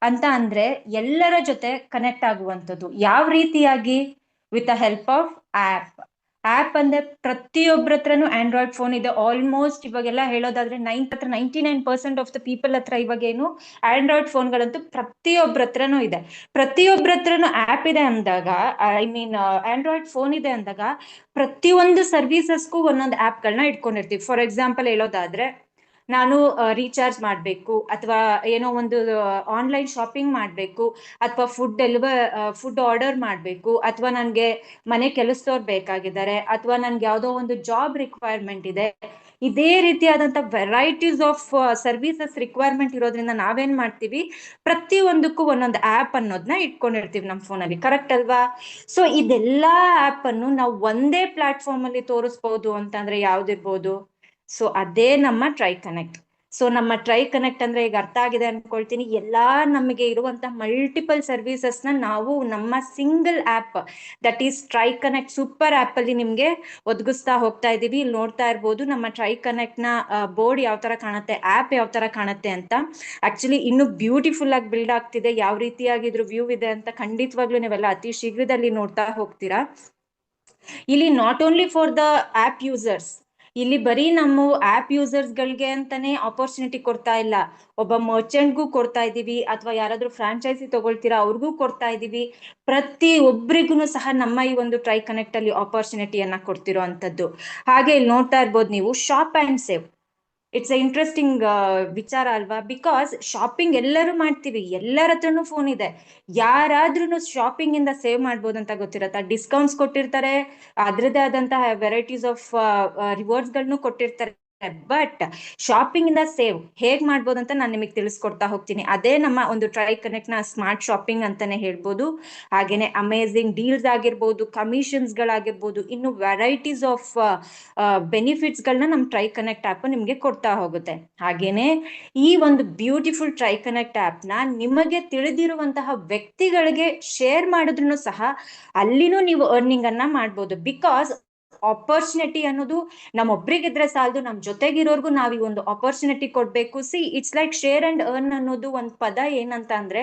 ಅಂತ ಅಂದ್ರೆ ಎಲ್ಲರ ಜೊತೆ ಕನೆಕ್ಟ್ ಆಗುವಂಥದ್ದು ಯಾವ ರೀತಿಯಾಗಿ, with the help of app. App ಅಂದ್ರೆ ಪ್ರತಿಯೊಬ್ಬರ ಹತ್ರನು ಆಂಡ್ರಾಯ್ಡ್ ಫೋನ್ ಇದೆ. ಆಲ್ಮೋಸ್ಟ್ ಇವಾಗೆಲ್ಲ ಹೇಳೋದಾದ್ರೆ 99% ಆಫ್ ದ ಪೀಪಲ್ ಹತ್ರ ಇವಾಗ ಏನು ಆಂಡ್ರಾಯ್ಡ್ ಫೋನ್ಗಳಂತೂ ಪ್ರತಿಯೊಬ್ಬರ ಹತ್ರನೂ ಇದೆ. ಪ್ರತಿಯೊಬ್ಬರ ಹತ್ರನು ಆಪ್ ಇದೆ ಅಂದಾಗ, ಐ ಮೀನ್ ಆಂಡ್ರಾಯ್ಡ್ ಫೋನ್ ಇದೆ ಅಂದಾಗ ಪ್ರತಿಯೊಂದು ಸರ್ವಿಸಸ್ಗೂ ಒಂದೊಂದು ಆಪ್ಗಳನ್ನ ಇಟ್ಕೊಂಡಿರ್ತೀವಿ. ಫಾರ್ ಎಕ್ಸಾಂಪಲ್ ಹೇಳೋದಾದ್ರೆ, ನಾನು ರೀಚಾರ್ಜ್ ಮಾಡಬೇಕು, ಅಥವಾ ಏನೋ ಒಂದು ಆನ್ಲೈನ್ ಶಾಪಿಂಗ್ ಮಾಡಬೇಕು, ಅಥವಾ ಫುಡ್ ಆರ್ಡರ್ ಮಾಡಬೇಕು, ಅಥವಾ ನನಗೆ ಮನೆ ಕೆಲಸದವ್ರು ಬೇಕಾಗಿದ್ದಾರೆ, ಅಥವಾ ನನ್ಗೆ ಯಾವುದೋ ಒಂದು ಜಾಬ್ ರಿಕ್ವೈರ್ಮೆಂಟ್ ಇದೆ. ಇದೇ ರೀತಿಯಾದಂತ ವೆರೈಟೀಸ್ ಆಫ್ ಸರ್ವಿಸಸ್ ರಿಕ್ವೈರ್ಮೆಂಟ್ ಇರೋದ್ರಿಂದ ನಾವೇನ್ ಮಾಡ್ತೀವಿ, ಪ್ರತಿಯೊಂದಕ್ಕೂ ಒಂದೊಂದು ಆಪ್ ಅನ್ನೋದನ್ನ ಇಟ್ಕೊಂಡಿರ್ತೀವಿ ನಮ್ಮ ಫೋನಲ್ಲಿ. ಕರೆಕ್ಟ್ ಅಲ್ವಾ? ಸೊ ಇದೆಲ್ಲಾ ಆಪ್ ಅನ್ನು ನಾವು ಒಂದೇ ಪ್ಲಾಟ್ಫಾರ್ಮ್ ಅಲ್ಲಿ ತೋರಿಸಬಹುದು ಅಂತಂದ್ರೆ ಯಾವ್ದಿರ್ಬೋದು? ಸೊ ಅದೇ ನಮ್ಮ ಟ್ರೈ ಕನೆಕ್ಟ್. ಸೊ ನಮ್ಮ ಟ್ರೈ ಕನೆಕ್ಟ್ ಅಂದ್ರೆ ಈಗ ಅರ್ಥ ಆಗಿದೆ ಅನ್ಕೊಳ್ತೀನಿ. ಎಲ್ಲಾ ನಮಗೆ ಇರುವಂತಹ ಮಲ್ಟಿಪಲ್ ಸರ್ವಿಸಸ್ ನ ನಾವು ನಮ್ಮ single app, that is try connect super app ಅಲ್ಲಿ ನಿಮ್ಗೆ ಒದಗಿಸ್ತಾ ಹೋಗ್ತಾ ಇದೀವಿ. ಇಲ್ಲಿ ನೋಡ್ತಾ ಇರ್ಬೋದು ನಮ್ಮ ಟ್ರೈ ಕನೆಕ್ಟ್ ನ ಬೋರ್ಡ್ ಯಾವ ತರ ಕಾಣುತ್ತೆ, ಆಪ್ ಯಾವ ತರ ಕಾಣುತ್ತೆ ಅಂತ. ಆಕ್ಚುಲಿ ಇನ್ನು ಬ್ಯೂಟಿಫುಲ್ ಆಗಿ ಬಿಲ್ಡ್ ಆಗ್ತಿದೆ. ಯಾವ ರೀತಿಯಾಗಿ ಇದ್ರ ವ್ಯೂ ಇದೆ ಅಂತ ಖಂಡಿತವಾಗ್ಲೂ ನೀವೆಲ್ಲ ಅತಿ ಶೀಘ್ರದಲ್ಲಿ ನೋಡ್ತಾ ಹೋಗ್ತೀರಾ. ಇಲ್ಲಿ not only for the app users, ಇಲ್ಲಿ ಬರೀ ನಮ್ಮ ಆಪ್ ಯೂಸರ್ಸ್ ಗಳಿಗೆ ಅಂತಾನೆ ಆಪರ್ಚುನಿಟಿ ಕೊಡ್ತಾ ಇಲ್ಲ, ಒಬ್ಬ ಮರ್ಚೆಂಟ್ಗೂ ಕೊಡ್ತಾ ಇದೀವಿ, ಅಥವಾ ಯಾರಾದ್ರೂ ಫ್ರಾಂಚೈಸಿ ತಗೊಳ್ತೀರಾ ಅವ್ರಿಗೂ ಕೊಡ್ತಾ ಇದೀವಿ. ಪ್ರತಿ ಒಬ್ರಿಗೂ ಸಹ ನಮ್ಮ ಈ ಒಂದು ಟ್ರೈ ಕನೆಕ್ಟ್ ಅಲ್ಲಿ ಆಪರ್ಚುನಿಟಿಯನ್ನ ಕೊಡ್ತಿರೋ ಅಂತದ್ದು. ಹಾಗೆ ಇಲ್ಲಿ ನೋಡ್ತಾ ಇರ್ಬೋದು ನೀವು, shop and save. It's A interesting ವಿಚಾರ ಅಲ್ವಾ? ಬಿಕಾಸ್ ಶಾಪಿಂಗ್ ಎಲ್ಲರೂ ಮಾಡ್ತೀವಿ, ಎಲ್ಲರ ಹತ್ರನೂ ಫೋನ್ ಇದೆ. ಯಾರಾದ್ರೂ ಶಾಪಿಂಗ್ ಇಂದ ಸೇವ್ ಮಾಡ್ಬೋದು ಅಂತ ಗೊತ್ತಿರತ್ತಾ? ಡಿಸ್ಕೌಂಟ್ಸ್ ಕೊಟ್ಟಿರ್ತಾರೆ, ಅದ್ರದ್ದೇ ಆದಂತಹ ವೆರೈಟೀಸ್ ಆಫ್ ರಿವಾರ್ಡ್ಸ್ ಗಳನ್ನು ಕೊಟ್ಟಿರ್ತಾರೆ. ಬಟ್ ಶಾಪಿಂಗ್ ಇಂದ ಸೇವ್ ಹೇಗ್ ಮಾಡ್ಬೋದು ಅಂತ ನಾನು ನಿಮಗೆ ತಿಳಿಸ್ಕೊಡ್ತಾ ಹೋಗ್ತೀನಿ. ಅದೇ ನಮ್ಮ ಒಂದು ಟ್ರೈ ಕನೆಕ್ಟ್ ನ ಸ್ಮಾರ್ಟ್ ಶಾಪಿಂಗ್ ಅಂತಾನೆ ಹೇಳ್ಬೋದು. ಹಾಗೇನೆ ಅಮೇಝಿಂಗ್ ಡೀಲ್ಸ್ ಆಗಿರ್ಬೋದು, ಕಮಿಷನ್ಸ್ ಗಳಾಗಿರ್ಬೋದು, ಇನ್ನು ವೆರೈಟೀಸ್ ಆಫ್ ಬೆನಿಫಿಟ್ಸ್ ಗಳನ್ನ ನಮ್ ಟ್ರೈ ಕನೆಕ್ಟ್ ಆಪ್ ನಿಮ್ಗೆ ಕೊಡ್ತಾ ಹೋಗುತ್ತೆ. ಹಾಗೇನೆ ಈ ಒಂದು ಬ್ಯೂಟಿಫುಲ್ ಟ್ರೈ ಕನೆಕ್ಟ್ ಆಪ್ ನ ನಿಮಗೆ ತಿಳಿದಿರುವಂತಹ ವ್ಯಕ್ತಿಗಳಿಗೆ ಶೇರ್ ಮಾಡಿದ್ರು ಸಹ ಅಲ್ಲಿನೂ ನೀವು ಅರ್ನಿಂಗ್ ಅನ್ನ ಮಾಡ್ಬೋದು. ಬಿಕಾಸ್ ಆಪರ್ಚುನಿಟಿ ಅನ್ನೋದು ನಮ್ಮೊಬ್ರಿಗಿದ್ರೆ ಸಾಲದು, ನಮ್ ಜೊತೆಗಿರೋರ್ಗು ನಾವ್ ಈ ಒಂದು ಆಪರ್ಚುನಿಟಿ ಕೊಡ್ಬೇಕು. C it's like share and earn ಅನ್ನೋದು ಒಂದ್ ಪದ ಏನಂತ ಅಂದ್ರೆ,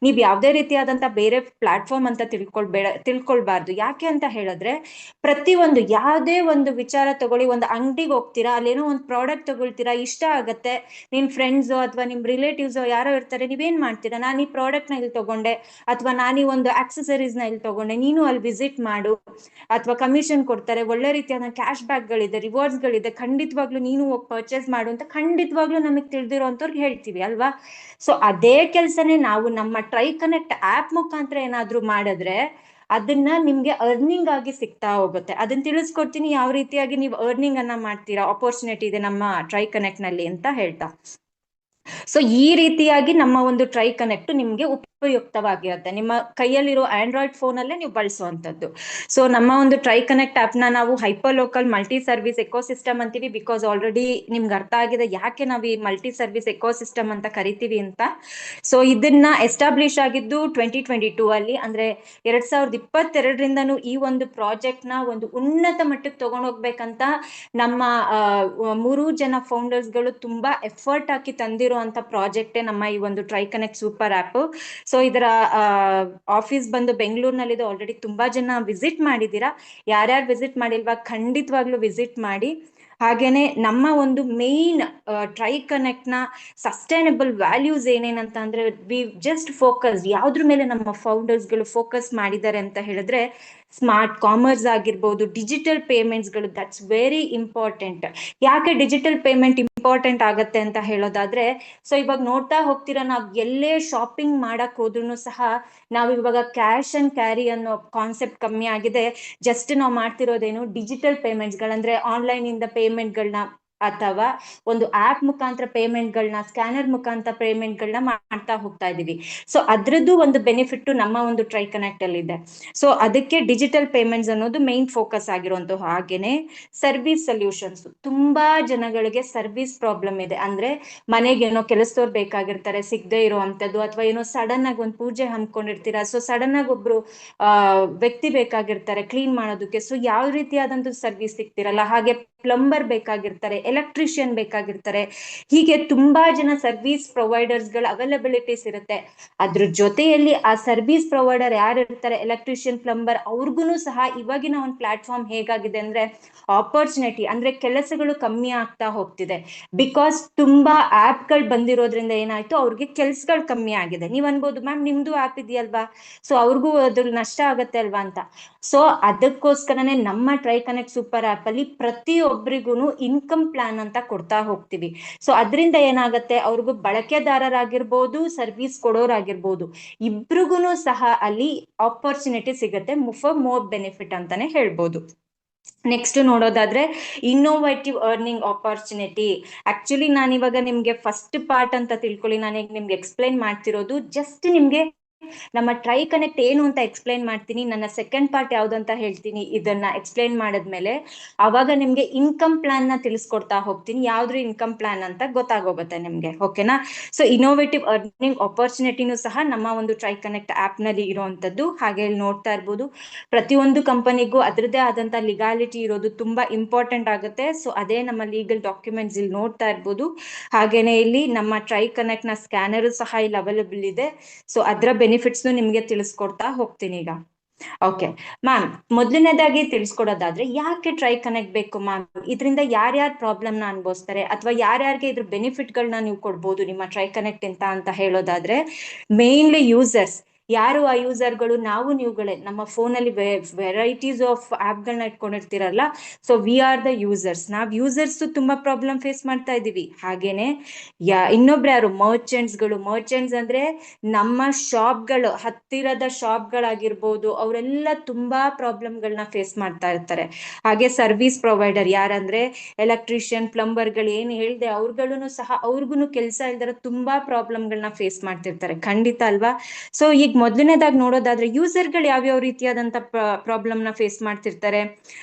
ನೀವ್ ಯಾವ್ದೇ ರೀತಿಯಾದಂತ ಬೇರೆ ಪ್ಲಾಟ್ಫಾರ್ಮ್ ಅಂತ ತಿಳ್ಕೊಳ್ಬಾರ್ದು. ಯಾಕೆ ಅಂತ ಹೇಳಿದ್ರೆ, ಪ್ರತಿಯೊಂದು ಯಾವ್ದೇ ಒಂದು ವಿಚಾರ ತಗೊಳ್ಳಿ, ಒಂದು ಅಂಗಡಿಗೆ ಹೋಗ್ತೀರಾ, ಅಲ್ಲೇನೋ ಒಂದು ಪ್ರಾಡಕ್ಟ್ ತಗೊಳ್ತೀರಾ, ಇಷ್ಟ ಆಗತ್ತೆ, ನಿಮ್ ಫ್ರೆಂಡ್ಸ್ ಅಥವಾ ನಿಮ್ ರಿಲೇಟಿವ್ಸ್ ಯಾರೋ ಇರ್ತಾರೆ, ನೀವೇನ್ ಮಾಡ್ತೀರಾ, ನಾನು ಈ ಪ್ರಾಡಕ್ಟ್ ನ ಇಲ್ಲಿ ತಗೊಂಡೆ, ಅಥವಾ ನಾನು ಈ ಒಂದು ಆಕ್ಸೆಸರೀಸ್ ನ ಇಲ್ಲಿ ತಗೊಂಡೆ, ನೀನು ಅಲ್ಲಿ ವಿಸಿಟ್ ಮಾಡು, ಅಥವಾ ಕಮಿಷನ್ ಕೊಡ್ತಾರೆ, ಒಳ್ಳೆ ರೀತಿಯಾದ ಕ್ಯಾಶ್ ಬ್ಯಾಕ್ ಗಳಿದೆ, ರಿವಾರ್ಡ್ಸ್ ಗಳಿದೆ, ಖಂಡಿತವಾಗ್ಲೂ ನೀನು ಹೋಗಿ ಪರ್ಚೇಸ್ ಮಾಡು ಅಂತ ಖಂಡಿತವಾಗ್ಲೂ ನಮಗ್ ತಿಳಿದಿರೋಂಥವ್ರಿಗೆ ಹೇಳ್ತೀವಿ ಅಲ್ವಾ? ಸೊ ಅದೇ ಕೆಲ್ಸನೇ ನಾವು ನಮ್ಮ ಟ್ರೈ ಕನೆಕ್ಟ್ ಆಪ್ ಮುಖಾಂತರ ಏನಾದ್ರೂ ಮಾಡಿದ್ರೆ ಅದನ್ನ ನಿಮ್ಗೆ ಅರ್ನಿಂಗ್ ಆಗಿ ಸಿಗ್ತಾ ಹೋಗುತ್ತೆ. ಅದನ್ನ ತಿಳಿಸ್ಕೊಡ್ತೀನಿ, ಯಾವ ರೀತಿಯಾಗಿ ನೀವು ಅರ್ನಿಂಗ್ ಅನ್ನ ಮಾಡ್ತೀರಾ, ಆಪರ್ಚುನಿಟಿ ಇದೆ ನಮ್ಮ ಟ್ರೈ ಕನೆಕ್ಟ್ ನಲ್ಲಿ ಅಂತ ಹೇಳ್ತಾ. ಸೊ ಈ ರೀತಿಯಾಗಿ ನಮ್ಮ ಒಂದು ಟ್ರೈ ಕನೆಕ್ಟ್ ನಿಮ್ಗೆ ಉಪಯುಕ್ತವಾಗಿರುತ್ತೆ, ನಿಮ್ಮ ಕೈಯಲ್ಲಿರೋ ಆಂಡ್ರಾಯ್ಡ್ ಫೋನ್ ಅಲ್ಲೇ ನೀವು ಬಳಸುವಂತದ್ದು. ಸೊ ನಮ್ಮ ಒಂದು ಟ್ರೈ ಕನೆಕ್ಟ್ ಆಪ್ ನ ನಾವು hyper local multi service ecosystem ಅಂತೀವಿ. ಬಿಕಾಸ್ ಆಲ್ರೆಡಿ ನಿಮ್ಗೆ ಅರ್ಥ ಆಗಿದೆ ಯಾಕೆ ನಾವು ಈ ಮಲ್ಟಿ ಸರ್ವಿಸ್ ಎಕೋಸಿಸ್ಟಮ್ ಅಂತ ಕರಿತೀವಿ ಅಂತ. ಸೊ ಇದನ್ನ ಎಸ್ಟಾಬ್ಲಿಷ್ ಆಗಿದ್ದು 2022 ಅಲ್ಲಿ, ಅಂದ್ರೆ 2022ರಿಂದನೂ ಈ ಒಂದು ಪ್ರಾಜೆಕ್ಟ್ ನ ಒಂದು ಉನ್ನತ ಮಟ್ಟಕ್ಕೆ ತಗೊಂಡೋಗ್ಬೇಕಂತ ನಮ್ಮ ಮೂರು ಜನ ಫೌಂಡರ್ಸ್ ಗಳು ತುಂಬಾ ಎಫರ್ಟ್ ಹಾಕಿ ತಂದಿರುವಂತ ಪ್ರಾಜೆಕ್ಟ್ ನಮ್ಮ ಈ ಒಂದು try connect super app. So ಇದರ ಆಫೀಸ್ ಬಂದು ಬೆಂಗಳೂರಿನಲ್ಲಿದೆ. ಆಲ್ರೆಡಿ ತುಂಬಾ ಜನ ವಿಸಿಟ್ ಮಾಡಿದೀರಾ. ಯಾರ್ಯಾರು ವಿಸಿಟ್ ಮಾಡಿಲ್ವಾ ಖಂಡಿತವಾಗ್ಲೂ ವಿಸಿಟ್ ಮಾಡಿ. ಹಾಗೇನೆ ನಮ್ಮ ಒಂದು ಮೇನ್ ಟ್ರೈ ಕನೆಕ್ಟ್ ನ ಸಸ್ಟೈನಬಲ್ ವ್ಯಾಲ್ಯೂಸ್ ಏನೇನಂತ ಅಂದ್ರೆ, ವಿ ಜಸ್ಟ್ ಫೋಕಸ್ ಯಾವ್ದ್ರ ಮೇಲೆ ನಮ್ಮ ಫೌಂಡರ್ಸ್ ಗಳು ಫೋಕಸ್ ಮಾಡಿದ್ದಾರೆ ಅಂತ ಹೇಳಿದ್ರೆ, ಸ್ಮಾರ್ಟ್ ಕಾಮರ್ಸ್ ಆಗಿರ್ಬೋದು, ಡಿಜಿಟಲ್ ಪೇಮೆಂಟ್ಸ್ ಗಳು, ದಟ್ಸ್ ವೆರಿ ಇಂಪಾರ್ಟೆಂಟ್. ಯಾಕೆ ಡಿಜಿಟಲ್ ಪೇಮೆಂಟ್ ಇಂಪಾರ್ಟೆಂಟ್ ಆಗತ್ತೆ ಅಂತ ಹೇಳೋದಾದ್ರೆ, ಸೊ ಇವಾಗ ನೋಡ್ತಾ ಹೋಗ್ತೀರಾ, ನಾವ್ ಎಲ್ಲೇ ಶಾಪಿಂಗ್ ಮಾಡಕ್ ಹೋದ್ರು ಸಹ ನಾವು ಇವಾಗ ಕ್ಯಾಶ್ ಅಂಡ್ ಕ್ಯಾರಿ ಅನ್ನೋ ಕಾನ್ಸೆಪ್ಟ್ ಕಮ್ಮಿ ಆಗಿದೆ. ಜಸ್ಟ್ ನಾವು ಮಾಡ್ತಿರೋದೇನು, ಡಿಜಿಟಲ್ ಪೇಮೆಂಟ್ಸ್ ಗಳಂದ್ರೆ ಆನ್ಲೈನ್ ಇಂದ ಪೇಮೆಂಟ್ ಗಳನ್ನ, ಅಥವಾ ಒಂದು ಆಪ್ ಮುಖಾಂತರ ಪೇಮೆಂಟ್ ಗಳನ್ನ, ಸ್ಕ್ಯಾನರ್ ಮುಖಾಂತರ ಪೇಮೆಂಟ್ ಗಳನ್ನ ಮಾಡ್ತಾ ಹೋಗ್ತಾ ಇದೀವಿ. ಸೊ ಅದ್ರದ್ದು ಒಂದು ಬೆನಿಫಿಟ್ ನಮ್ಮ ಒಂದು ಟ್ರೈ ಕನೆಕ್ಟ್ ಅಲ್ಲಿ ಇದೆ. ಸೊ ಅದಕ್ಕೆ ಡಿಜಿಟಲ್ ಪೇಮೆಂಟ್ಸ್ ಅನ್ನೋದು ಮೇನ್ ಫೋಕಸ್ ಆಗಿರುವಂತ. ಹಾಗೇನೆ ಸರ್ವಿಸ್ ಸೊಲ್ಯೂಷನ್ಸ್, ತುಂಬಾ ಜನಗಳಿಗೆ ಸರ್ವಿಸ್ ಪ್ರಾಬ್ಲಮ್ ಇದೆ. ಅಂದ್ರೆ ಮನೆಗೆ ಏನೋ ಕೆಲಸದವ್ರು ಬೇಕಾಗಿರ್ತಾರೆ, ಸಿಗದೆ ಇರುವಂತದ್ದು, ಅಥವಾ ಏನೋ ಸಡನ್ ಆಗಿ ಒಂದು ಪೂಜೆ ಹಮ್ಮಿಕೊಂಡಿರ್ತೀರಾ, ಸೊ ಸಡನ್ ಆಗಿ ಒಬ್ರು ವ್ಯಕ್ತಿ ಬೇಕಾಗಿರ್ತಾರೆ ಕ್ಲೀನ್ ಮಾಡೋದಕ್ಕೆ. ಸೊ ಯಾವ ರೀತಿಯಾದಂತ ಸರ್ವಿಸ್ ಸಿಗ್ತಿರಲ್ಲ, ಹಾಗೆ ಪ್ಲಂಬರ್ ಬೇಕಾಗಿರ್ತಾರೆ, ಎಲೆಕ್ಟ್ರಿಷಿಯನ್ ಬೇಕಾಗಿರ್ತಾರೆ. ಹೀಗೆ ತುಂಬಾ ಜನ ಸರ್ವಿಸ್ ಪ್ರೊವೈಡರ್ಸ್ ಗಳ ಅವೈಲಬಿಲಿಟೀಸ್ ಇರುತ್ತೆ. ಅದ್ರ ಜೊತೆಯಲ್ಲಿ ಆ ಸರ್ವಿಸ್ ಪ್ರೊವೈಡರ್ ಯಾರು ಇರ್ತಾರೆ, ಎಲೆಕ್ಟ್ರಿಷಿಯನ್, ಪ್ಲಂಬರ್, ಅವ್ರಿಗೂ ಸಹ ಇವಾಗಿನ ಒಂದು ಪ್ಲಾಟ್ಫಾರ್ಮ್ ಹೇಗಾಗಿದೆ ಅಂದ್ರೆ ಆಪರ್ಚುನಿಟಿ ಅಂದ್ರೆ ಕೆಲಸಗಳು ಕಮ್ಮಿ ಆಗ್ತಾ ಹೋಗ್ತಿದೆ. ಬಿಕಾಸ್ ತುಂಬಾ ಆಪ್ ಗಳು ಬಂದಿರೋದ್ರಿಂದ ಏನಾಯ್ತು, ಅವ್ರಿಗೆ ಕೆಲ್ಸಗಳು ಕಮ್ಮಿ ಆಗಿದೆ. ನೀವ್ ಅನ್ಬೋದು ಮ್ಯಾಮ್ ನಿಮ್ದು ಆಪ್ ಇದೆಯಲ್ವಾ, ಸೊ ಅವ್ರಿಗೂ ಅದ್ರ ನಷ್ಟ ಆಗತ್ತೆ ಅಲ್ವಾ ಅಂತ. ಸೊ ಅದಕ್ಕೋಸ್ಕರನೇ ನಮ್ಮ ಟ್ರೈ ಕನೆಕ್ಟ್ ಸೂಪರ್ ಆಪ್ ಅಲ್ಲಿ ಪ್ರತಿಯೊಬ್ಬರಿಗೂ ಇನ್ಕಮ್ ಪ್ಲಾನ್ ಅಂತ ಕೊಡ್ತಾ ಹೋಗ್ತೀವಿ. ಸೊ ಅದರಿಂದ ಏನಾಗತ್ತೆ, ಅವ್ರಿಗೂ ಬಳಕೆದಾರರಾಗಿರ್ಬೋದು, ಸರ್ವಿಸ್ ಕೊಡೋರಾಗಿರ್ಬೋದು, ಇಬ್ರಿಗೂ ಸಹ ಅಲ್ಲಿ ಆಪರ್ಚುನಿಟಿ ಸಿಗತ್ತೆ ಫಾರ್ ಮೋರ್ ಬೆನಿಫಿಟ್ ಅಂತಾನೆ ಹೇಳ್ಬೋದು. ನೆಕ್ಸ್ಟ್ ನೋಡೋದಾದ್ರೆ ಇನ್ನೋವೇಟಿವ್ ಅರ್ನಿಂಗ್ ಆಪರ್ಚುನಿಟಿ. ಆಕ್ಚುಲಿ ನಾನು ಇವಾಗ ನಿಮ್ಗೆ ಫಸ್ಟ್ ಪಾರ್ಟ್ ಅಂತ ತಿಳ್ಕೊಳ್ಳಿ, ನಾನೀಗ ನಿಮ್ಗೆ ಎಕ್ಸ್ಪ್ಲೈನ್ ಮಾಡ್ತಿರೋದು ಜಸ್ಟ್ ನಿಮ್ಗೆ ನಮ್ಮ ಟ್ರೈ ಕನೆಕ್ಟ್ ಏನು ಅಂತ ಎಕ್ಸ್ಪ್ಲೈನ್ ಮಾಡ್ತೀನಿ. ನನ್ನ ಸೆಕೆಂಡ್ ಪಾರ್ಟ್ ಯಾವ್ದು ಅಂತ ಹೇಳ್ತೀನಿ. ಇದನ್ನ ಎಕ್ಸ್ಪ್ಲೈನ್ ಮಾಡಿದ್ಮೇಲೆ ಅವಾಗ ನಿಮ್ಗೆ ಇನ್ಕಮ್ ಪ್ಲಾನ್ ನ ತಿಳಿಸ್ಕೊಡ್ತಾ ಹೋಗ್ತೀನಿ, ಯಾವ್ದು ಇನ್ಕಮ್ ಪ್ಲಾನ್ ಅಂತ ಗೊತ್ತಾಗೋಗುತ್ತೆ ನಿಮ್ಗೆ. ಓಕೆನಾ? ಸೊ ಇನ್ನೋವೇಟಿವ್ ಅರ್ನಿಂಗ್ ಆಪರ್ಚುನಿಟಿನೂ ಸಹ ನಮ್ಮ ಒಂದು ಟ್ರೈ ಕನೆಕ್ಟ್ ಆಪ್ ನಲ್ಲಿ ಇರುವಂತದ್ದು. ಹಾಗೆ ಇಲ್ಲಿ ನೋಡ್ತಾ ಇರ್ಬೋದು, ಪ್ರತಿಯೊಂದು ಕಂಪನಿಗೂ ಅದರದೇ ಆದಂತ ಲಿಗಾಲಿಟಿ ಇರೋದು ತುಂಬಾ ಇಂಪಾರ್ಟೆಂಟ್ ಆಗುತ್ತೆ. ಸೊ ಅದೇ ನಮ್ಮ ಲೀಗಲ್ ಡಾಕ್ಯುಮೆಂಟ್ಸ್ ಇಲ್ಲಿ ನೋಡ್ತಾ ಇರ್ಬೋದು. ಹಾಗೇನೆ ಇಲ್ಲಿ ನಮ್ಮ ಟ್ರೈ ಕನೆಕ್ಟ್ ನ ಸ್ಕ್ಯಾನರ್ ಸಹ ಇಲ್ಲಿ ಅವೈಲಬಲ್ ಇದೆ. ಸೊ ಅದರ ಬೆನಿಫಿಟ್ಸ್ ನಿಮ್ಗೆ ತಿಳಿಸ್ಕೊಡ್ತಾ ಹೋಗ್ತೀನಿ ಈಗ. ಓಕೆ ಮ್ಯಾಮ್, ಮೊದಲನೇದಾಗಿ ತಿಳಿಸ್ಕೊಡೋದಾದ್ರೆ ಯಾಕೆ ಟ್ರೈ ಕನೆಕ್ಟ್ ಬೇಕು ಮ್ಯಾಮ್, ಇದರಿಂದ ಯಾರ್ಯಾರ ಪ್ರಾಬ್ಲಮ್ ನ ಅನುಭವಿಸ್ತಾರೆ ಅಥವಾ ಯಾರ್ಯಾರಿಗೆ ಇದ್ರ ಬೆನಿಫಿಟ್ ಗಳನ್ನ ನೀವು ಕೊಡ್ಬೋದು ನಿಮ್ಮ ಟ್ರೈ ಕನೆಕ್ಟ್ ಅಂತ ಹೇಳೋದಾದ್ರೆ, ಮೇನ್ಲಿ ಯೂಸರ್ಸ್. ಯಾರು ಆ ಯೂಸರ್ಗಳು? ನಾವು ನೀವುಗಳೇ. ನಮ್ಮ ಫೋನಲ್ಲಿ ವೆರೈಟೀಸ್ ಆಫ್ ಆಪ್ ಗಳನ್ನ ಇಟ್ಕೊಂಡಿರ್ತೀರಲ್ಲ, so we are the users. ನಾವ್ ಯೂಸರ್ಸ್ ತುಂಬಾ ಪ್ರಾಬ್ಲಮ್ ಫೇಸ್ ಮಾಡ್ತಾ ಇದೀವಿ. ಹಾಗೇನೆ ಇನ್ನೊಬ್ರು ಯಾರು? ಮರ್ಚೆಂಟ್ಸ್ ಅಂದ್ರೆ ನಮ್ಮ ಶಾಪ್ಗಳು, ಹತ್ತಿರದ ಶಾಪ್ಗಳಾಗಿರ್ಬೋದು, ಅವರೆಲ್ಲ ತುಂಬಾ ಪ್ರಾಬ್ಲಮ್ಗಳನ್ನ ಫೇಸ್ ಮಾಡ್ತಾ ಇರ್ತಾರೆ. ಹಾಗೆ ಸರ್ವಿಸ್ ಪ್ರೊವೈಡರ್ ಯಾರಂದ್ರೆ ಎಲೆಕ್ಟ್ರಿಷಿಯನ್, ಪ್ಲಂಬರ್ಗಳು ಏನ್ ಹೇಳ್ದೆ, ಅವ್ರುಗಳು ಸಹ ಅವ್ರಿಗೂ ಕೆಲಸ ಇಲ್ದಿರ ತುಂಬಾ ಪ್ರಾಬ್ಲಮ್ಗಳನ್ನ ಫೇಸ್ ಮಾಡ್ತಿರ್ತಾರೆ. ಖಂಡಿತ ಅಲ್ವಾ? ಸೊ ಈಗ ಮೊದಲನೇದಾಗಿ ನೋಡೋದಾದ್ರೆ ಯೂಸರ್ಗಳು ಯಾವ್ಯಾವ ರೀತಿಯಾದಂತ ಪ್ರಾಬ್ಲಮ್ ನ ಫೇಸ್ ಮಾಡ್ತಿರ್ತಾರೆ.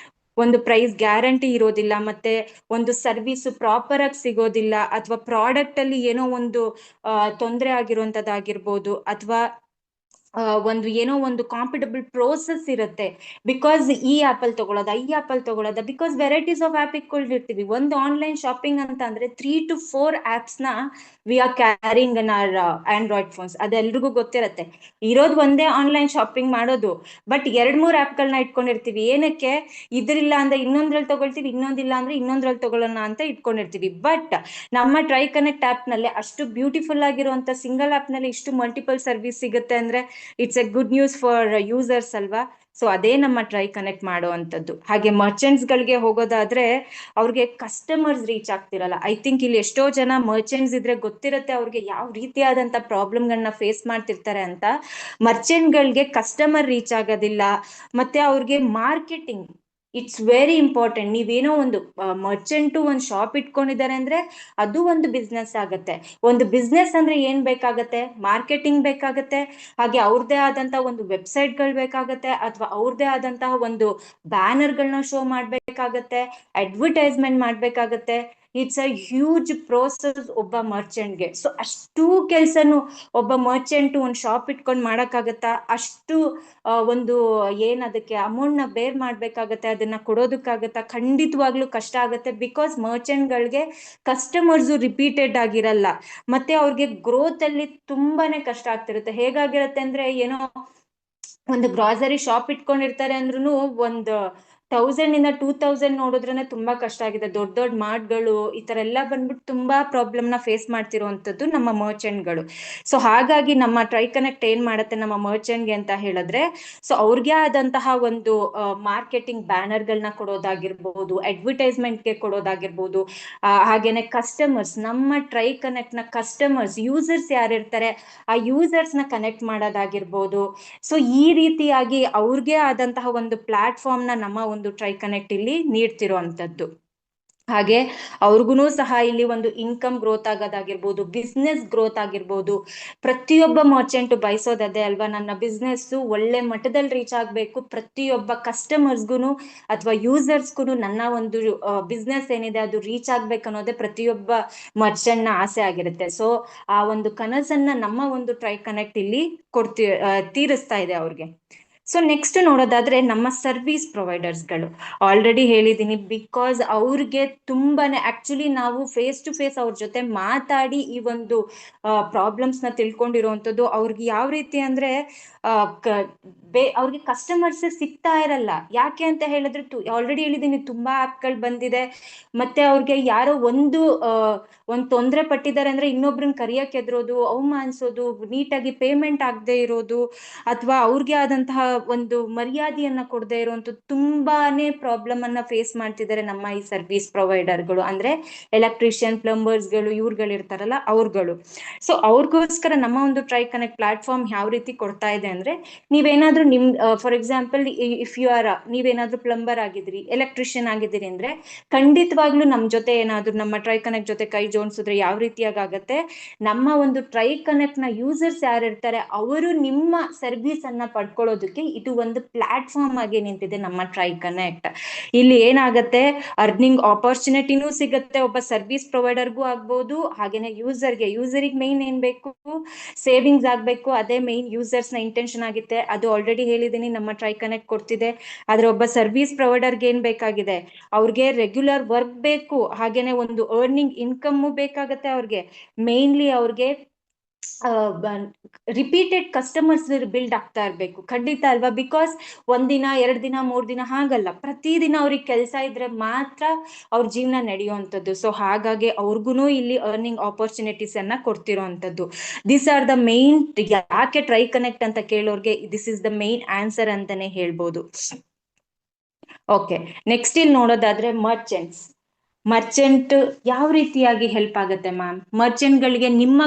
ಒಂದು ಪ್ರೈಸ್ ಗ್ಯಾರಂಟಿ ಇರೋದಿಲ್ಲ, ಮತ್ತೆ ಒಂದು ಸರ್ವಿಸ್ ಪ್ರಾಪರ್ ಆಗಿ ಸಿಗೋದಿಲ್ಲ, ಅಥವಾ ಪ್ರಾಡಕ್ಟ್ ಅಲ್ಲಿ ಏನೋ ಒಂದು ತೊಂದರೆ ಆಗಿರುವಂತದ್ದಾಗಿರ್ಬೋದು, ಅಥವಾ ಒಂದು ಏನೋ ಒಂದು ಕಾಂಪಿಟಬಲ್ ಪ್ರೋಸೆಸ್ ಇರುತ್ತೆ. ಬಿಕಾಸ್ ಈ ಆಪ್ ಅಲ್ಲಿ ತಗೊಳ್ಳೋದ, ಬಿಕಾಸ್ ವೆರೈಟೀಸ್ ಆಫ್ ಆಪ್ ಇಟ್ಕೊಂಡಿರ್ತೀವಿ. ಒಂದು ಆನ್ಲೈನ್ ಶಾಪಿಂಗ್ ಅಂತ ಅಂದ್ರೆ 3 to 4 ಆಪ್ಸ್ ನ we are carrying in our android phones. ಅದೆಲ್ರಿಗೂ ಗೊತ್ತಿರತ್ತೆ. ಇರೋದು ಒಂದೇ ಆನ್ಲೈನ್ ಶಾಪಿಂಗ್ ಮಾಡೋದು, ಬಟ್ 2-3 ಆಪ್ಗಳನ್ನ ಇಟ್ಕೊಂಡಿರ್ತೀವಿ. ಏನಕ್ಕೆ? ಇದ್ರಿಲ್ಲ ಅಂದ್ರೆ ಇನ್ನೊಂದ್ರಲ್ಲಿ ತಗೊಳ್ತೀವಿ, ಇನ್ನೊಂದಿಲ್ಲ ಅಂದ್ರೆ ಇನ್ನೊಂದ್ರಲ್ಲಿ ತಗೊಳ್ಳೋಣ ಅಂತ ಇಟ್ಕೊಂಡಿರ್ತೀವಿ. ಬಟ್ ನಮ್ಮ ಟ್ರೈ ಕನೆಕ್ಟ್ ಆಪ್ ನಲ್ಲಿ ಅಷ್ಟು ಬ್ಯೂಟಿಫುಲ್ ಆಗಿರುವಂತ ಸಿಂಗಲ್ ಆಪ್ ನಲ್ಲಿ ಇಷ್ಟು ಮಲ್ಟಿಪಲ್ ಸರ್ವಿಸ್ ಸಿಗುತ್ತೆ ಅಂದ್ರೆ it's A good news for users ಅಲ್ವಾ? ಸೊ ಅದೇ ನಮ್ಮ ಟ್ರೈ ಕನೆಕ್ಟ್ ಮಾಡುವಂತದ್ದು. ಹಾಗೆ ಮರ್ಚೆಂಟ್ಸ್ ಗಳಿಗೆ ಹೋಗೋದಾದ್ರೆ, ಅವ್ರಿಗೆ ಕಸ್ಟಮರ್ಸ್ ರೀಚ್ ಆಗ್ತಿರಲ್ಲ. ಐ ಥಿಂಕ್ ಇಲ್ಲಿ ಎಷ್ಟೋ ಜನ ಮರ್ಚೆಂಟ್ಸ್ ಇದ್ರೆ ಗೊತ್ತಿರುತ್ತೆ ಅವ್ರಿಗೆ ಯಾವ ರೀತಿಯಾದಂತ ಪ್ರಾಬ್ಲಮ್ಗಳನ್ನ ಫೇಸ್ ಮಾಡ್ತಿರ್ತಾರೆ ಅಂತ. ಮರ್ಚೆಂಟ್ ಗಳಿಗೆ ಕಸ್ಟಮರ್ ರೀಚ್ ಆಗೋದಿಲ್ಲ, ಮತ್ತೆ ಅವ್ರಿಗೆ ಮಾರ್ಕೆಟಿಂಗ್ ಇಟ್ಸ್ ವೆರಿ ಇಂಪಾರ್ಟೆಂಟ್. ನೀವೇನೋ ಒಂದು ಮರ್ಚೆಂಟು ಒಂದು ಶಾಪ್ ಇಟ್ಕೊಂಡಿದ್ದಾರೆ ಅಂದ್ರೆ ಅದು ಒಂದು ಬಿಸ್ನೆಸ್ ಆಗತ್ತೆ. ಒಂದು ಬಿಸ್ನೆಸ್ ಅಂದ್ರೆ ಏನ್ ಬೇಕಾಗತ್ತೆ? ಮಾರ್ಕೆಟಿಂಗ್ ಬೇಕಾಗತ್ತೆ. ಹಾಗೆ ಅವ್ರದೇ ಆದಂತಹ ಒಂದು ವೆಬ್ಸೈಟ್ ಗಳು ಬೇಕಾಗತ್ತೆ, ಅಥವಾ ಅವ್ರದೇ ಆದಂತಹ ಒಂದು ಬ್ಯಾನರ್ ಗಳನ್ನ ಶೋ ಮಾಡ್ಬೇಕಾಗತ್ತೆ, ಅಡ್ವರ್ಟೈಸ್ಮೆಂಟ್ ಮಾಡ್ಬೇಕಾಗತ್ತೆ. ಇಟ್ಸ್ ಅ ಹ್ಯೂಜ್ ಪ್ರೋಸೆಸ್ ಒಬ್ಬ ಮರ್ಚೆಂಟ್ಗೆ. ಸೊ ಅಷ್ಟು ಕೆಲ್ಸನು ಒಬ್ಬ ಮರ್ಚೆಂಟ್ ಒಂದು ಶಾಪ್ ಇಟ್ಕೊಂಡು ಮಾಡಕ್ಕಾಗತ್ತಾ? ಅಷ್ಟು ಒಂದು ಏನ್ ಅದಕ್ಕೆ ಅಮೌಂಟ್ ನ ಬೇರ್ ಮಾಡ್ಬೇಕಾಗತ್ತೆ, ಅದನ್ನ ಕೊಡೋದಕ್ಕಾಗತ್ತಾ? ಖಂಡಿತವಾಗ್ಲೂ ಕಷ್ಟ ಆಗತ್ತೆ. ಬಿಕಾಸ್ ಮರ್ಚೆಂಟ್ ಗಳಿಗೆ ಕಸ್ಟಮರ್ಸ್ ರಿಪೀಟೆಡ್ ಆಗಿರಲ್ಲ, ಮತ್ತೆ ಅವ್ರಿಗೆ ಗ್ರೋತ್ ಅಲ್ಲಿ ತುಂಬಾನೇ ಕಷ್ಟ ಆಗ್ತಿರುತ್ತೆ. ಹೇಗಾಗಿರುತ್ತೆ ಅಂದ್ರೆ, ಏನೋ ಒಂದು ಗ್ರಾಸರಿ ಶಾಪ್ ಇಟ್ಕೊಂಡಿರ್ತಾರೆ ಅಂದ್ರೂ ಒಂದು 1000 ಇಂದ 2000 ನೋಡಿದ್ರೇನೆ ತುಂಬಾ ಕಷ್ಟ ಆಗಿದೆ. ದೊಡ್ಡ ದೊಡ್ಡ ಮಾರ್ಟ್ಗಳು ಈ ತರ ಎಲ್ಲ ಬಂದ್ಬಿಟ್ಟು ತುಂಬಾ ಪ್ರಾಬ್ಲಮ್ ನ ಫೇಸ್ ಮಾಡ್ತಿರುವಂತದ್ದು ನಮ್ಮ ಮರ್ಚೆಂಟ್ಗಳು. ಸೊ ಹಾಗಾಗಿ ನಮ್ಮ ಟ್ರೈ ಕನೆಕ್ಟ್ ಏನ್ ಮಾಡುತ್ತೆ ನಮ್ಮ ಮರ್ಚೆಂಟ್ಗೆ ಅಂತ ಹೇಳಿದ್ರೆ, ಸೊ ಅವ್ರಿಗೆ ಆದಂತಹ ಒಂದು ಮಾರ್ಕೆಟಿಂಗ್ ಬ್ಯಾನರ್ ಗಳನ್ನ ಕೊಡೋದಾಗಿರ್ಬೋದು, ಅಡ್ವರ್ಟೈಸ್ಮೆಂಟ್ಗೆ ಕೊಡೋದಾಗಿರ್ಬೋದು, ಹಾಗೇನೆ ಕಸ್ಟಮರ್ಸ್, ನಮ್ಮ ಟ್ರೈ ಕನೆಕ್ಟ್ ನ ಕಸ್ಟಮರ್ಸ್, ಯೂಸರ್ಸ್ ಯಾರಿರ್ತಾರೆ ಆ ಯೂಸರ್ಸ್ ನ ಕನೆಕ್ಟ್ ಮಾಡೋದಾಗಿರ್ಬೋದು. ಸೊ ಈ ರೀತಿಯಾಗಿ ಅವ್ರಿಗೆ ಆದಂತಹ ಒಂದು ಪ್ಲಾಟ್ಫಾರ್ಮ್ ನ ನಮ್ಮ ಒಂದು ಟ್ರೈ ಕನೆಕ್ಟ್ ಇಲ್ಲಿ ನೀಡ್ತಿರುವಂತದ್ದು. ಹಾಗೆ ಅವ್ರಿಗೂ ಸಹ ಇಲ್ಲಿ ಒಂದು ಇನ್ಕಮ್ ಗ್ರೋತ್ ಆಗೋದಾಗಿರ್ಬೋದು, ಬಿಸ್ನೆಸ್ ಗ್ರೋತ್ ಆಗಿರ್ಬೋದು. ಪ್ರತಿಯೊಬ್ಬ ಮರ್ಚೆಂಟ್ ಬಯಸೋದದೇ ಅಲ್ವಾ, ನನ್ನ ಬಿಸ್ನೆಸ್ ಒಳ್ಳೆ ಮಟ್ಟದಲ್ಲಿ ರೀಚ್ ಆಗ್ಬೇಕು, ಪ್ರತಿಯೊಬ್ಬ ಕಸ್ಟಮರ್ಸ್ಗುನು ಅಥವಾ ಯೂಸರ್ಸ್ಗುನು ನನ್ನ ಒಂದು ಬಿಸ್ನೆಸ್ ಏನಿದೆ ಅದು ರೀಚ್ ಆಗ್ಬೇಕು ಅನ್ನೋದೇ ಪ್ರತಿಯೊಬ್ಬ ಮರ್ಚೆಂಟ್ ನ ಆಸೆ ಆಗಿರುತ್ತೆ. ಸೊ ಆ ಒಂದು ಕನಸನ್ನ ನಮ್ಮ ಒಂದು ಟ್ರೈ ಕನೆಕ್ಟ್ ಇಲ್ಲಿ ತೀರಿಸ್ತಾ ಇದೆ ಅವ್ರಿಗೆ. ಸೊ ನೆಕ್ಸ್ಟ್ ನೋಡೋದಾದ್ರೆ ನಮ್ಮ ಸರ್ವಿಸ್ ಪ್ರೊವೈಡರ್ಸ್ಗಳು, ಆಲ್ರೆಡಿ ಹೇಳಿದ್ದೀನಿ, ಬಿಕಾಸ್ ಅವ್ರಿಗೆ ತುಂಬಾನೇ ಆಕ್ಚುಲಿ ನಾವು ಫೇಸ್ ಟು ಫೇಸ್ ಅವ್ರ ಜೊತೆ ಮಾತಾಡಿ ಈ ಒಂದು ಪ್ರಾಬ್ಲಮ್ಸ್ ನ ತಿಳ್ಕೊಂಡಿರುವಂಥದ್ದು. ಅವ್ರಿಗೆ ಯಾವ ರೀತಿ ಅಂದ್ರೆ ಅವ್ರಿಗೆ ಕಸ್ಟಮರ್ಸ್ ಸಿಗ್ತಾ ಇರಲ್ಲ. ಯಾಕೆ ಅಂತ ಹೇಳಿದ್ರೆ ಆಲ್ರೆಡಿ ಹೇಳಿದ್ದೀನಿ, ತುಂಬಾ ಆಪ್ಗಳು ಬಂದಿದೆ. ಮತ್ತೆ ಅವ್ರಿಗೆ ಯಾರೋ ಒಂದು ತೊಂದರೆ ಪಟ್ಟಿದ್ದಾರೆ ಅಂದ್ರೆ ಇನ್ನೊಬ್ರನ್ನ ಕರಿಯಕ್ಕೆ ಎದ್ರೋದು, ಅವಮಾನಿಸೋದು, ನೀಟಾಗಿ ಪೇಮೆಂಟ್ ಆಗದೆ ಇರೋದು, ಅಥವಾ ಅವ್ರಿಗೆ ಆದಂತಹ ಒಂದು ಮರ್ಯಾದೆಯನ್ನ ಕೊಡದೆ ಇರುವಂತ ತುಂಬಾನೇ ಪ್ರಾಬ್ಲಮ್ ಅನ್ನ ಫೇಸ್ ಮಾಡ್ತಿದ್ದಾರೆ ನಮ್ಮ ಈ ಸರ್ವಿಸ್ ಪ್ರೊವೈಡರ್ಗಳು, ಅಂದ್ರೆ ಎಲೆಕ್ಟ್ರಿಷಿಯನ್, ಪ್ಲಂಬರ್ಸ್ಗಳು, ಇವ್ರುಗಳು ಇರ್ತಾರಲ್ಲ ಅವ್ರುಗಳು. ಸೊ ಅವ್ರಿಗೋಸ್ಕರ ನಮ್ಮ ಒಂದು ಟ್ರೈ ಕನೆಕ್ಟ್ ಪ್ಲಾಟ್ಫಾರ್ಮ್ ಯಾವ ರೀತಿ ಕೊಡ್ತಾ ಇದೆ ಅಂದ್ರೆ, ನೀವೇನಾದ್ರೂ for example if you are ನೀವೇನಾದ್ರೂ ಪ್ಲಂಬರ್ ಆಗಿದ್ರಿ, ಎಲೆಕ್ಟ್ರಿಷಿಯನ್ ಆಗಿದ್ದೀರಿ ಅಂದ್ರೆ ಖಂಡಿತವಾಗ್ಲೂ ನಮ್ ಜೊತೆ ಏನಾದ್ರೂ ನಮ್ಮ ಟ್ರೈ ಕನೆಕ್ಟ್ ಜೊತೆ ಕೈ ಜೋಡಿಸಿದ್ರೆ ಯಾವ ರೀತಿಯಾಗಿ ಆಗತ್ತೆ, ನಮ್ಮ ಒಂದು ಟ್ರೈ ಕನೆಕ್ಟ್ ನ ಯೂಸರ್ಸ್ ಯಾರು ಇರ್ತಾರೆ ಅವರು ನಿಮ್ಮ ಸರ್ವಿಸ್ ಅನ್ನ ಪಡ್ಕೊಳ್ಳೋದಕ್ಕೆ ಇದು ಒಂದು ಪ್ಲಾಟ್ಫಾರ್ಮ್ ಆಗಿ ನಿಂತಿದೆ ನಮ್ಮ ಟ್ರೈ ಕನೆಕ್ಟ್. ಇಲ್ಲಿ ಏನಾಗತ್ತೆ, ಅರ್ನಿಂಗ್ ಆಪರ್ಚುನಿಟಿನೂ ಸಿಗುತ್ತೆ, ಒಬ್ಬ ಸರ್ವಿಸ್ ಪ್ರೊವೈಡರ್ಗೂ ಆಗ್ಬೋದು, ಹಾಗೇನೆ ಯೂಸರಿಗೆ ಮೇನ್ ಏನ್ ಬೇಕು, ಸೇವಿಂಗ್ಸ್ ಆಗ್ಬೇಕು. ಅದೇ ಮೇನ್ ಯೂಸರ್ಸ್ ನ ಇಂಟೆನ್ಷನ್ ಆಗಿದೆ. ಅದು ಆಲ್ರೆಡಿ ಹೇಳಿದೀನಿ, ನಮ್ಮ ಟ್ರೈ ಕನೆಕ್ಟ್ ಕೊಡ್ತಿದೆ. ಆದ್ರೆ ಒಬ್ಬ ಸರ್ವಿಸ್ ಪ್ರೊವೈಡರ್ಗೆ ಏನ್ ಬೇಕಾಗಿದೆ, ಅವ್ರಿಗೆ ರೆಗ್ಯುಲರ್ ವರ್ಕ್ ಬೇಕು, ಹಾಗೇನೆ ಒಂದು ಅರ್ನಿಂಗ್ ಇನ್ಕಮ್ ಬೇಕಾಗತ್ತೆ. ಅವ್ರಿಗೆ ಮೇನ್ಲಿ ಅವ್ರಿಗೆ ರಿಪೀಟೆಡ್ ಕಸ್ಟಮರ್ಸ್ ಬಿಲ್ಡ್ ಆಗ್ತಾ ಇರ್ಬೇಕು, ಖಂಡಿತ ಅಲ್ವಾ? ಬಿಕಾಸ್ ಒಂದಿನ, 2 ದಿನ, 3 ದಿನ ಹಾಗಲ್ಲ, ಪ್ರತಿದಿನ ಅವ್ರಿಗೆ ಕೆಲಸ ಇದ್ರೆ ಮಾತ್ರ ಅವ್ರ ಜೀವನ ನಡೆಯುವಂಥದ್ದು. ಸೊ ಹಾಗಾಗಿ ಅವ್ರಿಗೂ ಇಲ್ಲಿ ಅರ್ನಿಂಗ್ ಆಪರ್ಚುನಿಟೀಸ್ ಅನ್ನ ಕೊಡ್ತಿರೋಂಥದ್ದು. This are the main. ಯಾಕೆ ಟ್ರೈ ಕನೆಕ್ಟ್ ಅಂತ ಕೇಳೋರ್ಗೆ this is the main answer ಅಂತಾನೆ ಹೇಳ್ಬೋದು. ಓಕೆ, ನೆಕ್ಸ್ಟ್ ಇಲ್ಲಿ ನೋಡೋದಾದ್ರೆ ಮರ್ಚೆಂಟ್ ಯಾವ ರೀತಿಯಾಗಿ ಹೆಲ್ಪ್ ಆಗುತ್ತೆ ಮ್ಯಾಮ್? ಮರ್ಚೆಂಟ್ಗಳಿಗೆ ನಿಮ್ಮ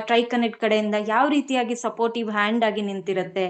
ಟ್ರೈ ಕನೆಕ್ಟ್ ಕಡೆಯಿಂದ ಯಾವ ರೀತಿಯಾಗಿ ಸಪೋರ್ಟಿವ್ ಹ್ಯಾಂಡ್ ಆಗಿ ನಿಂತಿರುತ್ತೆ?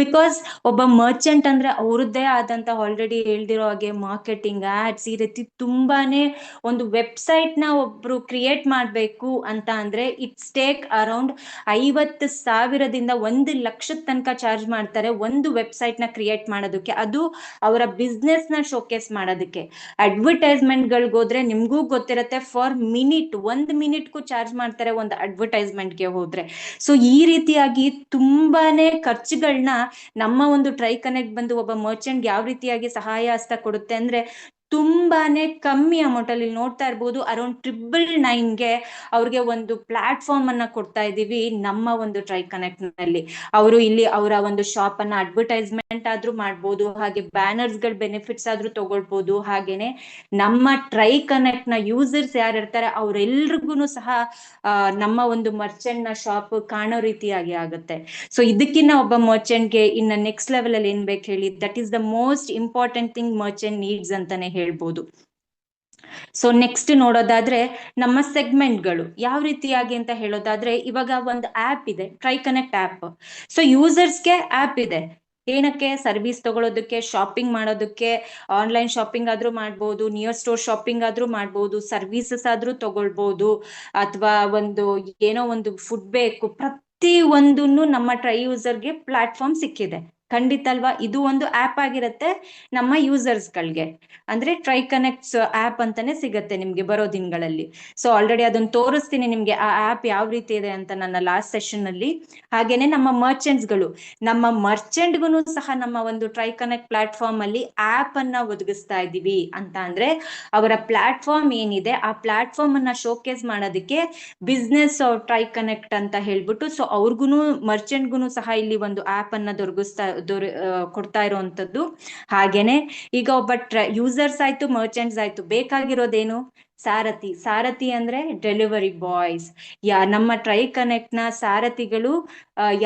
ಬಿಕಾಸ್ ಒಬ್ಬ ಮರ್ಚೆಂಟ್ ಅಂದ್ರೆ ಅವ್ರದ್ದೇ ಆದಂತ ಆಲ್ರೆಡಿ ಹೇಳ್ದಿರೋ ಹಾಗೆ ಮಾರ್ಕೆಟಿಂಗ್, ಆಡ್ಸ್, ಈ ರೀತಿ ತುಂಬಾನೇ ಒಂದು ವೆಬ್ಸೈಟ್ ನ ಒಬ್ರು ಕ್ರಿಯೇಟ್ ಮಾಡ್ಬೇಕು ಅಂತ ಅಂದ್ರೆ ಇಟ್ಸ್ ಟೇಕ್ ಅರೌಂಡ್ 50,000ದಿಂದ 1,00,000 ತನಕ ಚಾರ್ಜ್ ಮಾಡ್ತಾರೆ ಒಂದು ವೆಬ್ಸೈಟ್ ನ ಕ್ರಿಯೇಟ್ ಮಾಡೋದಕ್ಕೆ. ಅದು ಅವರ ಬಿಸ್ನೆಸ್ ನ ಶೋಕೇಸ್ ಮಾಡೋದಕ್ಕೆ. ಅಡ್ವರ್ಟೈಸ್ಮೆಂಟ್ ಗಳಿಗೆ ನಿಮ್ಗೂ ಗೊತ್ತಿರತ್ತೆ, ಫಾರ್ ಮಿನಿಟ್ 1 ಮಿನಿಟ್ಗೂ ಚಾರ್ಜ್ ಮಾಡ್ತಾರೆ ಒಂದು ಅಡ್ವರ್ಟೈಸ್ಮೆಂಟ್ಗೆ ಹೋದ್ರೆ. ಸೊ ಈ ರೀತಿಯಾಗಿ ತುಂಬಾನೇ ಖರ್ಚುಗಳನ್ನ ನಮ್ಮ ಒಂದು ಟ್ರೈ ಕನೆಕ್ಟ್ ಬಂದು ಒಬ್ಬ ಮರ್ಚೆಂಟ್ ಯಾವ ರೀತಿಯಾಗಿ ಸಹಾಯ ಹಸ್ತ ಕೊಡುತ್ತೆ ಅಂದ್ರೆ, ತುಂಬಾನೇ ಕಮ್ಮಿ ಅಮೌಂಟ್ ಅಲ್ಲಿ ನೋಡ್ತಾ ಇರ್ಬೋದು, ಅರೌಂಡ್ 999ಗೆ ಅವ್ರಿಗೆ ಒಂದು ಪ್ಲಾಟ್ಫಾರ್ಮ್ ಅನ್ನ ಕೊಡ್ತಾ ಇದೀವಿ ನಮ್ಮ ಒಂದು ಟ್ರೈ ಕನೆಕ್ಟ್ ನಲ್ಲಿ. ಅವರು ಇಲ್ಲಿ ಅವರ ಒಂದು ಶಾಪ್ ಅನ್ನ ಅಡ್ವರ್ಟೈಸ್ಮೆಂಟ್ ಆದ್ರೂ ಮಾಡ್ಬೋದು, ಹಾಗೆ ಬ್ಯಾನರ್ಸ್ ಗಳ ಬೆನಿಫಿಟ್ಸ್ ಆದ್ರೂ ತಗೊಳ್ಬಹುದು. ಹಾಗೇನೆ ನಮ್ಮ ಟ್ರೈ ಕನೆಕ್ಟ್ ನ ಯೂಸರ್ಸ್ ಯಾರು ಇರ್ತಾರೆ ಅವ್ರೆಲ್ರಿಗೂ ಸಹ ನಮ್ಮ ಒಂದು ಮರ್ಚೆಂಟ್ ನ ಶಾಪ್ ಕಾಣೋ ರೀತಿಯಾಗಿ ಆಗುತ್ತೆ. ಸೊ ಇದಕ್ಕಿನ್ನ ಒಬ್ಬ ಮರ್ಚೆಂಟ್ಗೆ ಇನ್ನ ನೆಕ್ಸ್ಟ್ ಲೆವೆಲ್ ಅಲ್ಲಿ ಏನ್ ಬೇಕು ಹೇಳಿ, that is the most important thing Merchant needs ಅಂತಾನೆ ಹೇಳ್ಬೋದು. ಸೊ ನೆಕ್ಸ್ಟ್ ನೋಡೋದಾದ್ರೆ ನಮ್ಮ ಸೆಗ್ಮೆಂಟ್ಗಳು ಯಾವ ರೀತಿಯಾಗಿ ಅಂತ ಹೇಳೋದಾದ್ರೆ, ಇವಾಗ ಒಂದು ಆಪ್ ಇದೆ, ಟ್ರೈ ಕನೆಕ್ಟ್ ಆಪ್. ಸೊ ಯೂಸರ್ಸ್ಗೆ ಆಪ್ ಇದೆ, ಏನಕ್ಕೆ? ಸರ್ವಿಸ್ ತಗೊಳ್ಳೋದಕ್ಕೆ, ಶಾಪಿಂಗ್ ಮಾಡೋದಕ್ಕೆ, ಆನ್ಲೈನ್ ಶಾಪಿಂಗ್ ಆದ್ರೂ ಮಾಡ್ಬೋದು, ನಿಯರ್ ಸ್ಟೋರ್ ಶಾಪಿಂಗ್ ಆದ್ರೂ ಮಾಡ್ಬೋದು, ಸರ್ವಿಸಸ್ ಆದ್ರೂ ತಗೊಳ್ಬಹುದು, ಅಥವಾ ಏನೋ ಒಂದು ಫುಡ್ ಬೇಕು, ಪ್ರತಿ ಒಂದನ್ನು ನಮ್ಮ ಟ್ರೈ ಯೂಸರ್ಗೆ ಪ್ಲಾಟ್ಫಾರ್ಮ್ ಸಿಕ್ಕಿದೆ. ಖಂಡಿತ ಅಲ್ವಾ? ಇದು ಒಂದು ಆಪ್ ಆಗಿರುತ್ತೆ ನಮ್ಮ ಯೂಸರ್ಸ್ಗಳಿಗೆ. ಅಂದ್ರೆ ಟ್ರೈ ಕನೆಕ್ಟ್ಸ್ ಆಪ್ ಅಂತಾನೆ ಸಿಗತ್ತೆ ನಿಮ್ಗೆ ಬರೋ ದಿನಗಳಲ್ಲಿ. ಸೊ ಆಲ್ರೆಡಿ ಅದನ್ನ ತೋರಿಸ್ತೀನಿ ನಿಮ್ಗೆ ಆ ಆಪ್ ಯಾವ ರೀತಿ ಇದೆ ಅಂತ ನನ್ನ ಲಾಸ್ಟ್ ಸೆಷನ್ ಅಲ್ಲಿ. ಹಾಗೇನೆ ನಮ್ಮ ಮರ್ಚೆಂಟ್ಗೂ ಸಹ ನಮ್ಮ ಒಂದು ಟ್ರೈ ಕನೆಕ್ಟ್ ಪ್ಲಾಟ್ಫಾರ್ಮ್ ಅಲ್ಲಿ ಆಪ್ ಅನ್ನ ಒದಗಿಸ್ತಾ ಇದೀವಿ. ಅಂತ ಅಂದ್ರೆ ಅವರ ಪ್ಲಾಟ್ಫಾರ್ಮ್ ಏನಿದೆ ಆ ಪ್ಲಾಟ್ಫಾರ್ಮ್ ಅನ್ನ ಶೋಕೇಸ್ ಮಾಡೋದಕ್ಕೆ ಬಿಸ್ನೆಸ್ ಟ್ರೈ ಕನೆಕ್ಟ್ ಅಂತ ಹೇಳ್ಬಿಟ್ಟು, ಸೊ ಅವ್ರಿಗೂ ಮರ್ಚೆಂಟ್ಗೂ ಸಹ ಇಲ್ಲಿ ಒಂದು ಆಪ್ ಅನ್ನ ಕೊಡ್ತಾ ಇರುವಂತದ್ದು. ಹಾಗೇನೆ ಈಗ ಒಬ್ಬ ಯೂಸರ್ಸ್ ಆಯ್ತು, ಮರ್ಚೆಂಟ್ಸ್ ಆಯ್ತು, ಬೇಕಾಗಿರೋದೇನು? ಸಾರಥಿ ಅಂದ್ರೆ ಡೆಲಿವರಿ ಬಾಯ್ಸ್. ನಮ್ಮ ಟ್ರೈ ಕನೆಕ್ಟ್ ನ ಸಾರಥಿಗಳು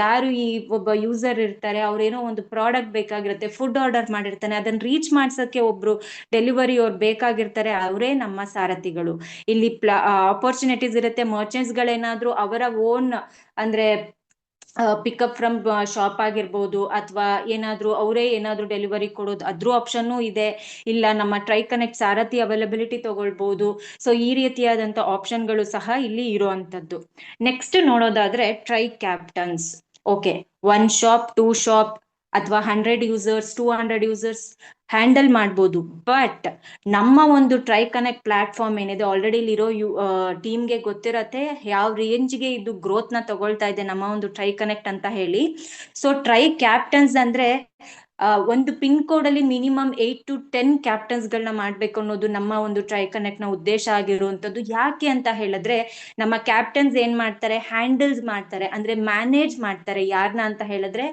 ಯಾರು ಈ ಒಬ್ಬ ಯೂಸರ್ ಇರ್ತಾರೆ, ಅವ್ರೇನೋ ಒಂದು ಪ್ರಾಡಕ್ಟ್ ಬೇಕಾಗಿರುತ್ತೆ, ಫುಡ್ ಆರ್ಡರ್ ಮಾಡಿರ್ತಾನೆ, ಅದನ್ನ ರೀಚ್ ಮಾಡ್ಸಕ್ಕೆ ಒಬ್ರು ಡೆಲಿವರಿ ಅವ್ರು ಬೇಕಾಗಿರ್ತಾರೆ, ಅವರೇ ನಮ್ಮ ಸಾರಥಿಗಳು. ಇಲ್ಲಿ ಆಪರ್ಚುನಿಟೀಸ್ ಇರುತ್ತೆ. ಮರ್ಚೆಂಟ್ಸ್ ಗಳೇನಾದ್ರೂ ಅವರ ಓನ್ ಅಂದ್ರೆ ಪಿಕಪ್ ಫ್ರಮ್ ಶಾಪ್ ಆಗಿರ್ಬೋದು, ಅಥವಾ ಅವರೇ ಏನಾದ್ರೂ ಡೆಲಿವರಿ ಕೊಡೋದು ಅದ್ರ ಆಪ್ಷನ್ ಇದೆ. ಇಲ್ಲ ನಮ್ಮ ಟ್ರೈ ಕನೆಕ್ಟ್ ಸಾರಥಿ ಅವೈಲಬಿಲಿಟಿ ತಗೊಳ್ಬಹುದು. ಸೊ ಈ ರೀತಿಯಾದಂತ ಆಪ್ಷನ್ಗಳು ಸಹ ಇಲ್ಲಿ ಇರುವಂತದ್ದು. ನೆಕ್ಸ್ಟ್ ನೋಡೋದಾದ್ರೆ try captains. Okay, 1 shop, 2 shop, ಅಥವಾ 100 ಯೂಸರ್ಸ್, 200 ಯೂಸರ್ಸ್ ಹ್ಯಾಂಡಲ್ ಮಾಡ್ಬೋದು. ಬಟ್ ನಮ್ಮ ಒಂದು ಟ್ರೈ ಕನೆಕ್ಟ್ ಪ್ಲಾಟ್ಫಾರ್ಮ್ ಏನಿದೆ, ಆಲ್ರೆಡಿ ಇಲ್ಲಿರೋ ಟೀಮ್ಗೆ ಗೊತ್ತಿರತ್ತೆ ಯಾವ ರೇಂಜ್ಗೆ ಇದು ಗ್ರೋತ್ ನ ತಗೊಳ್ತಾ ಇದೆ ನಮ್ಮ ಒಂದು ಟ್ರೈ ಕನೆಕ್ಟ್ ಅಂತ ಹೇಳಿ. ಸೊ ಟ್ರೈ ಕ್ಯಾಪ್ಟನ್ಸ್ ಅಂದ್ರೆ ಒಂದು ಪಿನ್ ಕೋಡ್ ಅಲ್ಲಿ ಮಿನಿಮಮ್ 8 to 10 ಕ್ಯಾಪ್ಟನ್ಸ್ ಗಳನ್ನ ಮಾಡ್ಬೇಕು ಅನ್ನೋದು ನಮ್ಮ ಒಂದು ಟ್ರೈ ಕನೆಕ್ಟ್ ನ ಉದ್ದೇಶ ಆಗಿರುವಂತದ್ದು. ಯಾಕೆ ಅಂತ ಹೇಳಿದ್ರೆ ನಮ್ಮ ಕ್ಯಾಪ್ಟನ್ಸ್ ಏನ್ ಮಾಡ್ತಾರೆ, ಹ್ಯಾಂಡಲ್ಸ್ ಮಾಡ್ತಾರೆ, ಅಂದ್ರೆ ಮ್ಯಾನೇಜ್ ಮಾಡ್ತಾರೆ. ಯಾರನ್ನ ಅಂತ ಹೇಳಿದ್ರೆ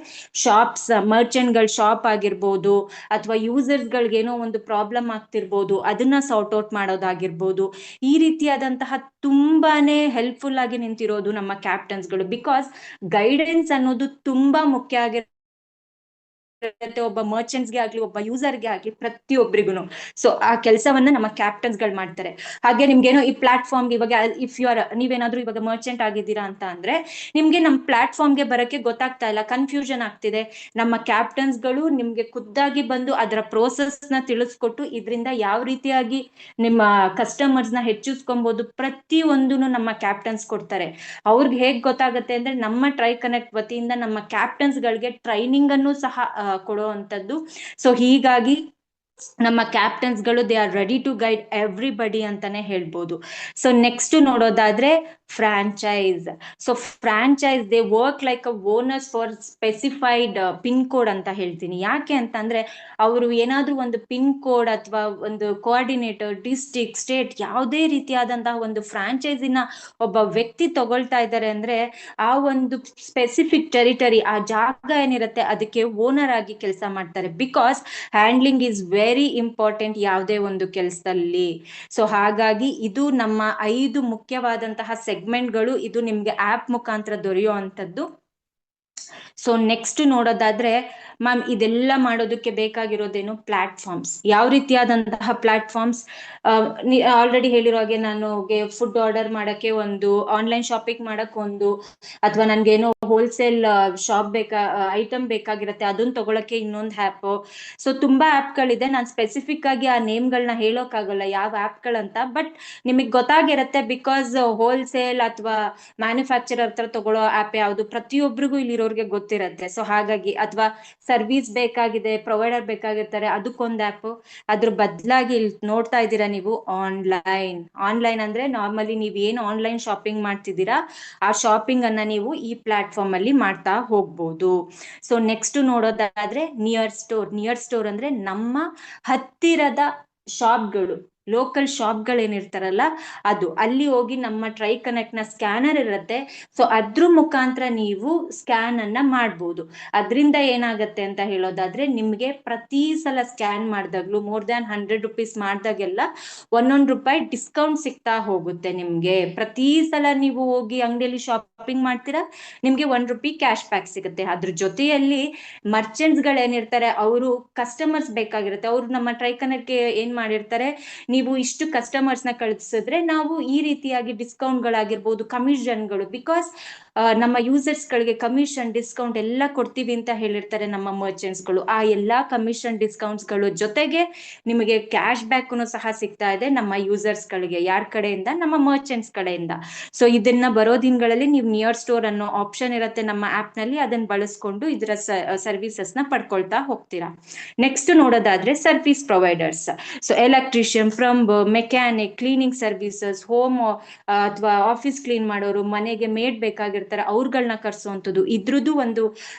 ಶಾಪ್ಸ್, ಮರ್ಚೆಂಟ್ ಗಳ ಶಾಪ್ ಆಗಿರ್ಬೋದು, ಅಥವಾ ಯೂಸರ್ಸ್ ಗಳಿಗೆ ಏನೋ ಒಂದು ಪ್ರಾಬ್ಲಮ್ ಆಗ್ತಿರ್ಬೋದು, ಅದನ್ನ ಸಾರ್ಟ್ ಔಟ್ ಮಾಡೋದಾಗಿರ್ಬೋದು. ಈ ರೀತಿಯಾದಂತಹ ತುಂಬಾನೇ ಹೆಲ್ಪ್ಫುಲ್ ಆಗಿ ನಿಂತಿರೋದು ನಮ್ಮ ಕ್ಯಾಪ್ಟನ್ಸ್ ಗಳು. ಬಿಕಾಸ್ ಗೈಡೆನ್ಸ್ ಅನ್ನೋದು ತುಂಬಾ ಮುಖ್ಯ ಆಗಿರುತ್ತೆ ಒಬ್ಬ ಮರ್ಚೆಂಟ್ಸ್ಗೆ ಆಗ್ಲಿ, ಒಬ್ಬ ಯೂಸರ್ಗೆ ಆಗ್ಲಿ, ಪ್ರತಿಯೊಬ್ಬರಿಗೂ. ಸೊ ಆ ಕೆಲಸವನ್ನ ನಮ್ಮ ಕ್ಯಾಪ್ಟನ್ಸ್ ಗಳು ಮಾಡ್ತಾರೆ. ಹಾಗೆ ನಿಮ್ಗೇನೋ ಈ ಪ್ಲಾಟ್ಫಾರ್ಮ್ ಇವಾಗ ಇಫ್ ಯು ಆರ್, ನೀವೇನಾದ್ರೂ ಇವಾಗ ಮರ್ಚೆಂಟ್ ಆಗಿದ್ದೀರಾ ಅಂತ ಅಂದ್ರೆ ನಿಮ್ಗೆ ನಮ್ಮ ಪ್ಲಾಟ್ಫಾರ್ಮ್ಗೆ ಬರಕ್ಕೆ ಗೊತ್ತಾಗ್ತಾ ಇಲ್ಲ, ಕನ್ಫ್ಯೂಷನ್ ಆಗ್ತಿದೆ, ನಮ್ಮ ಕ್ಯಾಪ್ಟನ್ಸ್ ಗಳು ನಿಮ್ಗೆ ಖುದ್ದಾಗಿ ಬಂದು ಅದರ ಪ್ರೋಸೆಸ್ ನ ತಿಳಿಸ್ಕೊಟ್ಟು ಇದರಿಂದ ಯಾವ ರೀತಿಯಾಗಿ ನಿಮ್ಮ ಕಸ್ಟಮರ್ಸ್ ನ ಹೆಚ್ಚಿಸ್ಕೊಬಹುದು ಪ್ರತಿಯೊಂದನ್ನು ನಮ್ಮ ಕ್ಯಾಪ್ಟನ್ಸ್ ಕೊಡ್ತಾರೆ. ಅವ್ರಿಗೆ ಹೇಗ್ ಗೊತ್ತಾಗುತ್ತೆ ಅಂದ್ರೆ ನಮ್ಮ ಟ್ರೈ ಕನೆಕ್ಟ್ ವತಿಯಿಂದ ನಮ್ಮ ಕ್ಯಾಪ್ಟನ್ಸ್ ಗಳಿಗೆ ಟ್ರೈನಿಂಗ್ ಅನ್ನು ಸಹ ಕೊಡುವಂತದ್ದು. ಸೊ ಹೀಗಾಗಿ ನಮ್ಮ ಕ್ಯಾಪ್ಟನ್ಸ್ ಗಳು they are ready to guide everybody ಅಂತಾನೆ ಹೇಳ್ಬೋದು. ಸೊ ನೆಕ್ಸ್ಟ್ ನೋಡೋದಾದ್ರೆ franchise. So franchise they work like a owners for specified pin code ಅಂತ ಹೇಳ್ತೀನಿ. ಯಾಕೆ ಅಂತಂದ್ರೆ ಅವರು ಏನಾದ್ರೂ ಒಂದು ಪಿನ್ ಕೋಡ್ ಅಥವಾ ಒಂದು ಕೋಆರ್ಡಿನೇಟರ್, ಡಿಸ್ಟ್ರಿಕ್ಟ್, ಸ್ಟೇಟ್, ಯಾವುದೇ ರೀತಿಯಾದಂತಹ ಒಂದು ಫ್ರಾಂಚೈಸಿನ ಒಬ್ಬ ವ್ಯಕ್ತಿ ತಗೊಳ್ತಾ ಇದ್ದಾರೆ ಅಂದ್ರೆ ಆ ಒಂದು ಸ್ಪೆಸಿಫಿಕ್ ಟೆರಿಟರಿ, ಆ ಜಾಗ ಏನಿರುತ್ತೆ ಅದಕ್ಕೆ ಓನರ್ ಆಗಿ ಕೆಲಸ ಮಾಡ್ತಾರೆ. Because handling is very important ಯಾವುದೇ ಒಂದು ಕೆಲಸದಲ್ಲಿ. ಸೊ ಹಾಗಾಗಿ ಇದು ನಮ್ಮ 5 ಮುಖ್ಯವಾದಂತಹ ಸೆಗ್ಮೆಂಟ್ಗಳು. ಇದು ನಿಮ್ಗೆ ಆಪ್ ಮುಖಾಂತರ ದೊರೆಯುವಂತದ್ದು. ಸೊ ನೆಕ್ಸ್ಟ್ ನೋಡೋದಾದ್ರೆ ಮ್ಯಾಮ್, ಇದೆಲ್ಲ ಮಾಡೋದಕ್ಕೆ ಬೇಕಾಗಿರೋದೇನು, ಪ್ಲಾಟ್ಫಾರ್ಮ್ಸ್. ಯಾವ ರೀತಿಯಾದಂತಹ ಪ್ಲಾಟ್ಫಾರ್ಮ್ಸ್? ಆಲ್ರೆಡಿ ಹೇಳಿರೋ ಹಾಗೆ ನಾನು ಫುಡ್ ಆರ್ಡರ್ ಮಾಡಕ್ಕೆ ಒಂದು, ಆನ್ಲೈನ್ ಶಾಪಿಂಗ್ ಮಾಡಕ್ ಒಂದು, ಅಥವಾ ನನ್ಗೇನೋ ಹೋಲ್ಸೇಲ್ ಶಾಪ್ ಐಟಮ್ ಬೇಕಾಗಿರುತ್ತೆ ಅದನ್ನ ತಗೊಳಕ್ಕೆ ಇನ್ನೊಂದು ಆ್ಯಪ್. ಸೊ ತುಂಬಾ ಆ್ಯಪ್ಗಳಿದೆ. ನಾನು ಸ್ಪೆಸಿಫಿಕ್ ಆಗಿ ಆ ನೇಮ್ಗಳನ್ನ ಹೇಳೋಕ್ಕಾಗಲ್ಲ ಯಾವ ಆ್ಯಪ್ಗಳಂತ, ಬಟ್ ನಿಮಗೆ ಗೊತ್ತಾಗಿರುತ್ತೆ. ಬಿಕಾಸ್ ಹೋಲ್ಸೇಲ್ ಅಥವಾ ಮ್ಯಾನುಫ್ಯಾಕ್ಚರರ್ ಹತ್ರ ತಗೊಳ್ಳೋ ಆ್ಯಪ್ ಯಾವುದು ಪ್ರತಿಯೊಬ್ಬರಿಗೂ ಇಲ್ಲಿರೋರ್ಗೆ ಗೊತ್ತಿರುತ್ತೆ. ಸೊ ಹಾಗಾಗಿ, ಅಥವಾ ಸರ್ವಿಸ್ ಬೇಕಾಗಿದೆ, ಪ್ರೊವೈಡರ್ ಬೇಕಾಗಿರ್ತಾರೆ, ಅದಕ್ಕೊಂದು ಆ್ಯಪ್. ಅದ್ರ ಬದಲಾಗಿ ಇಲ್ಲಿ ನೋಡ್ತಾ ಇದ್ದೀರಾ ನೀವು ಆನ್ಲೈನ್ ಅಂದ್ರೆ ನಾರ್ಮಲಿ ನೀವು ಏನು ಆನ್ಲೈನ್ ಶಾಪಿಂಗ್ ಮಾಡ್ತಿದ್ದೀರಾ ಆ ಶಾಪಿಂಗ್ ಅನ್ನ ನೀವು ಈ ಪ್ಲಾಟ್ಫಾರ್ಮ್ ಅಲ್ಲಿ ಮಾಡ್ತಾ ಹೋಗ್ಬೋದು. ಸೊ ನೆಕ್ಸ್ಟ್ ನೋಡೋದಾದ್ರೆ ನಿಯರ್ ಸ್ಟೋರ್ ಅಂದ್ರೆ ನಮ್ಮ ಹತ್ತಿರದ ಶಾಪ್ಗಳು, ಲೋಕಲ್ ಶಾಪ್ಗಳೇನಿರ್ತಾರಲ್ಲ ಅದು, ಅಲ್ಲಿ ಹೋಗಿ ನಮ್ಮ ಟ್ರೈ ಕನೆಕ್ಟ್ ನ ಸ್ಕ್ಯಾನರ್ ಇರುತ್ತೆ. ಸೊ ಅದ್ರ ಮುಖಾಂತರ ನೀವು ಸ್ಕ್ಯಾನ್ ಅನ್ನ ಮಾಡ್ಬೋದು. ಅದರಿಂದ ಏನಾಗತ್ತೆ ಅಂತ ಹೇಳೋದಾದ್ರೆ ನಿಮ್ಗೆ ಪ್ರತಿ ಸಲ ಸ್ಕ್ಯಾನ್ ಮಾಡಿದಾಗ್ಲೂ ಮೋರ್ ದ್ಯಾನ್ 100 rupees ಮಾಡಿದಾಗೆಲ್ಲ ₹1 ಡಿಸ್ಕೌಂಟ್ ಸಿಗ್ತಾ ಹೋಗುತ್ತೆ ನಿಮ್ಗೆ. ಪ್ರತಿ ಸಲ ನೀವು ಹೋಗಿ ಅಂಗಡಿಯಲ್ಲಿ ಶಾಪಿಂಗ್ ಮಾಡ್ತೀರಾ, ನಿಮ್ಗೆ ₹1 ಕ್ಯಾಶ್ ಬ್ಯಾಕ್ ಸಿಗುತ್ತೆ. ಅದ್ರ ಜೊತೆಯಲ್ಲಿ ಮರ್ಚೆಂಟ್ಸ್ ಗಳು ಏನಿರ್ತಾರೆ, ಅವರು ಕಸ್ಟಮರ್ಸ್ ಬೇಕಾಗಿರುತ್ತೆ, ಅವ್ರು ನಮ್ಮ ಟ್ರೈ ಕನೆಕ್ಟ್ಗೆ ಏನ್ ಮಾಡಿರ್ತಾರೆ, ನೀವು ಇಷ್ಟು ಕಸ್ಟಮರ್ಸ್ ನ ಕಳಿಸಿದ್ರೆ ನಾವು ಈ ರೀತಿಯಾಗಿ ಡಿಸ್ಕೌಂಟ್ ಗಳಾಗಿರ್ಬೋದು, ಕಮಿಷನ್ಗಳು, ಬಿಕಾಸ್ ನಮ್ಮ ಯೂಸರ್ಸ್ ಗಳಿಗೆ ಕಮಿಷನ್, ಡಿಸ್ಕೌಂಟ್ ಎಲ್ಲ ಕೊಡ್ತೀವಿ ಅಂತ ಹೇಳಿರ್ತಾರೆ ನಮ್ಮ ಮರ್ಚೆಂಟ್ಸ್ ಗಳು. ಆ ಎಲ್ಲಾ ಕಮಿಷನ್, ಡಿಸ್ಕೌಂಟ್ಸ್ ಗಳು ಜೊತೆಗೆ ನಿಮಗೆ ಕ್ಯಾಶ್ ಬ್ಯಾಕ್ ಸಹ ಸಿಗ್ತಾ ಇದೆ ನಮ್ಮ ಯೂಸರ್ಸ್ ಗಳಿಗೆ. ಯಾರ ಕಡೆಯಿಂದ? ನಮ್ಮ ಮರ್ಚೆಂಟ್ಸ್ ಕಡೆಯಿಂದ. ಸೊ ಇದನ್ನ ಬರೋ ದಿನಗಳಲ್ಲಿ ನೀವು ನಿಯರ್ ಸ್ಟೋರ್ ಅನ್ನೋ ಆಪ್ಷನ್ ಇರುತ್ತೆ ನಮ್ಮ ಆಪ್ ನಲ್ಲಿ, ಅದನ್ನ ಬಳಸ್ಕೊಂಡು ಇದರ ಸರ್ವಿಸಸ್ ನ ಪಡ್ಕೊಳ್ತಾ ಹೋಗ್ತೀರಾ. ನೆಕ್ಸ್ಟ್ ನೋಡೋದಾದ್ರೆ service providers. So electrician, plumber, mechanic, cleaning services, home ಅಥವಾ ಆಫೀಸ್ ಕ್ಲೀನ್ ಮಾಡೋರು, ಮನೆಗೆ ಮೇಡ್ ಬೇಕಾಗಿರ್ತಾರೆ, ಅವ್ರುಗಳನ್ನ ಕರ್ಸುವಂಥದ್ದು, ಇದ್ರದ್ದು ಒಂದು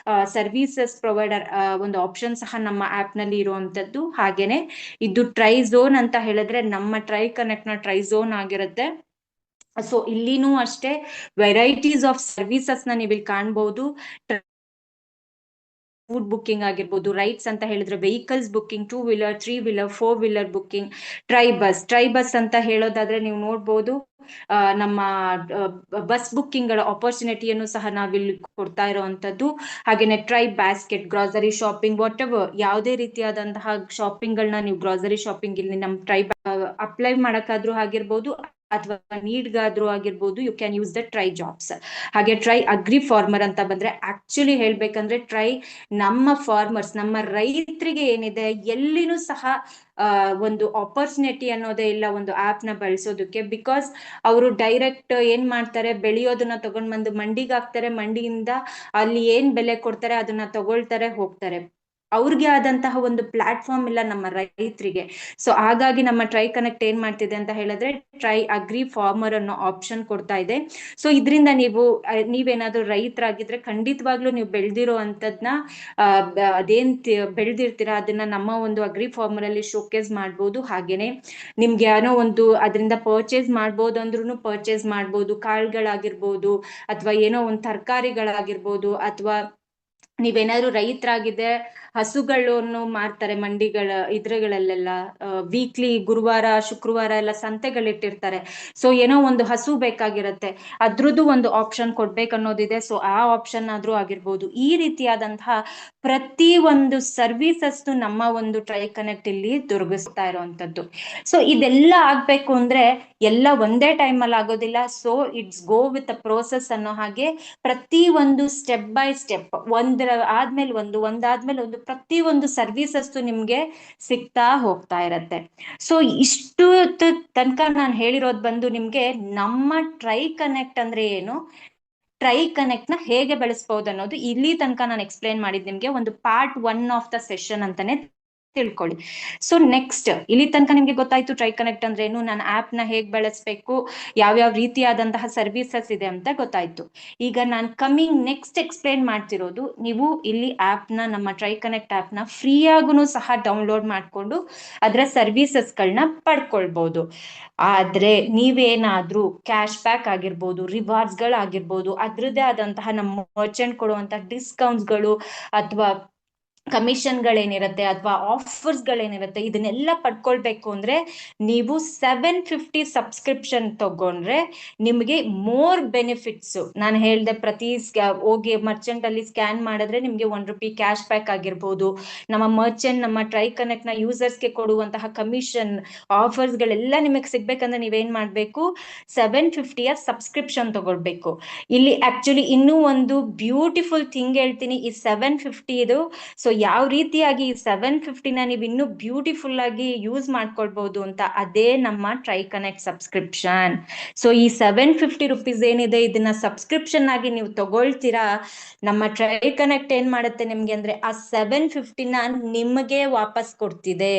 ಸರ್ವಿಸಸ್ ಪ್ರೊವೈಡರ್ ಒಂದು ಆಪ್ಷನ್ ಸಹ ನಮ್ಮ ಆಪ್ ನಲ್ಲಿ ಇರುವಂತದ್ದು. ಹಾಗೇನೆ ಇದು ಟ್ರೈ ಝೋನ್ ಅಂತ ಹೇಳಿದ್ರೆ ನಮ್ಮ ಟ್ರೈ ಕನೆಕ್ಟ್ ನ ಟ್ರೈ ಝೋನ್ ಆಗಿರುತ್ತೆ. ಸೊ ಇಲ್ಲಿನೂ ಅಷ್ಟೇ ವೆರೈಟೀಸ್ ಆಫ್ ಸರ್ವಿಸಸ್ ನ ನೀವು ಇಲ್ಲಿ ಕಾಣಬಹುದು. ಫುಡ್ ಬುಕ್ಕಿಂಗ್ ಆಗಿರ್ಬೋದು, ರೈಟ್ಸ್ ಅಂತ ಹೇಳಿದ್ರೆ vehicles booking, 2 wheeler, 3 wheeler, 4 wheeler booking, try bus ಅಂತ ಹೇಳೋದಾದ್ರೆ ನೀವು ನೋಡ್ಬೋದು ನಮ್ಮ ಬಸ್ ಬುಕ್ಕಿಂಗ್ ಗಳ ಆಪರ್ಚುನಿಟಿಯನ್ನು ಸಹ ನಾವಿಲ್ಲಿ ಕೊಡ್ತಾ ಇರುವಂತದ್ದು. ಹಾಗೇನೆ try basket, grocery shopping, what ever ಯಾವುದೇ ರೀತಿಯಾದಂತಹ ಶಾಪಿಂಗ್ ಗಳನ್ನ ನೀವು ಗ್ರಾಸರಿ ಶಾಪಿಂಗ್ ಇಲ್ಲಿ ನಮ್ಮ ಟ್ರೈ ಅಪ್ಲೈ ಮಾಡಕ್ಕಾದ್ರೂ ಆಗಿರ್ಬೋದು ಅಥವಾ ನೀಡ್ಗಾದ್ರೂ ಆಗಿರ್ಬೋದು, you can use the try jobs. ಹಾಗೆ ಟ್ರೈ ಅಗ್ರಿ ಫಾರ್ಮರ್ ಅಂತ ಬಂದ್ರೆ ಆಕ್ಚುಲಿ ಹೇಳ್ಬೇಕಂದ್ರೆ ಟ್ರೈ ನಮ್ಮ ಫಾರ್ಮರ್ಸ್, ನಮ್ಮ ರೈತರಿಗೆ ಏನಿದೆ ಎಲ್ಲಿನೂ ಸಹ ಒಂದು ಆಪರ್ಚುನಿಟಿ ಅನ್ನೋದೇ ಇಲ್ಲ ಒಂದು ಆಪ್ ನ ಬಳಸೋದಕ್ಕೆ. ಬಿಕಾಸ್ ಅವರು ಡೈರೆಕ್ಟ್ ಏನ್ ಮಾಡ್ತಾರೆ, ಬೆಳೆಯೋದನ್ನ ತಗೊಂಡ್ ಬಂದು ಮಂಡಿಗೆ ಹಾಕ್ತಾರೆ, ಮಂಡಿಯಿಂದ ಅಲ್ಲಿ ಏನ್ ಬೆಲೆ ಕೊಡ್ತಾರೆ ಅದನ್ನ ತಗೊಳ್ತಾರೆ, ಹೋಗ್ತಾರೆ. ಅವ್ರಿಗೆ ಆದಂತಹ ಒಂದು ಪ್ಲಾಟ್ಫಾರ್ಮ್ ಇಲ್ಲ ನಮ್ಮ ರೈತರಿಗೆ. ಸೊ ಹಾಗಾಗಿ ನಮ್ಮ ಟ್ರೈ ಕನೆಕ್ಟ್ ಏನ್ ಮಾಡ್ತಿದೆ ಅಂತ ಹೇಳಿದ್ರೆ ಟ್ರೈ ಅಗ್ರಿ ಫಾರ್ಮರ್ ಅನ್ನೋ ಆಪ್ಷನ್ ಕೊಡ್ತಾ ಇದೆ. ಸೊ ಇದರಿಂದ ನೀವೇನಾದ್ರೂ ರೈತರಾಗಿದ್ರೆ ಖಂಡಿತವಾಗ್ಲೂ ನೀವು ಬೆಳೆದಿರೋ ಅಂತದ್ನ ಅದೇನ್ ಬೆಳೆದಿರ್ತೀರಾ ಅದನ್ನ ನಮ್ಮ ಒಂದು ಅಗ್ರಿ ಫಾರ್ಮರ್ ಅಲ್ಲಿ ಶೋಕೇಸ್ ಮಾಡ್ಬೋದು. ಹಾಗೇನೆ ನಿಮ್ಗೆ ಏನೋ ಒಂದು ಅದರಿಂದ ಪರ್ಚೇಸ್ ಮಾಡ್ಬೋದು ಅಂದ್ರೂ ಪರ್ಚೇಸ್ ಮಾಡ್ಬೋದು, ಕಾಳುಗಳಾಗಿರ್ಬೋದು ಅಥವಾ ಏನೋ ಒಂದು ತರಕಾರಿಗಳಾಗಿರ್ಬೋದು, ಅಥವಾ ನೀವೇನಾದ್ರು ರೈತರಾಗಿದೆ ಹಸುಗಳನ್ನು ಮಾರ್ತಾರೆ ಇದ್ರಗಳಲ್ಲೆಲ್ಲ ವೀಕ್ಲಿ ಗುರುವಾರ ಶುಕ್ರವಾರ ಎಲ್ಲ ಸಂತೆಗಳಿಟ್ಟಿರ್ತಾರೆ. ಸೊ ಏನೋ ಒಂದು ಹಸು ಬೇಕಾಗಿರತ್ತೆ, ಅದ್ರದ್ದು ಒಂದು ಆಪ್ಷನ್ ಕೊಡ್ಬೇಕನ್ನೋದಿದೆ. ಸೊ ಆ ಆಪ್ಷನ್ ಆದ್ರೂ ಆಗಿರ್ಬೋದು. ಈ ರೀತಿಯಾದಂತಹ ಪ್ರತಿ ಒಂದು ಸರ್ವಿಸಸ್ ನಮ್ಮ ಒಂದು ಟ್ರೈ ಕನೆಕ್ಟ್ ಇಲ್ಲಿ ದೊರಕಿಸ್ತಾ ಇರುವಂತದ್ದು. ಸೊ ಇದೆಲ್ಲ ಆಗ್ಬೇಕು ಅಂದ್ರೆ ಎಲ್ಲ ಒಂದೇ ಟೈಮ್ ಅಲ್ಲಿ ಆಗೋದಿಲ್ಲ. So it's go with a process ಅನ್ನೋ ಹಾಗೆ ಪ್ರತಿ ಒಂದು ಸ್ಟೆಪ್ ಬೈ ಸ್ಟೆಪ್ ಒಂದಾದ್ಮೇಲೆ ಒಂದು ಪ್ರತಿ ಒಂದು ಸರ್ವಿಸಸ್ ನಿಮ್ಗೆ ಸಿಗ್ತಾ ಹೋಗ್ತಾ ಇರತ್ತೆ. ಸೊ ಇಷ್ಟು ತನಕ ನಾನು ಹೇಳಿರೋದು ಬಂದು ನಿಮ್ಗೆ ನಮ್ಮ ಟ್ರೈ ಕನೆಕ್ಟ್ ಅಂದ್ರೆ ಏನು, ಟ್ರೈ ಕನೆಕ್ಟ್ ನ ಹೇಗೆ ಬೆಳೆಸಬಹುದು ಅನ್ನೋದು ಇಲ್ಲಿ ತನಕ ನಾನು ಎಕ್ಸ್ಪ್ಲೈನ್ ಮಾಡಿದ್ ನಿಮ್ಗೆ ಒಂದು ಪಾರ್ಟ್ 1 ಆಫ್ ದ ಸೆಷನ್ ಅಂತಾನೆ ತಿಳ್ಕೊಳ್ಳಿ. ಸೊ ನೆಕ್ಸ್ಟ್ ಇಲ್ಲಿ ತನಕ ನಿಮ್ಗೆ ಗೊತ್ತಾಯ್ತು ಟ್ರೈ ಕನೆಕ್ಟ್ ಅಂದ್ರೆ ಏನು, ನಾನು ಆಪ್ ನ ಹೇಗ್ ಬಳಸ್ಬೇಕು, ಯಾವ್ಯಾವ ರೀತಿಯಾದಂತಹ ಸರ್ವಿಸಸ್ ಇದೆ ಅಂತ ಗೊತ್ತಾಯ್ತು. ಈಗ ನಾನು ನೆಕ್ಸ್ಟ್ ಎಕ್ಸ್ಪ್ಲೈನ್ ಮಾಡ್ತಿರೋದು, ನೀವು ಇಲ್ಲಿ ನಮ್ಮ ಟ್ರೈ ಕನೆಕ್ಟ್ ಆಪ್ ನ ಫ್ರೀ ಆಗೂ ಸಹ ಡೌನ್ಲೋಡ್ ಮಾಡ್ಕೊಂಡು ಅದರ ಸರ್ವಿಸಸ್ ಗಳನ್ನ ಪಡ್ಕೊಳ್ಬಹುದು. ಆದ್ರೆ ನೀವೇನಾದ್ರೂ ಕ್ಯಾಶ್ ಬ್ಯಾಕ್ ಆಗಿರ್ಬೋದು, ರಿವಾರ್ಡ್ಸ್ ಗಳಾಗಿರ್ಬೋದು, ಅದ್ರದ್ದೇ ಆದಂತಹ ನಮ್ಮ ಮರ್ಚೆಂಟ್ ಕೊಡುವಂತಹ ಡಿಸ್ಕೌಂಟ್ಸ್ ಗಳು ಅಥವಾ ಕಮಿಷನ್ ಗಳೇನಿರತ್ತೆ ಅಥವಾ ಆಫರ್ಸ್ ಗಳೇನಿರತ್ತೆ ಇದನ್ನೆಲ್ಲ ಪಡ್ಕೊಳ್ಬೇಕು ಅಂದ್ರೆ ನೀವು 750 ಸಬ್ಸ್ಕ್ರಿಪ್ಷನ್ ತಗೊಂಡ್ರೆ ನಿಮ್ಗೆ ಮೋರ್ ಬೆನಿಫಿಟ್ಸ್. ನಾನು ಹೇಳ್ದೆ ಪ್ರತಿ ಹೋಗಿ ಮರ್ಚೆಂಟ್ ಅಲ್ಲಿ ಸ್ಕ್ಯಾನ್ ಮಾಡಿದ್ರೆ ನಿಮ್ಗೆ ₹1 ಕ್ಯಾಶ್ ಬ್ಯಾಕ್ ಆಗಿರ್ಬೋದು, ನಮ್ಮ ಟ್ರೈ ಕನೆಕ್ಟ್ ನ ಯೂಸರ್ಸ್ಗೆ ಕೊಡುವಂತಹ ಕಮಿಷನ್ ಆಫರ್ಸ್ ಗಳೆಲ್ಲ ನಿಮಗೆ ಸಿಗ್ಬೇಕಂದ್ರೆ ನೀವೇನ್ ಮಾಡ್ಬೇಕು, 750ಯ ಸಬ್ಸ್ಕ್ರಿಪ್ಷನ್ ತಗೊಳ್ಬೇಕು. ಇಲ್ಲಿ ಆಕ್ಚುಲಿ ಇನ್ನೂ ಒಂದು ಬ್ಯೂಟಿಫುಲ್ ಥಿಂಗ್ ಹೇಳ್ತೀನಿ ಈ 750 ಇದು. ಸೊ ಯಾವ ರೀತಿಯಾಗಿ 750ನ ನೀವು ಇನ್ನೂ ಬ್ಯೂಟಿಫುಲ್ ಆಗಿ ಯೂಸ್ ಮಾಡ್ಕೊಳ್ಬಹುದು ಅಂತ, ಅದೇ ನಮ್ಮ ಟ್ರೈ ಕನೆಕ್ಟ್ ಸಬ್ಸ್ಕ್ರಿಪ್ಷನ್. ಸೊ ಈ 750 ರುಪೀಸ್ ಏನಿದೆ ಇದನ್ನ ಸಬ್ಸ್ಕ್ರಿಪ್ಷನ್ ಆಗಿ ನೀವು ತಗೊಳ್ತೀರಾ, ನಮ್ಮ ಟ್ರೈ ಕನೆಕ್ಟ್ ಏನ್ ಮಾಡುತ್ತೆ ನಿಮ್ಗೆ ಅಂದ್ರೆ ಆ 750ನ ನಿಮಗೆ ವಾಪಸ್ ಕೊಡ್ತಿದೆ.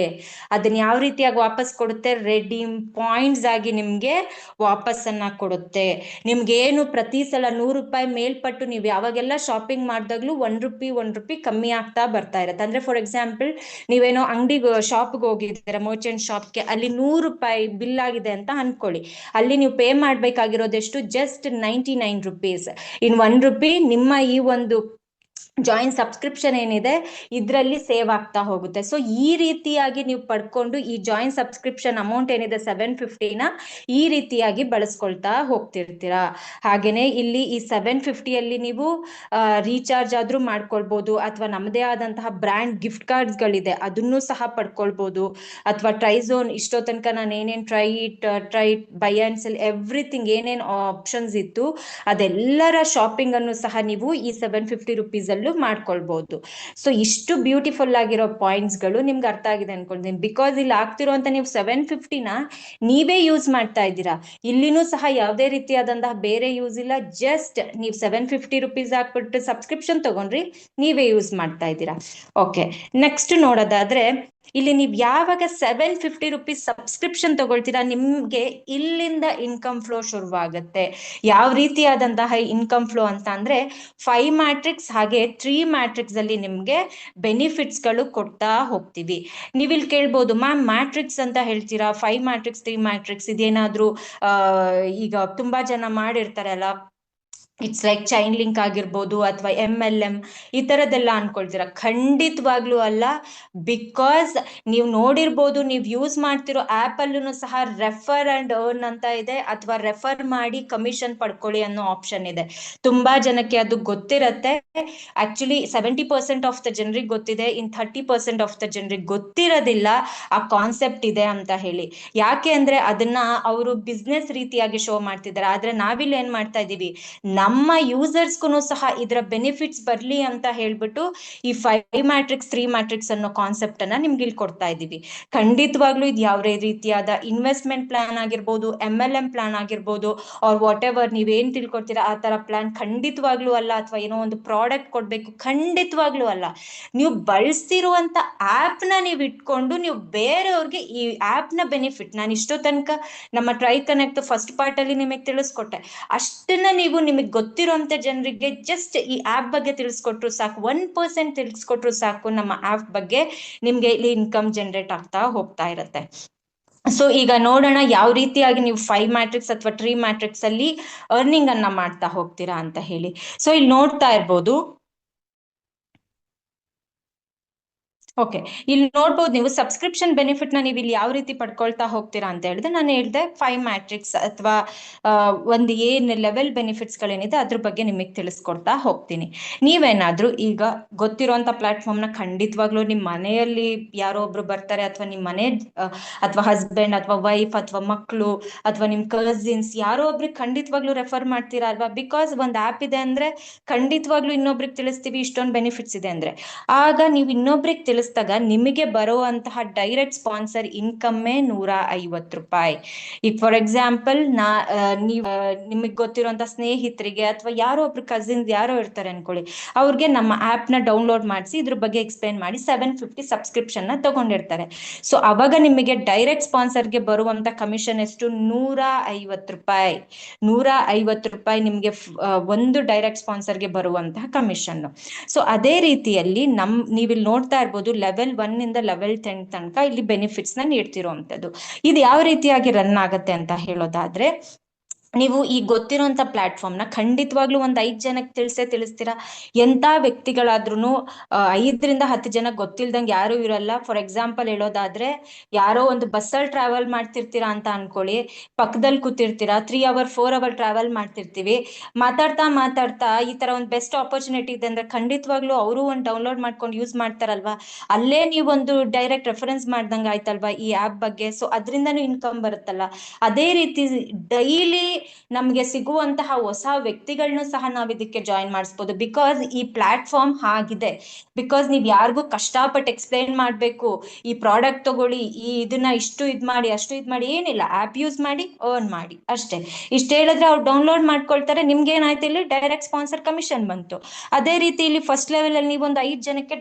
ಅದನ್ನ ಯಾವ ರೀತಿಯಾಗಿ ವಾಪಸ್ ಕೊಡುತ್ತೆ, ರೆಡೀಮ್ ಪಾಯಿಂಟ್ಸ್ ಆಗಿ ನಿಮ್ಗೆ ವಾಪಸ್ಸನ್ನ ಕೊಡುತ್ತೆ. ನಿಮ್ಗೆ ಏನು ಪ್ರತಿ ಸಲ ₹100 ಮೇಲ್ಪಟ್ಟು ನೀವು ಯಾವಾಗೆಲ್ಲ ಶಾಪಿಂಗ್ ಮಾಡಿದಾಗ್ಲೂ ₹1 ಕಮ್ಮಿ ಆಗ್ತಾ ಬರ್ತಾ ಇರತ್ತೆ. ಅಂದ್ರೆ ಫಾರ್ ಎಕ್ಸಾಂಪಲ್ ನೀವೇನೋ ಶಾಪ್ಗೆ ಹೋಗಿದ್ದೀರಾ, ಮರ್ಚೆಂಟ್ ಶಾಪ್ಗೆ, ಅಲ್ಲಿ ₹100 ಬಿಲ್ ಆಗಿದೆ ಅಂತ ಅನ್ಕೊಳ್ಳಿ. ಅಲ್ಲಿ ನೀವು ಪೇ ಮಾಡ್ಬೇಕಾಗಿರೋದೆಷ್ಟು, ಜಸ್ಟ್ ₹99. ಇನ್ ₹1 ನಿಮ್ಮ ಈ ಒಂದು ಜಾಯಿನ್ ಸಬ್ಸ್ಕ್ರಿಪ್ಷನ್ ಏನಿದೆ ಇದರಲ್ಲಿ ಸೇವ್ ಆಗ್ತಾ ಹೋಗುತ್ತೆ. ಸೊ ಈ ರೀತಿಯಾಗಿ ನೀವು ಪಡ್ಕೊಂಡು ಈ ಜಾಯಿನ್ ಸಬ್ಸ್ಕ್ರಿಪ್ಷನ್ ಅಮೌಂಟ್ ಏನಿದೆ 750ನ ಈ ರೀತಿಯಾಗಿ ಬಳಸ್ಕೊಳ್ತಾ ಹೋಗ್ತಿರ್ತೀರಾ. ಹಾಗೇನೆ ಇಲ್ಲಿ ಈ 750ಅಲ್ಲಿ ನೀವು ರೀಚಾರ್ಜ್ ಆದ್ರೂ ಮಾಡ್ಕೊಳ್ಬಹುದು, ಅಥವಾ ನಮ್ಮದೇ ಆದಂತಹ ಬ್ರ್ಯಾಂಡ್ ಗಿಫ್ಟ್ ಕಾರ್ಡ್ಸ್ ಗಳಿದೆ ಅದನ್ನು ಸಹ ಪಡ್ಕೊಳ್ಬಹುದು, ಅಥವಾ ಟ್ರೈ ಝೋನ್ ಇಷ್ಟೋ ತನಕ ನಾನು ಏನೇನ್ try by and sell everything ಏನೇನ್ ಆಪ್ಷನ್ಸ್ ಇತ್ತು ಅದೆಲ್ಲರ ಶಾಪಿಂಗ್ ಅನ್ನು ಸಹ ನೀವು ಈ 750 ರುಪೀಸ್ ಅಲ್ಲೂ ಮಾಡ್ಕೊಳ್ಬಹುದು. ಸೊ ಇಷ್ಟು ಬ್ಯೂಟಿಫುಲ್ ಆಗಿರೋ ಪಾಯಿಂಟ್ಸ್ ಗಳು ನಿಮ್ಗೆ ಅರ್ಥ ಆಗಿದೆ ಅನ್ಕೊಳ್ತೀನಿ. ಬಿಕಾಸ್ ಇಲ್ಲಿ ಆಗ್ತಿರೋ ಅಂತ ನೀವು 750ನ ನೀವೇ ಯೂಸ್ ಮಾಡ್ತಾ ಇದ್ದೀರಾ, ಇಲ್ಲಿನೂ ಸಹ ಯಾವುದೇ ರೀತಿಯಾದಂತಹ ಬೇರೆ ಯೂಸ್ ಇಲ್ಲ. ಜಸ್ಟ್ ನೀವು 750 ರುಪೀಸ್ ಹಾಕ್ಬಿಟ್ಟು ಸಬ್ಸ್ಕ್ರಿಪ್ಷನ್ ತಗೊಂಡ್ರಿ, ನೀವೇ ಯೂಸ್ ಮಾಡ್ತಾ ಇದ್ದೀರಾ. ಓಕೆ, ನೆಕ್ಸ್ಟ್ ನೋಡೋದಾದ್ರೆ ಇಲ್ಲಿ ನೀವು ಯಾವಾಗ 750 ರುಪೀಸ್ ಸಬ್ಸ್ಕ್ರಿಪ್ಷನ್ ತಗೊಳ್ತೀರಾ ನಿಮ್ಗೆ ಇಲ್ಲಿಂದ ಇನ್ಕಮ್ ಫ್ಲೋ ಶುರುವಾಗುತ್ತೆ. ಯಾವ ರೀತಿಯಾದಂತಹ ಇನ್ಕಮ್ ಫ್ಲೋ ಅಂತ ಅಂದ್ರೆ 5 ಮ್ಯಾಟ್ರಿಕ್ಸ್ ಹಾಗೆ 3 ಮ್ಯಾಟ್ರಿಕ್ಸ್ ಅಲ್ಲಿ ನಿಮ್ಗೆ ಬೆನಿಫಿಟ್ಸ್ ಗಳು ಕೊಡ್ತಾ ಹೋಗ್ತೀವಿ. ನೀವಿಲ್ಲಿ ಕೇಳ್ಬೋದು, ಮ್ಯಾಮ್ ಮ್ಯಾಟ್ರಿಕ್ಸ್ ಅಂತ ಹೇಳ್ತೀರಾ, 5 ಮ್ಯಾಟ್ರಿಕ್ಸ್ 3 ಮ್ಯಾಟ್ರಿಕ್ಸ್ ಇದೇನಾದ್ರೂ ಈಗ ತುಂಬಾ ಜನ ಮಾಡಿರ್ತಾರೆ ಅಲ್ಲ, ಇಟ್ಸ್ ಲೈಕ್ ಚೈನ್ ಲಿಂಕ್ ಆಗಿರ್ಬೋದು ಅಥವಾ MLM ಈ ತರದೆಲ್ಲ ಅನ್ಕೊಳ್ತೀರಾ. ಖಂಡಿತವಾಗ್ಲೂ ಅಲ್ಲ. ಬಿಕಾಸ್ ನೀವು ನೋಡಿರ್ಬೋದು, ನೀವು ಯೂಸ್ ಮಾಡ್ತಿರೋ ಆಪ್ ಅಲ್ಲೂ ಸಹ ರೆಫರ್ ಅಂಡ್ ಅರ್ನ್ ಅಂತ ಇದೆ, ಅಥವಾ ರೆಫರ್ ಮಾಡಿ ಕಮಿಷನ್ ಪಡ್ಕೊಳ್ಳಿ ಅನ್ನೋ ಆಪ್ಷನ್ ಇದೆ. ತುಂಬಾ ಜನಕ್ಕೆ ಅದು ಗೊತ್ತಿರತ್ತೆ. ಆಕ್ಚುಲಿ 70% ಆಫ್ ದ ಜನರಿಗೆ ಗೊತ್ತಿದೆ, ಇನ್ 30% ಆಫ್ ದ ಜನರಿಗೆ ಗೊತ್ತಿರೋದಿಲ್ಲ ಆ ಕಾನ್ಸೆಪ್ಟ್ ಇದೆ ಅಂತ ಹೇಳಿ. ಯಾಕೆ ಅಂದ್ರೆ ಅದನ್ನ ಅವರು ಬಿಸ್ನೆಸ್ ರೀತಿಯಾಗಿ ಶೋ ಮಾಡ್ತಿದ್ದಾರೆ. ಆದ್ರೆ ನಾವಿಲ್ಲಿ ಏನ್ ಮಾಡ್ತಾ ಇದೀವಿ, ನಮ್ಮ ನಮ್ಮ ಯೂಸರ್ಸ್ಗೂ ಸಹ ಇದರ ಬೆನಿಫಿಟ್ಸ್ ಬರ್ಲಿ ಅಂತ ಹೇಳ್ಬಿಟ್ಟು ಈ 5 ಮ್ಯಾಟ್ರಿಕ್ಸ್ 3 ಮ್ಯಾಟ್ರಿಕ್ಸ್ ಅನ್ನೋ ಕಾನ್ಸೆಪ್ಟ್ ಅನ್ನ ನಿಮ್ಗೆ ಇಲ್ಲಿ ಕೊಡ್ತಾ ಇದ್ದೀವಿ. ಖಂಡಿತವಾಗ್ಲೂ ಇದು ಯಾವುದೇ ರೀತಿಯಾದ ಇನ್ವೆಸ್ಟ್ಮೆಂಟ್ ಪ್ಲಾನ್ ಆಗಿರ್ಬೋದು, MLM ಪ್ಲಾನ್ ಆಗಿರ್ಬೋದು, ಆರ್ ವಾಟ್ ಎವರ್ ನೀವೇನ್ ತಿಳ್ಕೊಡ್ತೀರಾ ಆ ತರ ಪ್ಲಾನ್ ಖಂಡಿತವಾಗ್ಲೂ ಅಲ್ಲ. ಅಥವಾ ಏನೋ ಒಂದು ಪ್ರಾಡಕ್ಟ್ ಕೊಡ್ಬೇಕು ಖಂಡಿತವಾಗ್ಲೂ ಅಲ್ಲ. ನೀವು ಬಳಸ್ತಿರುವಂತ ಆಪ್ ನ ನೀವು ಇಟ್ಕೊಂಡು ನೀವು ಬೇರೆಯವ್ರಿಗೆ ಈ ಆಪ್ ನ ಬೆನಿಫಿಟ್, ನಾನು ಇಷ್ಟೋ ತನಕ ನಮ್ಮ ಟ್ರೈ ಕನೆಕ್ಟ್ ಫಸ್ಟ್ ಪಾರ್ಟ್ ಅಲ್ಲಿ ನಿಮಗೆ ತಿಳಿಸ್ಕೊಟ್ಟೆ, ಅಷ್ಟನ್ನ ನೀವು ನಿಮಗೆ ಗೊತ್ತಿರುವಂತ ಜನರಿಗೆ ಜಸ್ಟ್ ಈ ಆಪ್ ಬಗ್ಗೆ ತಿಳಿಸ್ಕೊಟ್ರು ಸಾಕು, 1% ತಿಳಿಸ್ಕೊಟ್ರು ಸಾಕು, ನಮ್ಮ ಆಪ್ ಬಗ್ಗೆ ನಿಮ್ಗೆ ಇಲ್ಲಿ ಇನ್ಕಮ್ ಜನರೇಟ್ ಆಗ್ತಾ ಹೋಗ್ತಾ ಇರುತ್ತೆ. ಸೊ ಈಗ ನೋಡೋಣ ಯಾವ ರೀತಿಯಾಗಿ ನೀವು 5 ಮ್ಯಾಟ್ರಿಕ್ಸ್ ಅಥವಾ 3 ಮ್ಯಾಟ್ರಿಕ್ಸ್ ಅಲ್ಲಿ ಅರ್ನಿಂಗ್ ಅನ್ನ ಮಾಡ್ತಾ ಹೋಗ್ತೀರಾ ಅಂತ ಹೇಳಿ. ಸೊ ಇಲ್ಲಿ ನೋಡ್ತಾ ಇರ್ಬೋದು, ಓಕೆ, ಇಲ್ಲಿ ನೋಡ್ಬೋದು ನೀವು ಸಬ್ಸ್ಕ್ರಿಪ್ಷನ್ ಬೆನಿಫಿಟ್ ನ ನೀವು ಇಲ್ಲಿ ಯಾವ ರೀತಿ ಪಡ್ಕೊಳ್ತಾ ಹೋಗ್ತೀರಾ ಅಂತ ಹೇಳಿದ್ರೆ, ನಾನು ಹೇಳಿದೆ 5 ಮ್ಯಾಟ್ರಿಕ್ಸ್ ಅಥವಾ ಒಂದು ಏನ್ ಲೆವೆಲ್ ಬೆನಿಫಿಟ್ಸ್ ಗಳೇನಿದೆ ಅದ್ರ ಬಗ್ಗೆ ನಿಮಗೆ ತಿಳಿಸ್ಕೊಡ್ತಾ ಹೋಗ್ತೀನಿ. ನೀವೇನಾದ್ರೂ ಈಗ ಗೊತ್ತಿರುವಂತ ಪ್ಲಾಟ್ಫಾರ್ಮ್ ನ ಖಂಡಿತವಾಗ್ಲೂ ನಿಮ್ಮ ಮನೆಯಲ್ಲಿ ಯಾರೋ ಒಬ್ರು ಬರ್ತಾರೆ, ಅಥವಾ ನಿಮ್ಮ ಮನೆ ಅಥವಾ ಹಸ್ಬೆಂಡ್ ಅಥವಾ ವೈಫ್ ಅಥವಾ ಮಕ್ಕಳು ಅಥವಾ ನಿಮ್ ಕಸಿನ್ಸ್ ಯಾರೋ ಒಬ್ರಿಗೆ ಖಂಡಿತವಾಗ್ಲೂ ರೆಫರ್ ಮಾಡ್ತೀರಾ ಅಲ್ವಾ? ಬಿಕಾಸ್ ಒಂದು ಆಪ್ ಇದೆ ಅಂದ್ರೆ ಖಂಡಿತವಾಗ್ಲೂ ಇನ್ನೊಬ್ರಿಗೆ ತಿಳಿಸ್ತೀವಿ ಇಷ್ಟೊಂದು ಬೆನಿಫಿಟ್ಸ್ ಇದೆ ಅಂದ್ರೆ, ಆಗ ನೀವು ಇನ್ನೊಬ್ರಿಗೆ ತಿಳಿಸಿದಾಗ ನಿಮಗೆ ಬರುವಂತಹ ಡೈರೆಕ್ಟ್ ಸ್ಪಾನ್ಸರ್ ಇನ್ಕಮ್ಮೇ 150 ರೂಪಾಯಿ. ಈಗ ಫಾರ್ ಎಕ್ಸಾಂಪಲ್ ನೀವು ನಿಮಗೆ ಗೊತ್ತಿರುವಂತ ಸ್ನೇಹಿತರಿಗೆ ಅಥವಾ ಯಾರೋ ಒಬ್ರು ಕಸಿನ್ಸ್ ಯಾರೋ ಇರ್ತಾರೆ ಅನ್ಕೊಳ್ಳಿ, ಅವ್ರಿಗೆ ನಮ್ಮ ಆಪ್ ನ ಡೌನ್ಲೋಡ್ ಮಾಡಿಸಿ ಇದ್ರ ಬಗ್ಗೆ ಎಕ್ಸ್ಪ್ಲೈನ್ ಮಾಡಿ 750 ಸಬ್ಸ್ಕ್ರಿಪ್ಷನ್ ನ ತಗೊಂಡಿರ್ತಾರೆ. ಸೊ ಅವಾಗ ನಿಮಗೆ ಡೈರೆಕ್ಟ್ ಸ್ಪಾನ್ಸರ್ಗೆ ಬರುವಂತ ಕಮಿಷನ್ ಎಷ್ಟು? 150 ರೂಪಾಯಿ. 150 ರೂಪಾಯಿ ನಿಮ್ಗೆ ಒಂದು ಡೈರೆಕ್ಟ್ ಸ್ಪಾನ್ಸರ್ಗೆ ಬರುವಂತಹ ಕಮಿಷನ್. ಸೊ ಅದೇ ರೀತಿಯಲ್ಲಿ ನೀವಿಲ್ಲಿ ನೋಡ್ತಾ ಇರ್ಬೋದು, ಲೆವೆಲ್ 1 ಇಂದ ಲೆವೆಲ್ 10 ತನಕ ಇಲ್ಲಿ ಬೆನಿಫಿಟ್ಸ್ ನ ನೀಡ್ತಿರುವಂತದ್ದು. ಇದು ಯಾವ ರೀತಿಯಾಗಿ ರನ್ ಆಗತ್ತೆ ಅಂತ ಹೇಳೋದಾದ್ರೆ, ನೀವು ಈ ಗೊತ್ತಿರುವಂತ ಪ್ಲಾಟ್ಫಾರ್ಮ್ ನ ಖಂಡಿತವಾಗ್ಲೂ ಒಂದ್ 5 ಜನಕ್ಕೆ ತಿಳಿಸ್ತೀರಾ. ಎಂತ ವ್ಯಕ್ತಿಗಳಾದ್ರೂ 5ರಿಂದ 10 ಜನ ಗೊತ್ತಿಲ್ದಂಗೆ ಯಾರು ಇರಲ್ಲ. ಫಾರ್ ಎಕ್ಸಾಂಪಲ್ ಹೇಳೋದಾದ್ರೆ, ಯಾರೋ ಒಂದು ಬಸ್ಸಲ್ಲಿ ಟ್ರಾವೆಲ್ ಮಾಡ್ತಿರ್ತೀರಾ ಅಂತ ಅನ್ಕೊಳ್ಳಿ, ಪಕ್ಕದಲ್ಲಿ ಕೂತಿರ್ತೀರಾ, 3 ಅವರ್ 4 ಅವರ್ ಟ್ರಾವೆಲ್ ಮಾಡ್ತಿರ್ತೀವಿ, ಮಾತಾಡ್ತಾ ಈ ತರ ಒಂದು ಬೆಸ್ಟ್ ಆಪರ್ಚುನಿಟಿ ಇದೆ ಅಂದ್ರೆ ಖಂಡಿತವಾಗ್ಲೂ ಅವರು ಒಂದು ಡೌನ್ಲೋಡ್ ಮಾಡ್ಕೊಂಡು ಯೂಸ್ ಮಾಡ್ತಾರಲ್ವಾ, ಅಲ್ಲೇ ನೀವೊಂದು ಡೈರೆಕ್ಟ್ ರೆಫರೆನ್ಸ್ ಮಾಡ್ದಂಗ ಆಯ್ತಲ್ವಾ ಈ ಆಪ್ ಬಗ್ಗೆ. ಸೊ ಅದರಿಂದನೂ ಇನ್ಕಮ್ ಬರುತ್ತಲ್ಲ. ಅದೇ ರೀತಿ ಡೈಲಿ ನಮ್ಗೆ ಸಿಗುವಂತಹ ಹೊಸ ವ್ಯಕ್ತಿಗಳನ್ನೂ ಸಹ ನಾವ್ ಇದಕ್ಕೆ ಜಾಯಿನ್ ಮಾಡಿಸ್ಬೋದು. ಬಿಕಾಸ್ ಈ ಪ್ಲಾಟ್ಫಾರ್ಮ್ ಆಗಿದೆ. ಬಿಕಾಸ್ ನೀವ್ ಯಾರಿಗೂ ಕಷ್ಟಪಟ್ಟು ಎಕ್ಸ್ಪ್ಲೈನ್ ಮಾಡ್ಬೇಕು, ಈ ಪ್ರಾಡಕ್ಟ್ ತಗೊಳ್ಳಿ, ಇದನ್ನ ಇಷ್ಟು ಇದ್ ಮಾಡಿ ಅಷ್ಟು ಇದ್ ಮಾಡಿ, ಏನಿಲ್ಲ, ಆಪ್ ಯೂಸ್ ಮಾಡಿ ಅರ್ನ್ ಮಾಡಿ ಅಷ್ಟೇ. ಇಷ್ಟ ಹೇಳಿದ್ರೆ ಅವ್ರು ಡೌನ್ಲೋಡ್ ಮಾಡ್ಕೊಳ್ತಾರೆ, ನಿಮ್ಗೆ ಏನಾಯ್ತು, ಇಲ್ಲಿ ಡೈರೆಕ್ಟ್ ಸ್ಪಾನ್ಸರ್ ಕಮಿಷನ್ ಬಂತು. ಅದೇ ರೀತಿ ಇಲ್ಲಿ ಫಸ್ಟ್ ಲೆವೆಲ್ ಅಲ್ಲಿ ನೀವು ಒಂದು 5 ಜನಕ್ಕೆ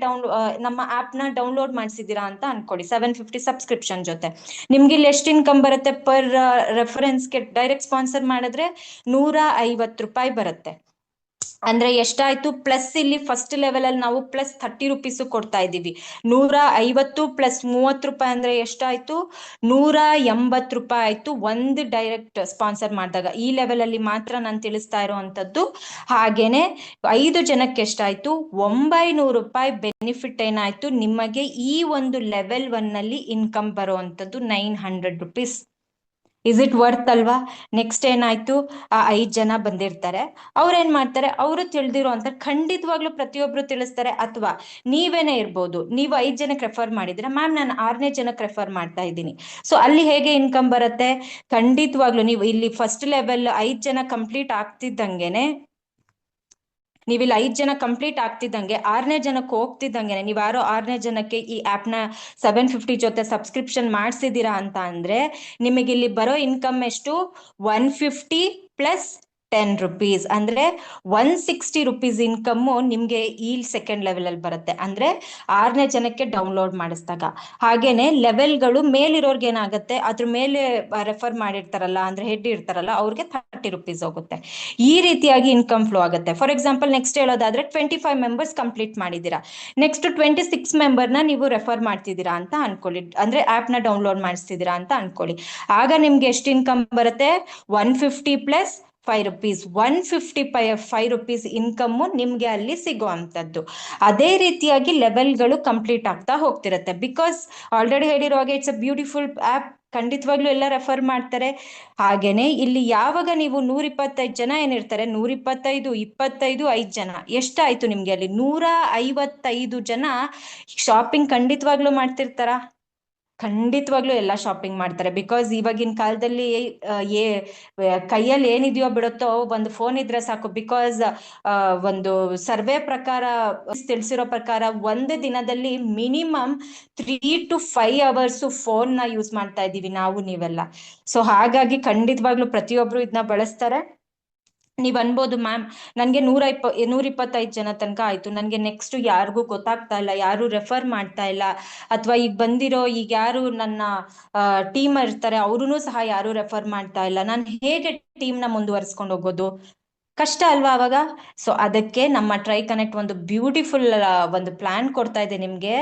ನಮ್ಮ ಆಪ್ ನ ಡೌನ್ಲೋಡ್ ಮಾಡಿಸಿದೀರಾ ಅಂತ ಅನ್ಕೊಳ್ಳಿ, 750 ಸಬ್ಸ್ಕ್ರಿಪ್ಷನ್ ಜೊತೆ ನಿಮ್ಗೆ ಇಲ್ಲಿ ಎಷ್ಟು ಇನ್ಕಮ್ ಬರುತ್ತೆ ಪರ್ ರೆಫರೆನ್ಸ್ಗೆ ಡೈರೆಕ್ಟ್ ಸ್ಪಾನ್ಸರ್ ಮಾಡಿದ್ರೆ? 150 ರೂಪಾಯಿ ಬರುತ್ತೆ. ಅಂದ್ರೆ ಎಷ್ಟಾಯ್ತು? ಪ್ಲಸ್ ಇಲ್ಲಿ ಫಸ್ಟ್ ಲೆವೆಲ್ ಅಲ್ಲಿ ನಾವು ಪ್ಲಸ್ 30 ರುಪೀಸ್ ಕೊಡ್ತಾ ಇದ್ದೀವಿ. 150 ಪ್ಲಸ್ 30 ರೂಪಾಯಿ ಅಂದ್ರೆ ಎಷ್ಟಾಯ್ತು? 180 ರೂಪಾಯಿ ಆಯ್ತು ಒಂದು ಡೈರೆಕ್ಟ್ ಸ್ಪಾನ್ಸರ್ ಮಾಡಿದಾಗ. ಈ ಲೆವೆಲ್ ಅಲ್ಲಿ ಮಾತ್ರ ನಾನು ತಿಳಿಸ್ತಾ ಇರುವಂತದ್ದು. ಹಾಗೇನೆ 5 ಜನಕ್ಕೆ ಎಷ್ಟಾಯ್ತು? 900 ರೂಪಾಯಿ ಬೆನಿಫಿಟ್ ಏನಾಯ್ತು ನಿಮಗೆ ಈ ಒಂದು ಲೆವೆಲ್ 1 ಅಲ್ಲಿ ಇನ್ಕಮ್ ಬರುವಂತದ್ದು 900 ರುಪೀಸ್. ಇಸ್ ಇಟ್ ವರ್ತ್ ಅಲ್ವಾ? ನೆಕ್ಸ್ಟ್ ಏನಾಯ್ತು, ಆ 5 ಜನ ಬಂದಿರ್ತಾರೆ, ಅವ್ರೇನ್ ಮಾಡ್ತಾರೆ, ಅವರು ತಿಳಿದಿರೋ ಅಂತ ಖಂಡಿತವಾಗ್ಲೂ ಪ್ರತಿಯೊಬ್ರು ತಿಳಿಸ್ತಾರೆ. ಅಥವಾ ನೀವೇನೇ ಇರ್ಬೋದು, ನೀವು 5 ಜನಕ್ಕೆ ರೆಫರ್ ಮಾಡಿದ್ರೆ, ಮ್ಯಾಮ್ ನಾನು 6ನೇ ಜನಕ್ಕೆ ರೆಫರ್ ಮಾಡ್ತಾ ಇದ್ದೀನಿ. ಸೊ ಅಲ್ಲಿ ಹೇಗೆ ಇನ್ಕಮ್ ಬರುತ್ತೆ? ಖಂಡಿತವಾಗ್ಲೂ ನೀವು ಇಲ್ಲಿ ಫಸ್ಟ್ ಲೆವೆಲ್ 5 ಜನ ಕಂಪ್ಲೀಟ್ ಆಗ್ತಿದ್ದಂಗೆನೆ, ನೀವಿಲ್ಲಿ 5 ಜನ ಕಂಪ್ಲೀಟ್ ಆಗ್ತಿದ್ದಂಗೆ 6ನೇ ಜನಕ್ಕೆ ಹೋಗ್ತಿದ್ದಂಗೆ, ನೀವು ಯಾರೋ 6ನೇ ಜನಕ್ಕೆ ಈ ಆಪ್ ನ 750 ಜೊತೆ ಸಬ್ಸ್ಕ್ರಿಪ್ಷನ್ ಮಾಡಿಸಿದೀರಾ ಅಂತ ಅಂದ್ರೆ, ನಿಮಗೆ ಇಲ್ಲಿ ಬರೋ ಇನ್ಕಮ್ ಎಷ್ಟು? 150 ಪ್ಲಸ್ 10 ರುಪೀಸ್ ಅಂದ್ರೆ 160 ರುಪೀಸ್ ಇನ್ಕಮ್ಮು ನಿಮ್ಗೆ ಈ ಸೆಕೆಂಡ್ ಲೆವೆಲ್ ಅಲ್ಲಿ ಬರುತ್ತೆ. ಅಂದ್ರೆ 6ನೇ ಜನಕ್ಕೆ ಡೌನ್ಲೋಡ್ ಮಾಡಿಸಿದಾಗ. ಹಾಗೇನೆ ಲೆವೆಲ್ಗಳು ಮೇಲಿರೋರ್ಗೆ ಏನಾಗುತ್ತೆ, ಅದ್ರ ಮೇಲೆ ರೆಫರ್ ಮಾಡಿರ್ತಾರಲ್ಲ, ಅಂದ್ರೆ ಹೆಡ್ ಇರ್ತಾರಲ್ಲ, ಅವ್ರಿಗೆ 30 ರುಪೀಸ್ ಹೋಗುತ್ತೆ. ಈ ರೀತಿಯಾಗಿ ಇನ್ಕಮ್ ಫ್ಲೋ ಆಗುತ್ತೆ. ಫಾರ್ ಎಕ್ಸಾಂಪಲ್ ನೆಕ್ಸ್ಟ್ ಹೇಳೋದಾದ್ರೆ, 25 ಮೆಂಬರ್ಸ್ ಕಂಪ್ಲೀಟ್ ಮಾಡಿದೀರಾ, ನೆಕ್ಸ್ಟ್ 26 ಮೆಂಬರ್ನ ನೀವು ರೆಫರ್ ಮಾಡ್ತಿದ್ದೀರಾ ಅಂತ ಅನ್ಕೊಳ್ಳಿ, ಅಂದ್ರೆ ಆಪ್ ನ ಡೌನ್ಲೋಡ್ ಮಾಡಿಸ್ತಿದ್ದೀರಾ ಅಂತ ಅನ್ಕೊಳ್ಳಿ. ಆಗ ನಿಮ್ಗೆ ಎಷ್ಟು ಇನ್ಕಮ್ ಬರುತ್ತೆ? 150 ಪ್ಲಸ್ 5 ರುಪೀಸ್, 155 ರುಪೀಸ್ ಇನ್ಕಮ್ಮು ನಿಮ್ಗೆ ಅಲ್ಲಿ ಸಿಗುವಂತದ್ದು. ಅದೇ ರೀತಿಯಾಗಿ ಲೆವೆಲ್ಗಳು ಕಂಪ್ಲೀಟ್ ಆಗ್ತಾ ಹೋಗ್ತಿರುತ್ತೆ. ಬಿಕಾಸ್ ಆಲ್ರೆಡಿ ಹೇಳಿರೋ ಹಾಗೆ ಇಟ್ಸ್ ಅ ಬ್ಯೂಟಿಫುಲ್ ಆಪ್, ಖಂಡಿತವಾಗ್ಲೂ ಎಲ್ಲ ರೆಫರ್ ಮಾಡ್ತಾರೆ. ಹಾಗೇನೆ ಇಲ್ಲಿ ಯಾವಾಗ ನೀವು 125 ಜನ ಏನಿರ್ತಾರೆ, 125 25 5 ಜನ ಎಷ್ಟಾಯ್ತು ನಿಮ್ಗೆ ಅಲ್ಲಿ? 155 ಜನ ಶಾಪಿಂಗ್ ಖಂಡಿತವಾಗ್ಲೂ ಮಾಡ್ತಿರ್ತಾರ? ಖಂಡಿತವಾಗ್ಲೂ ಎಲ್ಲ ಶಾಪಿಂಗ್ ಮಾಡ್ತಾರೆ. ಬಿಕಾಸ್ ಇವಾಗಿನ ಕಾಲದಲ್ಲಿ ಏ ಕೈಯಲ್ಲಿ ಏನಿದೆಯೋ ಬಿಡುತ್ತೋ ಒಂದು ಫೋನ್ ಇದ್ರೆ ಸಾಕು. ಬಿಕಾಸ್ ಒಂದು ಸರ್ವೆ ಪ್ರಕಾರ ತಿಳಿಸಿರೋ ಪ್ರಕಾರ ಒಂದು ದಿನದಲ್ಲಿ ಮಿನಿಮಮ್ 3 to 5 hours ಫೋನ್ ನ ಯೂಸ್ ಮಾಡ್ತಾ ಇದೀವಿ ನಾವು ನೀವೆಲ್ಲ. ಸೊ ಹಾಗಾಗಿ ಖಂಡಿತವಾಗ್ಲೂ ಪ್ರತಿಯೊಬ್ರು ಇದನ್ನ ಬಳಸ್ತಾರೆ. ನೀವ್ ಅನ್ಬೋದು ಮ್ಯಾಮ್ ನನ್ಗೆ 125 ಜನ ತನಕ ಆಯ್ತು, ನನ್ಗೆ ನೆಕ್ಸ್ಟ್ ಯಾರಿಗೂ ಗೊತ್ತಾಗ್ತಾ ಇಲ್ಲ, ಯಾರು ರೆಫರ್ ಮಾಡ್ತಾ ಇಲ್ಲ, ಅಥವಾ ಈಗ ಯಾರು ನನ್ನ ಟೀಮ್ ಇರ್ತಾರೆ ಅವ್ರೂ ಸಹ ಯಾರು ರೆಫರ್ ಮಾಡ್ತಾ ಇಲ್ಲ, ನಾನು ಹೇಗೆ ಟೀಮ್ ನ ಮುಂದುವರ್ಸ್ಕೊಂಡು ಹೋಗೋದು? ಕಷ್ಟ ಅಲ್ವಾ ಅವಾಗ? ಸೊ ಅದಕ್ಕೆ ನಮ್ಮ ಟ್ರೈ ಕನೆಕ್ಟ್ ಒಂದು ಬ್ಯೂಟಿಫುಲ್ ಒಂದು ಪ್ಲಾನ್ ಕೊಡ್ತಾ ಇದೆ ನಿಮ್ಗೆ.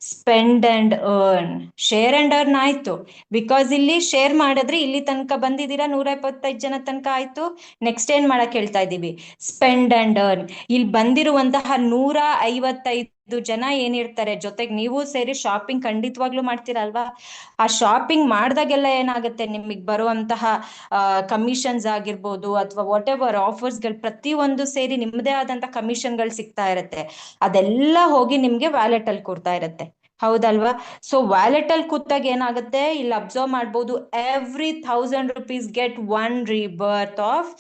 Spend and earn, share and earn ಆಯ್ತು. ಬಿಕಾಸ್ ಇಲ್ಲಿ ಶೇರ್ ಮಾಡಿದ್ರೆ ಇಲ್ಲಿ ತನಕ ಬಂದಿದ್ದೀರಾ, 125 ಜನ ತನಕ ಆಯ್ತು. ನೆಕ್ಸ್ಟ್ ಏನ್ ಮಾಡಕ್ ಹೇಳ್ತಾ ಇದೀವಿ? Spend and earn. ಇಲ್ಲಿ ಬಂದಿರುವಂತಹ 155 ಜನ ಏನಿರ್ತಾರೆ ಜೊತೆಗೆ ನೀವು ಸೇರಿ ಶಾಪಿಂಗ್ ಖಂಡಿತವಾಗ್ಲೂ ಮಾಡ್ತೀರಲ್ವಾ? ಆ ಶಾಪಿಂಗ್ ಮಾಡ್ದಾಗೆಲ್ಲ ಏನಾಗುತ್ತೆ, ನಿಮಗೆ ಬರುವಂತಹ ಕಮಿಷನ್ಸ್ ಆಗಿರ್ಬೋದು ಅಥವಾ ವಾಟ್ ಎವರ್ ಆಫರ್ಸ್ಗಳು ಪ್ರತಿಯೊಂದು ಸೇರಿ ನಿಮ್ಮದೇ ಆದಂತ ಕಮಿಷನ್ಗಳು ಸಿಗ್ತಾ ಇರುತ್ತೆ. ಅದೆಲ್ಲ ಹೋಗಿ ನಿಮ್ಗೆ ವ್ಯಾಲೆಟ್ ಅಲ್ಲಿ ಕೊಡ್ತಾ ಇರುತ್ತೆ, ಹೌದಲ್ವಾ? ಸೊ ವ್ಯಾಲೆಟ್ ಅಲ್ಲಿ ಕೂತಾಗ ಏನಾಗುತ್ತೆ, ಇಲ್ಲಿ ಅಬ್ಸರ್ವ್ ಮಾಡ್ಬೋದು, every 1000 rupees get 1 rebirth of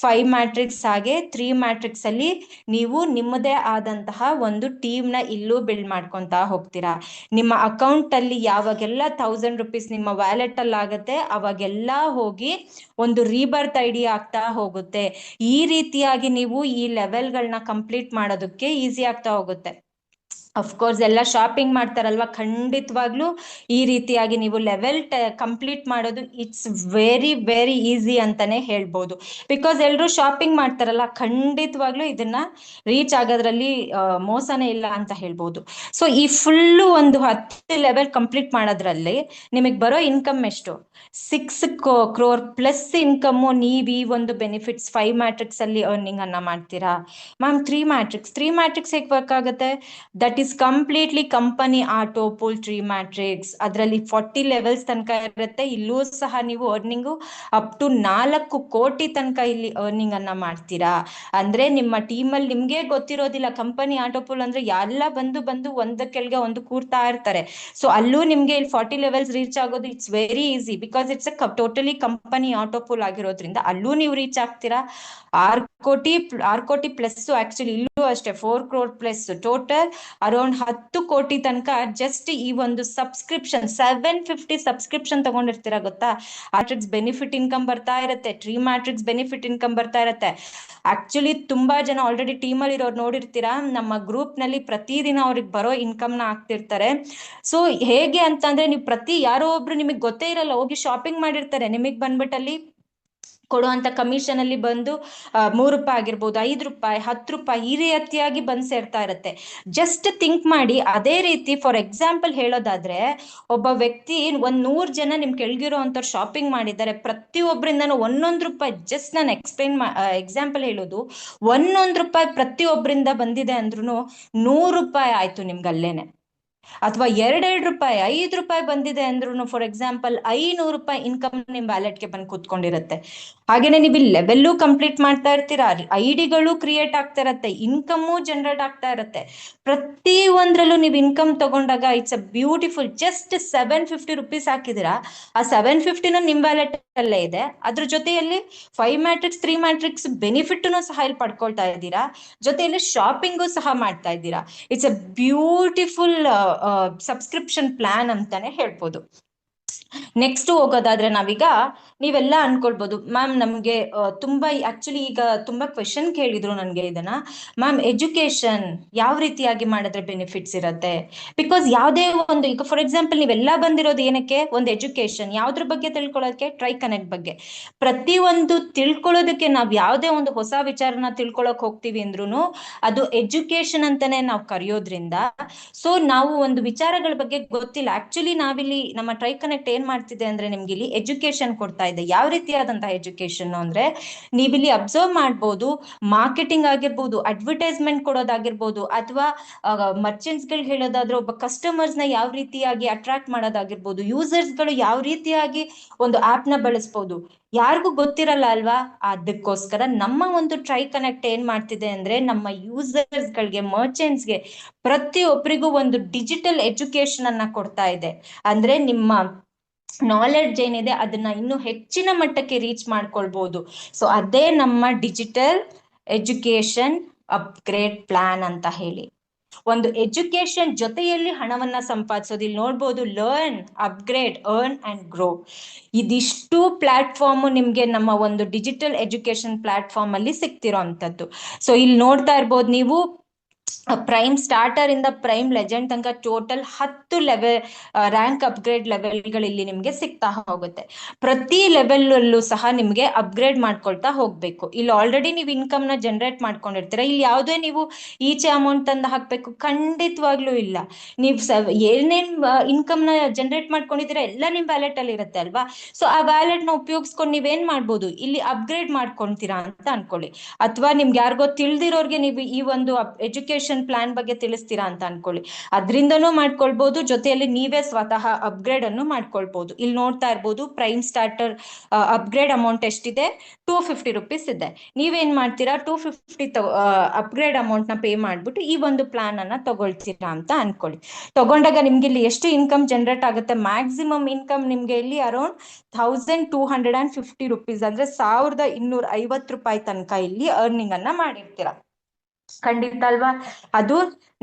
5 matrix. ಹಾಗೆ 3 ಮ್ಯಾಟ್ರಿಕ್ಸ್ ಅಲ್ಲಿ ನೀವು ನಿಮ್ಮದೇ ಆದಂತಹ ಒಂದು ಟೀಮ್ ನ ಇಲ್ಲೂ ಬಿಲ್ಡ್ ಮಾಡ್ಕೊಂತ ಹೋಗ್ತೀರಾ. ನಿಮ್ಮ ಅಕೌಂಟ್ ಅಲ್ಲಿ ಯಾವಾಗೆಲ್ಲ 1000 rupees ನಿಮ್ಮ ವ್ಯಾಲೆಟ್ ಅಲ್ಲಿ ಆಗುತ್ತೆ ಅವಾಗೆಲ್ಲ ಹೋಗಿ ಒಂದು ರೀಬರ್ತ್ ಐಡಿ ಆಗ್ತಾ ಹೋಗುತ್ತೆ. ಈ ರೀತಿಯಾಗಿ ನೀವು ಈ ಲೆವೆಲ್ಗಳನ್ನ ಕಂಪ್ಲೀಟ್ ಮಾಡೋದಕ್ಕೆ ಈಸಿ ಆಗ್ತಾ ಹೋಗುತ್ತೆ. ಅಫ್ಕೋರ್ಸ್ ಎಲ್ಲ ಶಾಪಿಂಗ್ ಮಾಡ್ತಾರಲ್ವಾ, ಖಂಡಿತವಾಗ್ಲೂ ಈ ರೀತಿಯಾಗಿ ನೀವು ಲೆವೆಲ್ ಕಂಪ್ಲೀಟ್ ಮಾಡೋದು ಇಟ್ಸ್ ವೆರಿ ವೆರಿ ಈಸಿ ಅಂತಾನೆ ಹೇಳ್ಬೋದು. ಬಿಕಾಸ್ ಎಲ್ರು ಶಾಪಿಂಗ್ ಮಾಡ್ತಾರಲ್ಲ, ಖಂಡಿತವಾಗ್ಲೂ ಇದನ್ನ ರೀಚ್ ಆಗೋದ್ರಲ್ಲಿ ಮೋಸನೇ ಇಲ್ಲ ಅಂತ ಹೇಳ್ಬೋದು. ಸೊ ಈ ಫುಲ್ಲು ಒಂದು 10 ಲೆವೆಲ್ ಕಂಪ್ಲೀಟ್ ಮಾಡೋದ್ರಲ್ಲಿ ನಿಮಗೆ ಬರೋ ಇನ್ಕಮ್ ಎಷ್ಟು? 6 crore ಪ್ಲಸ್ ಇನ್ಕಮ್ ನೀವು ಈ ಒಂದು ಬೆನಿಫಿಟ್ಸ್ 5 ಮ್ಯಾಟ್ರಿಕ್ಸ್ ಅಲ್ಲಿ ಅರ್ನಿಂಗ್ ಅನ್ನ ಮಾಡ್ತೀರಾ. ಮ್ಯಾಮ್ 3 ಮ್ಯಾಟ್ರಿಕ್ಸ್ ಹೇಗೆ ವರ್ಕ್ ಆಗುತ್ತೆ? That is completely company auto pool 3 matrix. ಅದರಲ್ಲಿ 40 ಲೆವೆಲ್ಸ್ ತನಕ ಇರುತ್ತೆ. ಇಲ್ಲೂ ಸಹ ನೀವು ಅರ್ನಿಂಗು ಅಪ್ ಟು 4 ಕೋಟಿ ತನಕ ಇಲ್ಲಿ ಅರ್ನಿಂಗ್ ಅನ್ನ ಮಾಡ್ತೀರಾ. ಅಂದ್ರೆ ನಿಮ್ಮ ಟೀಮಲ್ಲಿ ನಿಮ್ಗೆ ಗೊತ್ತಿರೋದಿಲ್ಲ, ಕಂಪನಿ ಆಟೋ ಪೂಲ್ ಅಂದ್ರೆ ಎಲ್ಲ ಬಂದು ಒಂದ ಕೆಳಗೆ ಒಂದು ಕೂರ್ತಾ ಇರ್ತಾರೆ. ಸೊ ಅಲ್ಲೂ ನಿಮ್ಗೆ ಇಲ್ಲಿ 40 ಲೆವೆಲ್ಸ್ ರೀಚ್ ಆಗೋದು it's very easy. Because it's totally company auto pool ಆಗಿರೋದ್ರಿಂದ ಅಲ್ಲೂ ನೀವು ರೀಚ್ ಆಗ್ತೀರಾ. 6 ಕೋಟಿ ಪ್ಲಸ್, ಆಕ್ಚುಲಿ ಇಲ್ಲೂ ಅಷ್ಟೇ 4 crore ಪ್ಲಸ್, ಟೋಟಲ್ ಅರೌಂಡ್ 10 ಕೋಟಿ ತನಕ ಜಸ್ಟ್ ಈ ಒಂದು ಸಬ್ಸ್ಕ್ರಿಪ್ಷನ್ 750 ಸಬ್ಸ್ಕ್ರಿಪ್ಷನ್ ತಗೊಂಡಿರ್ತೀರಾ ಗೊತ್ತಾ? ಮ್ಯಾಟ್ರಿಕ್ಸ್ ಬೆನಿಫಿಟ್ ಇನ್ಕಮ್ ಬರ್ತಾ ಇರುತ್ತೆ, 3 ಮ್ಯಾಟ್ರಿಕ್ಸ್ ಬೆನಿಫಿಟ್ ಇನ್ಕಮ್ ಬರ್ತಾ ಇರುತ್ತೆ. ಆಕ್ಚುಲಿ ತುಂಬಾ ಜನ ಆಲ್ರೆಡಿ ಟೀಮ್ ಅಲ್ಲಿ ಇರೋರು ನೋಡಿರ್ತೀರಾ, ನಮ್ಮ ಗ್ರೂಪ್ ನಲ್ಲಿ ಪ್ರತಿದಿನ ಅವ್ರಿಗೆ ಬರೋ ಇನ್ಕಮ್ ನ ಹಾಕ್ತಿರ್ತಾರೆ. ಸೊ ಹೇಗೆ ಅಂತಂದ್ರೆ, ನೀವು ಯಾರೋ ಒಬ್ರು ನಿಮಗೆ ಗೊತ್ತೇ ಇರಲ್ಲ ಹೋಗಿ ಶಾಪಿಂಗ್ ಮಾಡಿರ್ತಾರೆ, ನಿಮಗ್ ಬಂದ್ಬಿಟ್ಟಲ್ಲಿ ಕೊಡುವಂತ ಕಮಿಷನ್ ಅಲ್ಲಿ ಬಂದು 3 ರೂಪಾಯಿ ಆಗಿರ್ಬೋದು, 5 ರೂಪಾಯಿ, 10 ರೂಪಾಯಿ ಈ ರೀತಿಯಾಗಿ ಬಂದ್ ಸೇರ್ತಾ ಇರುತ್ತೆ. ಜಸ್ಟ್ ಥಿಂಕ್ ಮಾಡಿ. ಅದೇ ರೀತಿ ಫಾರ್ ಎಕ್ಸಾಂಪಲ್ ಹೇಳೋದಾದ್ರೆ, ಒಬ್ಬ ವ್ಯಕ್ತಿ 100 ಜನ ನಿಮ್ ಕೆಳಗಿರೋ ಅಂತವ್ರು ಶಾಪಿಂಗ್ ಮಾಡಿದ್ದಾರೆ, ಪ್ರತಿಯೊಬ್ಬರಿಂದನೂ 1 ರೂಪಾಯಿ, ಜಸ್ಟ್ ನಾನು ಎಕ್ಸಾಂಪಲ್ ಹೇಳೋದು, 1 ರೂಪಾಯಿ ಪ್ರತಿಯೊಬ್ಬರಿಂದ ಬಂದಿದೆ ಅಂದ್ರೂ 100 ರೂಪಾಯಿ ಆಯ್ತು ನಿಮ್ಗೆ ಅಲ್ಲೇನೆ. ಅಥವಾ 2 ರೂಪಾಯಿ, 5 ರೂಪಾಯಿ ಬಂದಿದೆ ಅಂದ್ರೂ ಫಾರ್ ಎಕ್ಸಾಂಪಲ್ 500 ರೂಪಾಯಿ ಇನ್ಕಮ್ ನಿಮ್ ವ್ಯಾಲೆಟ್ಗೆ ಬಂದು ಕೂತ್ಕೊಂಡಿರುತ್ತೆ. ಹಾಗೇನೆ ನೀವು ಲೆವೆಲ್ಲೂ ಕಂಪ್ಲೀಟ್ ಮಾಡ್ತಾ ಇರ್ತೀರಾ, ಐಡಿಗಳು ಕ್ರಿಯೇಟ್ ಆಗ್ತಾ ಇರತ್ತೆ, ಇನ್ಕಮ್ಮು ಜನರೇಟ್ ಆಗ್ತಾ ಇರತ್ತೆ. ಪ್ರತಿ ಒಂದ್ರಲ್ಲೂ ನೀವು ಇನ್ಕಮ್ ತಗೊಂಡಾಗ it's a beautiful. Just 750 rupees ಹಾಕಿದಿರಾ, ಆ 750 ನಿಮ್ ವ್ಯಾಲೆಟ್ ಅಲ್ಲೇ ಇದೆ. ಅದ್ರ ಜೊತೆಯಲ್ಲಿ 5 ಮ್ಯಾಟ್ರಿಕ್ಸ್ 3 ಮ್ಯಾಟ್ರಿಕ್ಸ್ ಬೆನಿಫಿಟ್ ಸಹ ಇಲ್ಲಿ ಪಡ್ಕೊಳ್ತಾ ಇದ್ದೀರಾ, ಜೊತೆಯಲ್ಲಿ ಶಾಪಿಂಗು ಸಹ ಮಾಡ್ತಾ ಇದ್ದೀರಾ. It's a beautiful subscription plan ಅಂತಾನೆ ಹೇಳ್ಬೋದು. ನೆಕ್ಸ್ಟ್ ಹೋಗೋದಾದ್ರೆ ನಾವೀಗ, ನೀವೆಲ್ಲ ಅನ್ಕೊಳ್ಬೋದು ಮ್ಯಾಮ್ ನಮ್ಗೆ ತುಂಬಾ ಆಕ್ಚುಲಿ ಈಗ ತುಂಬಾ ಕ್ವೆಶನ್ ಕೇಳಿದ್ರು ನನ್ಗೆ ಇದನ್ನ, ಮ್ಯಾಮ್ ಎಜುಕೇಶನ್ ಯಾವ ರೀತಿಯಾಗಿ ಮಾಡಿದ್ರೆ ಬೆನಿಫಿಟ್ಸ್ ಇರುತ್ತೆ? ಬಿಕಾಸ್ ಯಾವುದೇ ಒಂದು, ಈಗ ಫಾರ್ ಎಕ್ಸಾಂಪಲ್ ನೀವೆಲ್ಲ ಬಂದಿರೋದು ಏನಕ್ಕೆ? ಒಂದು ಎಜುಕೇಶನ್ ಯಾವ್ದ್ರ ಬಗ್ಗೆ ತಿಳ್ಕೊಳ್ಳೋದಕ್ಕೆ? ಟ್ರೈ ಕನೆಕ್ಟ್ ಬಗ್ಗೆ. ಪ್ರತಿಯೊಂದು ತಿಳ್ಕೊಳ್ಳೋದಕ್ಕೆ ನಾವ್ ಯಾವುದೇ ಒಂದು ಹೊಸ ವಿಚಾರನ ತಿಳ್ಕೊಳಕ್ ಹೋಗ್ತೀವಿ ಅಂದ್ರೂ ಅದು ಎಜುಕೇಶನ್ ಅಂತಾನೆ ನಾವು ಕರೆಯೋದ್ರಿಂದ, ಸೊ ನಾವು ಒಂದು ವಿಚಾರಗಳ ಬಗ್ಗೆ ಗೊತ್ತಿಲ್ಲ. ಆಕ್ಚುಲಿ ನಾವಿಲ್ಲಿ ನಮ್ಮ ಟ್ರೈ ಕನೆಕ್ಟ್ ಏನ್ ಮಾಡ್ತಿದೆ ಅಂದ್ರೆ ನಿಮ್ಗೆ ಇಲ್ಲಿ ಎಜುಕೇಶನ್ ಕೊಡ್ತಾ ಇದೆ. ಯಾವ ರೀತಿಯಾದಂತಹ ಎಜುಕೇಶನ್ ಅಂದ್ರೆ ನೀವಿಲ್ಲಿ ಅಬ್ಸರ್ವ್ ಮಾಡ್ಬೋದು, ಮಾರ್ಕೆಟಿಂಗ್ ಆಗಿರ್ಬೋದು, ಅಡ್ವರ್ಟೈಸ್ಮೆಂಟ್ ಕೊಡೋದಾಗಿರ್ಬೋದು, ಅಥವಾ ಮರ್ಚೆಂಟ್ಸ್ ಗಳು ಹೇಳೋದಾದ್ರೆ ಒಬ್ಬ ಕಸ್ಟಮರ್ಸ್ ನ ಯಾವ ರೀತಿಯಾಗಿ ಅಟ್ರಾಕ್ಟ್ ಮಾಡೋದಾಗಿರ್ಬೋದು, ಯೂಸರ್ಸ್ ಗಳು ಯಾವ ರೀತಿಯಾಗಿ ಒಂದು ಆಪ್ ನ ಬಳಸ್ಬೋದು, ಯಾರಿಗೂ ಗೊತ್ತಿರಲ್ಲ ಅಲ್ವಾ. ಅದಕ್ಕೋಸ್ಕರ ನಮ್ಮ ಒಂದು ಟ್ರೈ ಕನೆಕ್ಟ್ ಏನ್ ಮಾಡ್ತಿದೆ ಅಂದ್ರೆ ನಮ್ಮ ಯೂಸರ್ಸ್ ಗಳಿಗೆ, ಮರ್ಚೆಂಟ್ಸ್ ಗೆ, ಪ್ರತಿಯೊಬ್ಬರಿಗೂ ಒಂದು ಡಿಜಿಟಲ್ ಎಜುಕೇಶನ್ ಅನ್ನ ಕೊಡ್ತಾ ಇದೆ. ಅಂದ್ರೆ ನಿಮ್ಮ ನಾಲೆಡ್ಜ್ ಏನಿದೆ ಅದನ್ನ ಇನ್ನೂ ಹೆಚ್ಚಿನ ಮಟ್ಟಕ್ಕೆ ರೀಚ್ ಮಾಡ್ಕೊಳ್ಬಹುದು. ಸೊ ಅದೇ ನಮ್ಮ ಡಿಜಿಟಲ್ ಎಜುಕೇಶನ್ ಅಪ್ಗ್ರೇಡ್ ಪ್ಲಾನ್ ಅಂತ ಹೇಳಿ. ಒಂದು ಎಜುಕೇಶನ್ ಜೊತೆಯಲ್ಲಿ ಹಣವನ್ನ ಸಂಪಾದಿಸೋದು. ಇಲ್ಲಿ ನೋಡ್ಬೋದು, learn, upgrade, earn and grow, ಇದಿಷ್ಟು ಪ್ಲಾಟ್ಫಾರ್ಮ್ ನಿಮ್ಗೆ ನಮ್ಮ ಒಂದು ಡಿಜಿಟಲ್ ಎಜುಕೇಶನ್ ಪ್ಲಾಟ್ಫಾರ್ಮ್ ಅಲ್ಲಿ ಸಿಗ್ತಿರೋ ಅಂತದ್ದು. ಸೊ ಇಲ್ಲಿ ನೋಡ್ತಾ ಇರ್ಬೋದು ನೀವು, ಪ್ರೈಮ್ ಸ್ಟಾರ್ಟರ್ ಇಂದ ಪ್ರೈಮ್ ಲೆಜೆಂಡ್ ತನಕ ಟೋಟಲ್ 10 ಲೆವೆಲ್ ರ್ಯಾಂಕ್ ಅಪ್ಗ್ರೇಡ್ ಲೆವೆಲ್ಗಳು ಇಲ್ಲಿ ನಿಮ್ಗೆ ಸಿಗ್ತಾ ಹೋಗುತ್ತೆ. ಪ್ರತಿ ಲೆವೆಲ್ ಅಲ್ಲೂ ಸಹ ನಿಮ್ಗೆ ಅಪ್ಗ್ರೇಡ್ ಮಾಡ್ಕೊಳ್ತಾ ಹೋಗ್ಬೇಕು. ಇಲ್ಲಿ ಆಲ್ರೆಡಿ ನೀವು ಇನ್ಕಮ್ ನ ಜನರೇಟ್ ಮಾಡ್ಕೊಂಡಿರ್ತೀರ. ಇಲ್ಲಿ ಯಾವುದೇ ನೀವು ಈಚೆ ಅಮೌಂಟ್ ತಂದು ಹಾಕ್ಬೇಕು ಖಂಡಿತವಾಗ್ಲೂ ಇಲ್ಲ. ನೀವು ಏನೇನ್ ಇನ್ಕಮ್ ನ ಜನರೇಟ್ ಮಾಡ್ಕೊಂಡಿದ್ದೀರಾ ಎಲ್ಲ ನಿಮ್ ವ್ಯಾಲೆಟ್ ಅಲ್ಲಿ ಇರುತ್ತೆ ಅಲ್ವಾ. ಸೊ ಆ ವ್ಯಾಲೆಟ್ ನ ಉಪಯೋಗಿಸ್ಕೊಂಡು ನೀವೇನ್ ಮಾಡ್ಬೋದು, ಇಲ್ಲಿ ಅಪ್ಗ್ರೇಡ್ ಮಾಡ್ಕೊಂತೀರಾ ಅಂತ ಅನ್ಕೊಳ್ಳಿ. ಅಥವಾ ನಿಮ್ಗೆ ಯಾರಿಗೋ ತಿಳಿದಿರೋರ್ಗೆ ನೀವು ಈ ಒಂದು ಎಜುಕೇಶನ್ ಪ್ಲಾನ್ ಬಗ್ಗೆ ತಿಳಿಸ್ತೀರಾ ಅಂತ ಅನ್ಕೊಳ್ಳಿ, ಅದರಿಂದನೂ ಮಾಡ್ಕೊಳ್ಬಹುದು. ಜೊತೆಯಲ್ಲಿ ನೀವೇ ಸ್ವತಃ ಅಪ್ಗ್ರೇಡ್ ಅನ್ನು ಮಾಡ್ಕೊಳ್ಬಹುದು. ಇಲ್ಲಿ ನೋಡ್ತಾ ಇರ್ಬೋದು, ಪ್ರೈಮ್ ಸ್ಟಾರ್ಟರ್ ಅಪ್ಗ್ರೇಡ್ ಅಮೌಂಟ್ ಎಷ್ಟಿದೆ, 250 rupees ಇದೆ. ನೀವೇನ್ ಮಾಡ್ತೀರಾ, 250 ಅಪ್ಗ್ರೇಡ್ ಅಮೌಂಟ್ ನ ಪೇ ಮಾಡ್ಬಿಟ್ಟು ಈ ಒಂದು ಪ್ಲಾನ್ ಅನ್ನ ತಗೊಳ್ತೀರಾ ಅಂತ ಅನ್ಕೊಳ್ಳಿ. ತಗೊಂಡಾಗ ನಿಮ್ಗೆ ಇಲ್ಲಿ ಎಷ್ಟು ಇನ್ಕಮ್ ಜನರೇಟ್ ಆಗುತ್ತೆ, ಮ್ಯಾಕ್ಸಿಮಮ್ ಇನ್ಕಮ್ ನಿಮ್ಗೆ ಇಲ್ಲಿ ಅರೌಂಡ್ 1250 rupees, ಅಂದ್ರೆ 1250 ರೂಪಾಯಿ ತನಕ ಇಲ್ಲಿ ಅರ್ನಿಂಗ್ ಅನ್ನ ಮಾಡಿರ್ತೀರಾ. ಖಂಡಿತ ಅಲ್ವಾ. ಅದು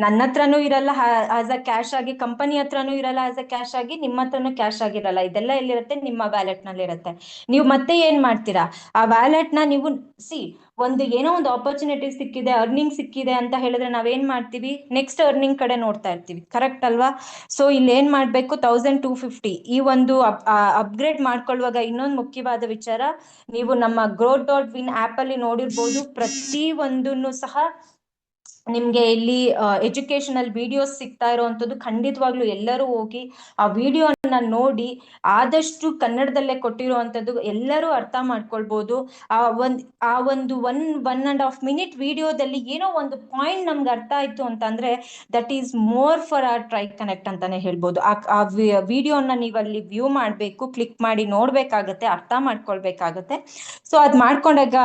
ನನ್ನ ಹತ್ರನೂ ಇರಲ್ಲ ಆಸ್ ಅ ಕ್ಯಾಶ್ ಆಗಿ, ಕಂಪನಿ ಹತ್ರನೂ ಇರಲ್ಲ ಆಸ್ ಅ ಕ್ಯಾಶ್ ಆಗಿ, ನಿಮ್ಮ ಹತ್ರನೂ ಕ್ಯಾಶ್ ಆಗಿರಲ್ಲ. ಇದೆಲ್ಲ ಎಲ್ಲಿರುತ್ತೆ, ನಿಮ್ಮ ವ್ಯಾಲೆಟ್ ನಲ್ಲಿ ಇರುತ್ತೆ. ನೀವು ಮತ್ತೆ ಏನ್ ಮಾಡ್ತೀರಾ, ಆ ವ್ಯಾಲೆಟ್ ನ ನೀವು ಒಂದು ಏನೋ ಒಂದು ಆಪರ್ಚುನಿಟಿ ಸಿಕ್ಕಿದೆ, ಅರ್ನಿಂಗ್ ಸಿಕ್ಕಿದೆ ಅಂತ ಹೇಳಿದ್ರೆ ನಾವೇನ್ ಮಾಡ್ತೀವಿ, ನೆಕ್ಸ್ಟ್ ಅರ್ನಿಂಗ್ ಕಡೆ ನೋಡ್ತಾ ಇರ್ತೀವಿ. ಕರೆಕ್ಟ್ ಅಲ್ವಾ. ಸೊ ಇಲ್ಲಿ ಏನ್ ಮಾಡ್ಬೇಕು, 1250 ಈ ಒಂದು ಅಪ್ಗ್ರೇಡ್ ಮಾಡ್ಕೊಳ್ಳುವಾಗ ಇನ್ನೊಂದು ಮುಖ್ಯವಾದ ವಿಚಾರ, ನೀವು ನಮ್ಮ growth.win ಆಪ್ ಅಲ್ಲಿ ನೋಡಿರ್ಬೋದು, ಪ್ರತಿ ಒಂದನ್ನು ಸಹ ನಿಮ್ಗೆ ಇಲ್ಲಿ ಎಜುಕೇಶನಲ್ ವಿಡಿಯೋಸ್ ಸಿಗ್ತಾ ಇರೋವಂಥದ್ದು. ಖಂಡಿತವಾಗ್ಲೂ ಎಲ್ಲರೂ ಹೋಗಿ ಆ ವಿಡಿಯೋನ ನೋಡಿ, ಆದಷ್ಟು ಕನ್ನಡದಲ್ಲೇ ಕೊಟ್ಟಿರುವಂಥದ್ದು, ಎಲ್ಲರೂ ಅರ್ಥ ಮಾಡ್ಕೊಳ್ಬೋದು. ಆ ಒಂದು 1.5 minute ವಿಡಿಯೋದಲ್ಲಿ ಏನೋ ಒಂದು ಪಾಯಿಂಟ್ ನಮ್ಗೆ ಅರ್ಥ ಆಯ್ತು ಅಂತಂದ್ರೆ that is more for our try connect ಅಂತಾನೆ ಹೇಳ್ಬೋದು. ಆ ವಿಡಿಯೋನ ನೀವು ಅಲ್ಲಿ ವ್ಯೂ ಮಾಡ್ಬೇಕು, ಕ್ಲಿಕ್ ಮಾಡಿ ನೋಡ್ಬೇಕಾಗತ್ತೆ, ಅರ್ಥ ಮಾಡ್ಕೊಳ್ಬೇಕಾಗತ್ತೆ. ಸೊ ಅದ್ ಮಾಡ್ಕೊಂಡಾಗ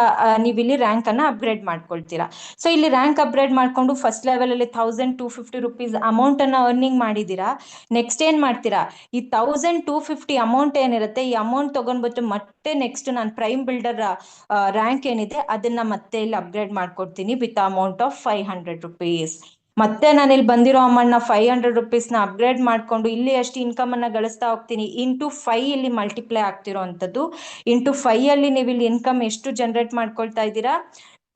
ನೀವು ಇಲ್ಲಿ ರ್ಯಾಂಕ್ ಅನ್ನ ಅಪ್ಗ್ರೇಡ್ ಮಾಡ್ಕೊಳ್ತೀರಾ. ಸೊ ಇಲ್ಲಿ ರ್ಯಾಂಕ್ ಅಪ್ಗ್ರೇಡ್ ಮಾಡ್ಕೊಂಡು ಫಸ್ಟ್ ಲೆವೆಲ್ ಅಲ್ಲಿ 1250 rupees ಅಮೌಂಟ್ ಅನ್ನ ಅರ್ನಿಂಗ್ ಮಾಡಿದೀರಾ. ನೆಕ್ಸ್ಟ್ ಏನ್ ಮಾಡ್ತೀರಾ, ಈ 1250 ಅಮೌಂಟ್ ಏನಿರುತ್ತೆ, ಈ ಅಮೌಂಟ್ ತಗೊಂಡ್ಬಿಟ್ಟು ಮತ್ತೆ ನೆಕ್ಸ್ಟ್ ನಾನು ಪ್ರೈಮ್ ಬಿಲ್ಡರ್ ರ್ಯಾಂಕ್ ಏನಿದೆ ಅದನ್ನ ಮತ್ತೆ ಇಲ್ಲಿ ಅಪ್ಗ್ರೇಡ್ ಮಾಡ್ಕೊಡ್ತೀನಿ ವಿತ್ ಅಮೌಂಟ್ ಆಫ್ 500 rupees. ಮತ್ತೆ ನಾನು ಇಲ್ಲಿ ಬಂದಿರೋ ಅಮೌಂಟ್ ನ 500 rupees ನ ಅಪ್ಗ್ರೇಡ್ ಮಾಡ್ಕೊಂಡು ಇಲ್ಲಿ ಎಷ್ಟು ಇನ್ಕಮ್ ಅನ್ನ ಗಳಿಸ್ತಾ ಹೋಗ್ತೀನಿ. ಇಂಟು 5 ಇಲ್ಲಿ ಮಲ್ಟಿಪ್ಲೈ ಆಗ್ತಿರೋ ಅಂತದ್ದು. ಇಂಟು 5 ಅಲ್ಲಿ ನೀವು ಇಲ್ಲಿ ಇನ್ಕಮ್ ಎಷ್ಟು ಜನರೇಟ್ ಮಾಡ್ಕೊಳ್ತಾ ಇದ್ದೀರಾ,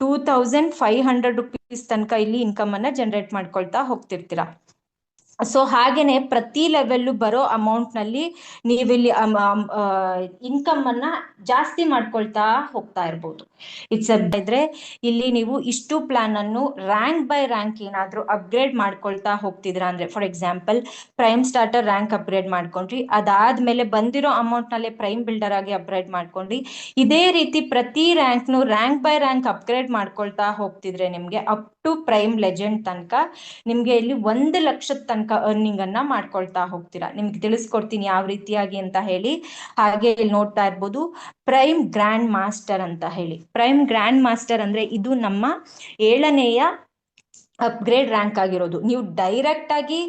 2500 rupees ತನಕ ಇಲ್ಲಿ ಇನ್ಕಮ್ ಅನ್ನ ಜನರೇಟ್ ಮಾಡ್ಕೊಳ್ತಾ ಹೋಗ್ತಿರ್ತೀರಾ. ಸೊ ಹಾಗೇನೆ ಪ್ರತಿ ಲೆವೆಲ್ ಬರೋ ಅಮೌಂಟ್ ನಲ್ಲಿ ನೀವಿಲ್ಲಿ ಇನ್ಕಮ್ ಅನ್ನ ಜಾಸ್ತಿ ಮಾಡ್ಕೊಳ್ತಾ ಹೋಗ್ತಾ ಇರ್ಬೋದು. ಇದ್ರೆ ಇಲ್ಲಿ ನೀವು ಇಷ್ಟು ಪ್ಲಾನ್ ಅನ್ನು ರ್ಯಾಂಕ್ ಬೈ ರ್ಯಾಂಕ್ ಏನಾದ್ರೂ ಅಪ್ಗ್ರೇಡ್ ಮಾಡ್ಕೊಳ್ತಾ ಹೋಗ್ತಿದ್ರ ಅಂದ್ರೆ, for example prime starter rank upgrade ಮಾಡ್ಕೊಂಡ್ರಿ, ಅದಾದ್ಮೇಲೆ ಬಂದಿರೋ ಅಮೌಂಟ್ ನಲ್ಲಿ ಪ್ರೈಮ್ ಬಿಲ್ಡರ್ ಆಗಿ ಅಪ್ಗ್ರೇಡ್ ಮಾಡ್ಕೊಂಡ್ರಿ, ಇದೇ ರೀತಿ ಪ್ರತಿ ರ್ಯಾಂಕ್ ನು ರ್ಯಾಂಕ್ ಬೈ ರ್ಯಾಂಕ್ ಅಪ್ಗ್ರೇಡ್ ಮಾಡ್ಕೊಳ್ತಾ ಹೋಗ್ತಿದ್ರೆ ನಿಮ್ಗೆ ಅಪ್ ಟು ಪ್ರೈಮ್ ಲೆಜೆಂಡ್ ತನಕ ನಿಮ್ಗೆ ಇಲ್ಲಿ 1 ಲಕ್ಷದ ತನಕ ಅರ್ನಿಂಗ್ ಅನ್ನ ಮಾಡ್ಕೊಳ್ತಾ ಹೋಗ್ತೀರಾ. ನಿಮ್ಗೆ ತಿಳಿಸ್ಕೊಡ್ತೀನಿ ಯಾವ ರೀತಿಯಾಗಿ ಅಂತ ಹೇಳಿ. ಹಾಗೆ ಇಲ್ಲಿ ನೋಡ್ತಾ ಇರ್ಬೋದು, ಪ್ರೈಮ್ ಗ್ರ್ಯಾಂಡ್ ಮಾಸ್ಟರ್ ಅಂತ ಹೇಳಿ. ಪ್ರೈಮ್ ಗ್ರ್ಯಾಂಡ್ ಮಾಸ್ಟರ್ ಅಂದ್ರೆ ಇದು ನಮ್ಮ 7ನೇಯ ಅಪ್ಗ್ರೇಡ್ ರ್ಯಾಂಕ್ ಆಗಿರೋದು. ನೀವು ಡೈರೆಕ್ಟ್ ಆಗಿ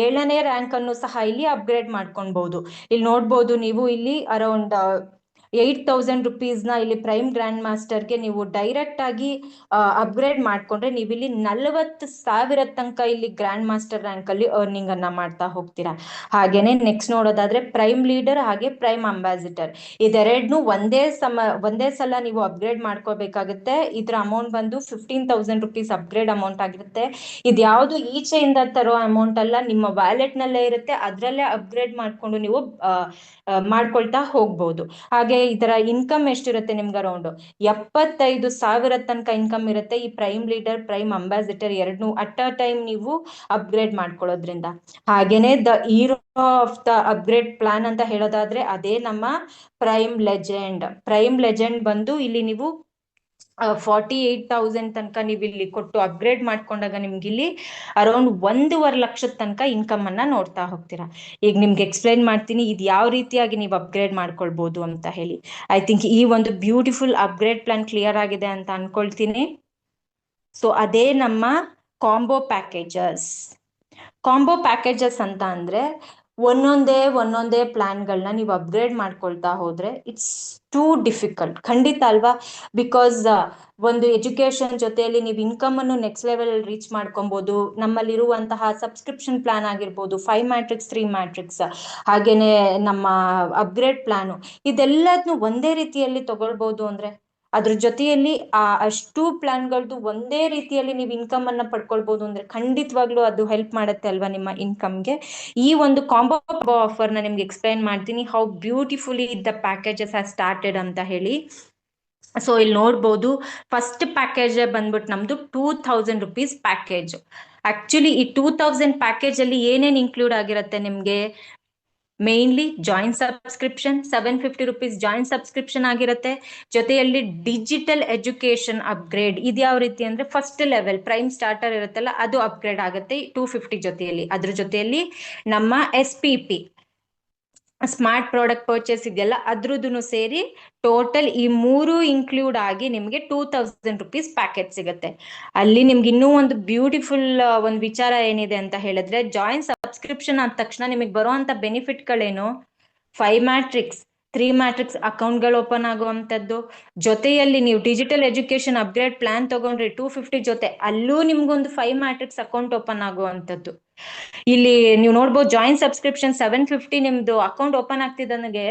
7ನೇ ರ್ಯಾಂಕ್ ಅನ್ನು ಸಹ ಇಲ್ಲಿ ಅಪ್ಗ್ರೇಡ್ ಮಾಡ್ಕೊಳ್ಬಹುದು. ಇಲ್ಲಿ ನೋಡ್ಬೋದು ನೀವು, ಇಲ್ಲಿ ಅರೌಂಡ್ 8000 rupees ನ ಇಲ್ಲಿ ಪ್ರೈಮ್ ಗ್ರ್ಯಾಂಡ್ ಮಾಸ್ಟರ್ಗೆ ನೀವು ಡೈರೆಕ್ಟ್ ಆಗಿ ಅಪ್ಗ್ರೇಡ್ ಮಾಡ್ಕೊಂಡ್ರೆ ನೀವು ಇಲ್ಲಿ 40,000 ತನಕ ಇಲ್ಲಿ ಗ್ರ್ಯಾಂಡ್ ಮಾಸ್ಟರ್ ರ್ಯಾಂಕ್ ಅಲ್ಲಿ ಅರ್ನಿಂಗ್ ಅನ್ನ ಮಾಡ್ತಾ ಹೋಗ್ತೀರಾ. ಹಾಗೇನೆ ನೆಕ್ಸ್ಟ್ ನೋಡೋದಾದ್ರೆ ಪ್ರೈಮ್ ಲೀಡರ್ ಹಾಗೆ ಪ್ರೈಮ್ ಅಂಬಾಸಿಡರ್, ಇದೆರಡ್ನು ಒಂದೇ ಸಲ ನೀವು ಅಪ್ಗ್ರೇಡ್ ಮಾಡ್ಕೋಬೇಕಾಗುತ್ತೆ. ಇದ್ರ ಅಮೌಂಟ್ ಬಂದು 15,000 rupees ಅಪ್ಗ್ರೇಡ್ ಅಮೌಂಟ್ ಆಗಿರುತ್ತೆ. ಇದ್ಯಾವುದು ಈಚೆಯಿಂದ ತರೋ ಅಮೌಂಟ್ ಅಲ್ಲ, ನಿಮ್ಮ ವ್ಯಾಲೆಟ್ ನಲ್ಲೇ ಇರುತ್ತೆ, ಅದ್ರಲ್ಲೇ ಅಪ್ಗ್ರೇಡ್ ಮಾಡ್ಕೊಂಡು ನೀವು ಮಾಡ್ಕೊಳ್ತಾ ಹೋಗ್ಬೋದು. ಹಾಗೆ ಇದರ ಇನ್ಕಮ್ ಎಷ್ಟಿರುತ್ತೆ ನಿಮ್ಗೆ ಅರೌಂಡ್ 75,000 ತನಕ ಇನ್ಕಮ್ ಇರುತ್ತೆ ಈ ಪ್ರೈಮ್ ಲೀಡರ್ ಪ್ರೈಮ್ ಅಂಬಾಸಿಡರ್ ಎರಡನ್ನೂ ಅಟ್ ಅ ಟೈಮ್ ನೀವು ಅಪ್ಗ್ರೇಡ್ ಮಾಡ್ಕೊಳ್ಳೋದ್ರಿಂದ. ಹಾಗೇನೆ the hero of the upgrade plan ಅಂತ ಹೇಳೋದಾದ್ರೆ ಅದೇ ನಮ್ಮ ಪ್ರೈಮ್ ಲೆಜೆಂಡ್ ಬಂದು ಇಲ್ಲಿ ನೀವು 48,000 ತನಕ ನೀವು ಇಲ್ಲಿ ಕೊಟ್ಟು ಅಪ್ಗ್ರೇಡ್ ಮಾಡ್ಕೊಂಡಾಗ ನಿಮ್ಗೆ ಇಲ್ಲಿ ಅರೌಂಡ್ 1.5 ಲಕ್ಷದ ತನಕ ಇನ್ಕಮ್ ಅನ್ನ ನೋಡ್ತಾ ಹೋಗ್ತೀರಾ. ಈಗ ನಿಮ್ಗೆ ಎಕ್ಸ್ಪ್ಲೈನ್ ಮಾಡ್ತೀನಿ ಇದು ಯಾವ ರೀತಿಯಾಗಿ ನೀವು ಅಪ್ಗ್ರೇಡ್ ಮಾಡ್ಕೊಳ್ಬಹುದು ಅಂತ ಹೇಳಿ. ಐ ಥಿಂಕ್ ಈ ಒಂದು ಬ್ಯೂಟಿಫುಲ್ ಅಪ್ಗ್ರೇಡ್ ಪ್ಲಾನ್ ಕ್ಲಿಯರ್ ಆಗಿದೆ ಅಂತ ಅನ್ಕೊಳ್ತೀನಿ. ಸೊ ಅದೇ ನಮ್ಮ ಕಾಂಬೋ ಪ್ಯಾಕೇಜಸ್ ಅಂತ ಅಂದ್ರೆ ಒಂದೊಂದೇ ಪ್ಲಾನ್ಗಳನ್ನ ನೀವು ಅಪ್ಗ್ರೇಡ್ ಮಾಡ್ಕೊಳ್ತಾ ಹೋದ್ರೆ ಇಟ್ಸ್ ಟೂ ಡಿಫಿಕಲ್ಟ್, ಖಂಡಿತ ಅಲ್ವಾ? ಬಿಕಾಸ್ ಒಂದು ಎಜುಕೇಶನ್ ಜೊತೆಯಲ್ಲಿ ನೀವು ಇನ್ಕಮ್ ಅನ್ನು ನೆಕ್ಸ್ಟ್ ಲೆವೆಲ್ ರೀಚ್ ಮಾಡ್ಕೊಬಹುದು. ನಮ್ಮಲ್ಲಿರುವಂತಹ ಸಬ್ಸ್ಕ್ರಿಪ್ಷನ್ ಪ್ಲಾನ್ ಆಗಿರ್ಬೋದು, 5 ಮ್ಯಾಟ್ರಿಕ್ಸ್ 3 ಮ್ಯಾಟ್ರಿಕ್ಸ್, ಹಾಗೇನೆ ನಮ್ಮ ಅಪ್ಗ್ರೇಡ್ ಪ್ಲಾನು, ಇದೆಲ್ಲದನ್ನು ಒಂದೇ ರೀತಿಯಲ್ಲಿ ತಗೊಳ್ಬಹುದು. ಅಂದ್ರೆ ಅದ್ರ ಜೊತೆಯಲ್ಲಿ ಅಷ್ಟು ಪ್ಲಾನ್ಗಳದ್ದು ಒಂದೇ ರೀತಿಯಲ್ಲಿ ನೀವು ಇನ್ಕಮ್ ಅನ್ನ ಪಡ್ಕೊಳ್ಬಹುದು ಅಂದ್ರೆ ಖಂಡಿತವಾಗ್ಲೂ ಅದು ಹೆಲ್ಪ್ ಮಾಡುತ್ತೆ ಅಲ್ವಾ ನಿಮ್ಮ ಇನ್ಕಮ್ಗೆ. ಈ ಒಂದು ಕಾಂಬೋ ಆಫರ್ ನ ನಿಮ್ಗೆ ಎಕ್ಸ್ಪ್ಲೈನ್ ಮಾಡ್ತೀನಿ how beautifully the packages have started ಅಂತ ಹೇಳಿ. ಸೊ ಇಲ್ಲಿ ನೋಡ್ಬೋದು ಫಸ್ಟ್ ಪ್ಯಾಕೇಜ್ ಬಂದ್ಬಿಟ್ಟು ನಮ್ದು 2,000 ರುಪೀಸ್ ಪ್ಯಾಕೇಜ್. ಆಕ್ಚುಲಿ ಈ 2,000 ಪ್ಯಾಕೇಜ್ ಅಲ್ಲಿ ಏನೇನ್ ಇನ್ಕ್ಲೂಡ್ ಆಗಿರುತ್ತೆ ನಿಮ್ಗೆ? Mainly joint subscription 750 rupees joint subscription ಆಗಿರುತ್ತೆ. ಜೊತೆಯಲ್ಲಿ ಡಿಜಿಟಲ್ ಎಜುಕೇಶನ್ ಅಪ್ಗ್ರೇಡ್, ಇದು ಯಾವ ರೀತಿ ಅಂದ್ರೆ ಫಸ್ಟ್ ಲೆವೆಲ್ ಪ್ರೈಮ್ ಸ್ಟಾರ್ಟರ್ ಇರುತ್ತಲ್ಲ ಅದು ಅಪ್ಗ್ರೇಡ್ ಆಗುತ್ತೆ 250 ಜೊತೆಯಲ್ಲಿ. ಅದ್ರ ಜೊತೆಯಲ್ಲಿ ನಮ್ಮ SPP ಸ್ಮಾರ್ಟ್ ಪ್ರಾಡಕ್ಟ್ ಪರ್ಚೇಸ್ ಇದೆಯಲ್ಲ ಅದ್ರದ್ದು ಸೇರಿ ಟೋಟಲ್ ಈ 3 ಇನ್ಕ್ಲೂಡ್ ಆಗಿ ನಿಮ್ಗೆ 2,000 ರುಪೀಸ್ ಪ್ಯಾಕೇಜ್ ಸಿಗುತ್ತೆ. ಅಲ್ಲಿ ನಿಮ್ಗೆ ಇನ್ನೂ ಒಂದು ಬ್ಯೂಟಿಫುಲ್ ಒಂದು ವಿಚಾರ ಏನಿದೆ ಅಂತ ಹೇಳಿದ್ರೆ, ಜಾಯಿಂಟ್ ಸಬ್ಸ್ಕ್ರಿಪ್ಷನ್ ಆದ ತಕ್ಷಣ ನಿಮಗೆ ಬರುವಂತ ಬೆನಿಫಿಟ್ಗಳೇನು? 5 ಮ್ಯಾಟ್ರಿಕ್ಸ್ 3 ಮ್ಯಾಟ್ರಿಕ್ಸ್ ಅಕೌಂಟ್ಗಳು ಓಪನ್ ಆಗುವಂತದ್ದು, ಜೊತೆಯಲ್ಲಿ ನೀವು ಡಿಜಿಟಲ್ ಎಜುಕೇಶನ್ ಅಪ್ಗ್ರೇಡ್ ಪ್ಲಾನ್ ತಗೊಂಡ್ರೆ 250 ಜೊತೆ ಅಲ್ಲೂ ನಿಮ್ಗೊಂದು 5 ಮ್ಯಾಟ್ರಿಕ್ಸ್ ಅಕೌಂಟ್ ಓಪನ್ ಆಗುವಂತದ್ದು. ಇಲ್ಲಿ ನೀವು ನೋಡ್ಬೋದು ಜಾಯಿಂಟ್ ಸಬ್ಸ್ಕ್ರಿಪ್ಷನ್ 750 ನಿಮ್ದು ಅಕೌಂಟ್ ಓಪನ್ ಆಗ್ತಿದ್ದಂಗೆ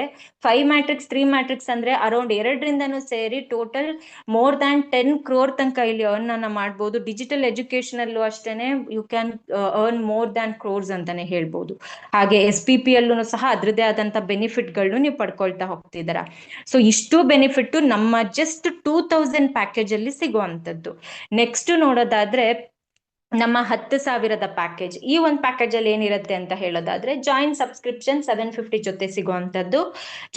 5 ಮ್ಯಾಟ್ರಿಕ್ಸ್ 3 ಮ್ಯಾಟ್ರಿಕ್ಸ್ ಅಂದ್ರೆ ಅರೌಂಡ್ 2ರಿಂದನೂ ಸೇರಿ ಟೋಟಲ್ ಮೋರ್ ದ್ಯಾನ್ 10 crore ತನಕ ಇಲ್ಲಿ ಅರ್ನ್ ಅನ್ನ ಮಾಡ್ಬೋದು. ಡಿಜಿಟಲ್ ಎಜುಕೇಶನ್ ಅಲ್ಲೂ ಅಷ್ಟೇನೆ you can earn more than crores ಅಂತಾನೆ ಹೇಳ್ಬೋದು. ಹಾಗೆ SPP ಅಲ್ಲೂ ಸಹ ಅದ್ರದ್ದೇ ಆದಂತ ಬೆನಿಫಿಟ್ಗಳನ್ನು ನೀವು ಪಡ್ಕೊಳ್ತಾ ಹೋಗ್ತಿದ್ದೀರಾ. ಸೊ ಇಷ್ಟು ಬೆನಿಫಿಟ್ ನಮ್ಮ ಜಸ್ಟ್ 2,000 ಪ್ಯಾಕೇಜ್ ಅಲ್ಲಿ ಸಿಗುವಂತದ್ದು. ನೆಕ್ಸ್ಟ್ ನೋಡೋದಾದ್ರೆ ನಮ್ಮ 10,000ದ ಪ್ಯಾಕೇಜ್. ಈ ಒಂದು ಪ್ಯಾಕೇಜ್ ಅಲ್ಲಿ ಏನಿರುತ್ತೆ ಅಂತ ಹೇಳೋದಾದ್ರೆ ಜಾಯಿಂಟ್ ಸಬ್ಸ್ಕ್ರಿಪ್ಷನ್ 750 ಜೊತೆ ಸಿಗುವಂತದ್ದು,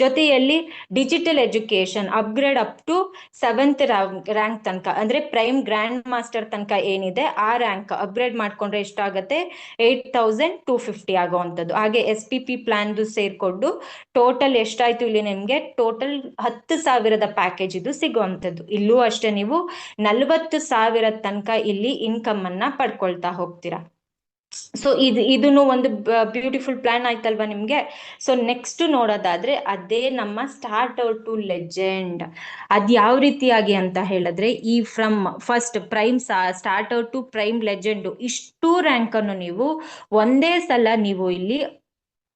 ಜೊತೆಯಲ್ಲಿ digital education upgrade up to 7th rank ತನಕ ಅಂದ್ರೆ ಪ್ರೈಮ್ ಗ್ರ್ಯಾಂಡ್ ಮಾಸ್ಟರ್ ತನಕ ಏನಿದೆ ಆ ರ್ಯಾಂಕ್ ಅಪ್ಗ್ರೇಡ್ ಮಾಡ್ಕೊಂಡ್ರೆ ಎಷ್ಟಾಗುತ್ತೆ? 8,250 ಆಗುವಂತದ್ದು. ಹಾಗೆ SPP ಪ್ಲಾನ್ ಸೇರ್ಕೊಂಡು ಟೋಟಲ್ ಎಷ್ಟಾಯ್ತು ಇಲ್ಲಿ ನಿಮ್ಗೆ? ಟೋಟಲ್ 10,000ದ ಪ್ಯಾಕೇಜ್ ಇದು ಸಿಗುವಂತದ್ದು. ಇಲ್ಲೂ ಅಷ್ಟೇ ನೀವು 40,000 ತನಕ ಇಲ್ಲಿ ಇನ್ಕಮ್ ಅನ್ನ ಪಡ್ಕೊಳ್ತಾ ಹೋಗ್ತೀರಾ. ಸೊ ಇದನ್ನು ಒಂದು ಬ್ಯೂಟಿಫುಲ್ ಪ್ಲಾನ್ ಆಯ್ತಲ್ವಾ ನಿಮ್ಗೆ. ಸೊ ನೆಕ್ಸ್ಟ್ ನೋಡೋದಾದ್ರೆ ಅದೇ ನಮ್ಮ ಸ್ಟಾರ್ಟರ್ ಟು ಲೆಜೆಂಡ್. ಅದ್ ಯಾವ ರೀತಿಯಾಗಿ ಅಂತ ಹೇಳಿದ್ರೆ ಈ from first prime starter to prime legend ಇಷ್ಟು ರ್ಯಾಂಕ್ ಅನ್ನು ನೀವು ಒಂದೇ ಸಲ ನೀವು ಇಲ್ಲಿ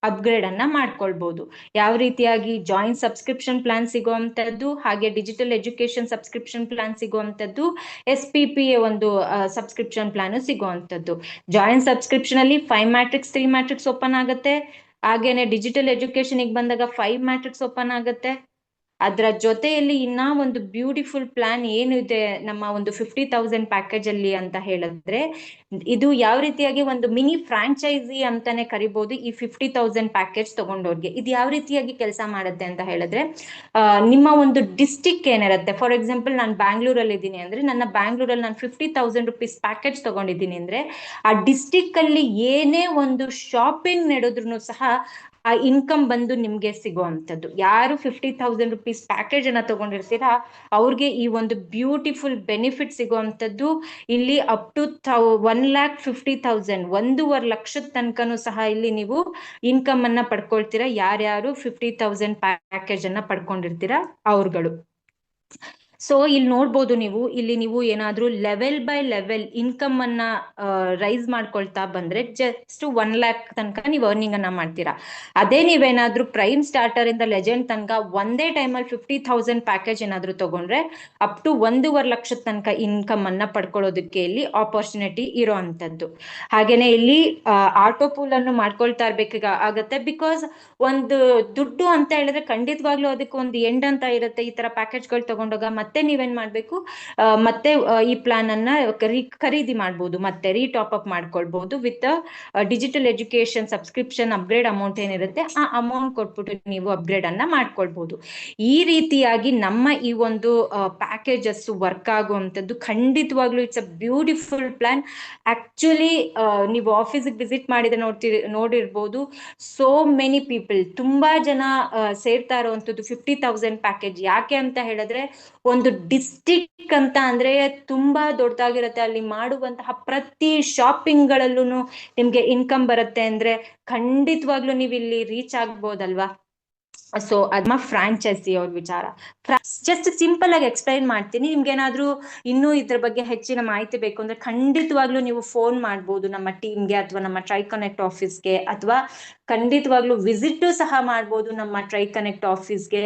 ಅಪ್ಗ್ರೇಡ್ ಅನ್ನ ಮಾಡ್ಕೊಳ್ಬಹುದು. ಯಾವ ರೀತಿಯಾಗಿ? ಜಾಯಿಂಟ್ ಸಬ್ಸ್ಕ್ರಿಪ್ಷನ್ ಪ್ಲಾನ್ ಸಿಗುವಂತದ್ದು, ಹಾಗೆ ಡಿಜಿಟಲ್ ಎಜುಕೇಶನ್ ಸಬ್ಸ್ಕ್ರಿಪ್ಷನ್ ಪ್ಲಾನ್ ಸಿಗುವಂತದ್ದು, SPP ಒಂದು ಸಬ್ಸ್ಕ್ರಿಪ್ಷನ್ ಪ್ಲಾನ್ ಸಿಗುವಂತದ್ದು. ಜಾಯಿಂಟ್ ಸಬ್ಸ್ಕ್ರಿಪ್ಷನ್ ಅಲ್ಲಿ 5 ಮ್ಯಾಟ್ರಿಕ್ಸ್ 3 ಮ್ಯಾಟ್ರಿಕ್ಸ್ ಓಪನ್ ಆಗುತ್ತೆ. ಹಾಗೇನೆ ಡಿಜಿಟಲ್ ಎಜುಕೇಶನ್ ಬಂದಾಗ 5 ಮ್ಯಾಟ್ರಿಕ್ಸ್ ಓಪನ್ ಆಗುತ್ತೆ. ಅದರ ಜೊತೆಯಲ್ಲಿ ಇನ್ನ ಒಂದು ಬ್ಯೂಟಿಫುಲ್ ಪ್ಲಾನ್ ಏನಿದೆ ನಮ್ಮ ಒಂದು 50,000 ಪ್ಯಾಕೇಜ್ ಅಲ್ಲಿ ಅಂತ ಹೇಳಿದ್ರೆ, ಇದು ಯಾವ ರೀತಿಯಾಗಿ ಒಂದು ಮಿನಿ ಫ್ರಾಂಚೈಸಿ ಅಂತಾನೆ ಕರಿಬಹುದು ಈ 50,000 ಪ್ಯಾಕೇಜ್ ತಗೊಂಡವ್ರಿಗೆ. ಇದು ಯಾವ ರೀತಿಯಾಗಿ ಕೆಲಸ ಮಾಡುತ್ತೆ ಅಂತ ಹೇಳಿದ್ರೆ, ನಿಮ್ಮ ಒಂದು ಡಿಸ್ಟಿಕ್ ಏನಿರುತ್ತೆ, ಫಾರ್ ಎಕ್ಸಾಂಪಲ್ ನಾನು ಬ್ಯಾಂಗ್ಳೂರಲ್ಲಿ ಇದ್ದೀನಿ ಅಂದ್ರೆ ನನ್ನ ಬ್ಯಾಂಗ್ಳೂರಲ್ಲಿ ನಾನು 50,000 ರುಪೀಸ್ ಪ್ಯಾಕೇಜ್ ತಗೊಂಡಿದ್ದೀನಿ ಅಂದ್ರೆ ಆ ಡಿಸ್ಟಿಕ್ ಅಲ್ಲಿ ಏನೇ ಒಂದು ಶಾಪಿಂಗ್ ನಡೆದ್ರು ಸಹ ಆ ಇನ್ಕಮ್ ಬಂದು ನಿಮ್ಗೆ ಸಿಗುವಂತದ್ದು. ಯಾರು 50,000 ರುಪೀಸ್ ಪ್ಯಾಕೇಜ್ ಅನ್ನ ತಗೊಂಡಿರ್ತೀರಾ ಅವ್ರಿಗೆ ಈ ಒಂದು ಬ್ಯೂಟಿಫುಲ್ ಬೆನಿಫಿಟ್ ಸಿಗುವಂತದ್ದು. ಇಲ್ಲಿ ಅಪ್ ಟು 1,50,000 1.5 ಲಕ್ಷದ ತನಕನೂ ಸಹ ಇಲ್ಲಿ ನೀವು ಇನ್ಕಮ್ ಅನ್ನ ಪಡ್ಕೊಳ್ತೀರಾ ಯಾರ್ಯಾರು 50,000 ಪ್ಯಾಕೇಜ್ ಅನ್ನ ಪಡ್ಕೊಂಡಿರ್ತೀರಾ ಅವ್ರುಗಳು. ಸೊ ಇಲ್ಲಿ ನೋಡ್ಬೋದು ನೀವು, ಇಲ್ಲಿ ನೀವು ಏನಾದ್ರೂ ಲೆವೆಲ್ ಬೈ ಲೆವೆಲ್ ಇನ್ಕಮ್ ಅನ್ನ ರೈಸ್ ಮಾಡ್ಕೊಳ್ತಾ ಬಂದ್ರೆ ಜಸ್ಟ್ 1 lakh ತನಕ ನೀವು ಅರ್ನಿಂಗ್ ಅನ್ನ ಮಾಡ್ತೀರಾ. ಅದೇ ನೀವೇನಾದ್ರೂ ಪ್ರೈಮ್ ಸ್ಟಾರ್ಟರ್ ಇಂದ ಲೆಜೆಂಡ್ ತನಕ ಒಂದೇ ಟೈಮಲ್ಲಿ 50,000 ಪ್ಯಾಕೇಜ್ ಏನಾದ್ರೂ ತಗೊಂಡ್ರೆ ಅಪ್ ಟು 1.5 ಲಕ್ಷದ ತನಕ ಇನ್ಕಮ್ ಅನ್ನ ಪಡ್ಕೊಳ್ಳೋದಕ್ಕೆ ಇಲ್ಲಿ ಆಪರ್ಚುನಿಟಿ ಇರೋ ಅಂತದ್ದು. ಹಾಗೇನೆ ಇಲ್ಲಿ ಆಟೋ ಪೂಲ್ ಅನ್ನು ಮಾಡ್ಕೊಳ್ತಾ ಇರ್ಬೇಕು ಆಗತ್ತೆ. ಬಿಕಾಸ್ ಒಂದು ದುಡ್ಡು ಅಂತ ಹೇಳಿದ್ರೆ ಖಂಡಿತವಾಗ್ಲೂ ಅದಕ್ಕೆ ಒಂದು ಎಂಡ್ ಅಂತ ಇರುತ್ತೆ. ಈ ತರ ಪ್ಯಾಕೇಜ್ಗಳು ತಗೊಂಡಾಗ ಮತ್ತೆ ನೀವೇನ್ ಮಾಡ್ಬೇಕು, ಮತ್ತೆ ಈ ಪ್ಲಾನ್ ಅನ್ನ ಖರೀದಿ ಮಾಡ್ಬೋದು, ಮತ್ತೆ ಟಾಪ್ ಅಪ್ ಮಾಡ್ಕೊಳ್ಬಹುದು with digital education subscription upgrade amount ಏನಿರುತ್ತೆ ಆ ಅಮೌಂಟ್ ಕೊಟ್ಬಿಟ್ಟು ನೀವು ಅಪ್ಗ್ರೇಡ್ ಅನ್ನ ಮಾಡ್ಕೊಳ್ಬಹುದು. ಈ ರೀತಿಯಾಗಿ ನಮ್ಮ ಈ ಒಂದು ಪ್ಯಾಕೇಜಸ್ ವರ್ಕ್ ಆಗುವಂಥದ್ದು ಖಂಡಿತವಾಗ್ಲೂ it's a beautiful plan. Actually ನೀವು ಆಫೀಸಿಗೆ ವಿಸಿಟ್ ಮಾಡಿದ ನೋಡಿರ್ಬೋದು, ಸೋ ಮೆನಿ ಪೀಪಲ್, ತುಂಬಾ ಜನ ಸೇರ್ತಾ ಇರುವಂತದ್ದು 50,000 ಪ್ಯಾಕೇಜ್. ಯಾಕೆ ಅಂತ ಹೇಳಿದ್ರೆ ಒಂದು ಡಿಸ್ಟಿಕ್ ಅಂತ ಅಂದ್ರೆ ತುಂಬಾ ದೊಡ್ಡದಾಗಿರುತ್ತೆ. ಅಲ್ಲಿ ಮಾಡುವಂತಹ ಪ್ರತಿ ಶಾಪಿಂಗ್ ಗಳಲ್ಲೂ ನಿಮ್ಗೆ ಇನ್ಕಮ್ ಬರುತ್ತೆ ಅಂದ್ರೆ ಖಂಡಿತವಾಗ್ಲೂ ನೀವು ಇಲ್ಲಿ ರೀಚ್ ಆಗ್ಬೋದಲ್ವಾ. ಸೊ ಅದ್ಮ ಫ್ರಾಂಚೈಸಿ ಅವ್ರ ವಿಚಾರ ಜಸ್ಟ್ ಸಿಂಪಲ್ ಆಗಿ ಎಕ್ಸ್ಪ್ಲೈನ್ ಮಾಡ್ತೀನಿ. ನಿಮ್ಗೆ ಏನಾದ್ರೂ ಇನ್ನೂ ಇದ್ರ ಬಗ್ಗೆ ಹೆಚ್ಚಿನ ಮಾಹಿತಿ ಬೇಕು ಅಂದ್ರೆ ಖಂಡಿತವಾಗ್ಲೂ ನೀವು ಫೋನ್ ಮಾಡ್ಬೋದು ನಮ್ಮ ಟೀಮ್ಗೆ ಅಥವಾ ನಮ್ಮ ಟ್ರೈ ಕನೆಕ್ಟ್ ಆಫೀಸ್ಗೆ, ಅಥವಾ ಖಂಡಿತವಾಗ್ಲೂ ವಿಸಿಟ್ ಸಹ ಮಾಡ್ಬೋದು ನಮ್ಮ ಟ್ರೈ ಕನೆಕ್ಟ್ ಆಫೀಸ್ಗೆ.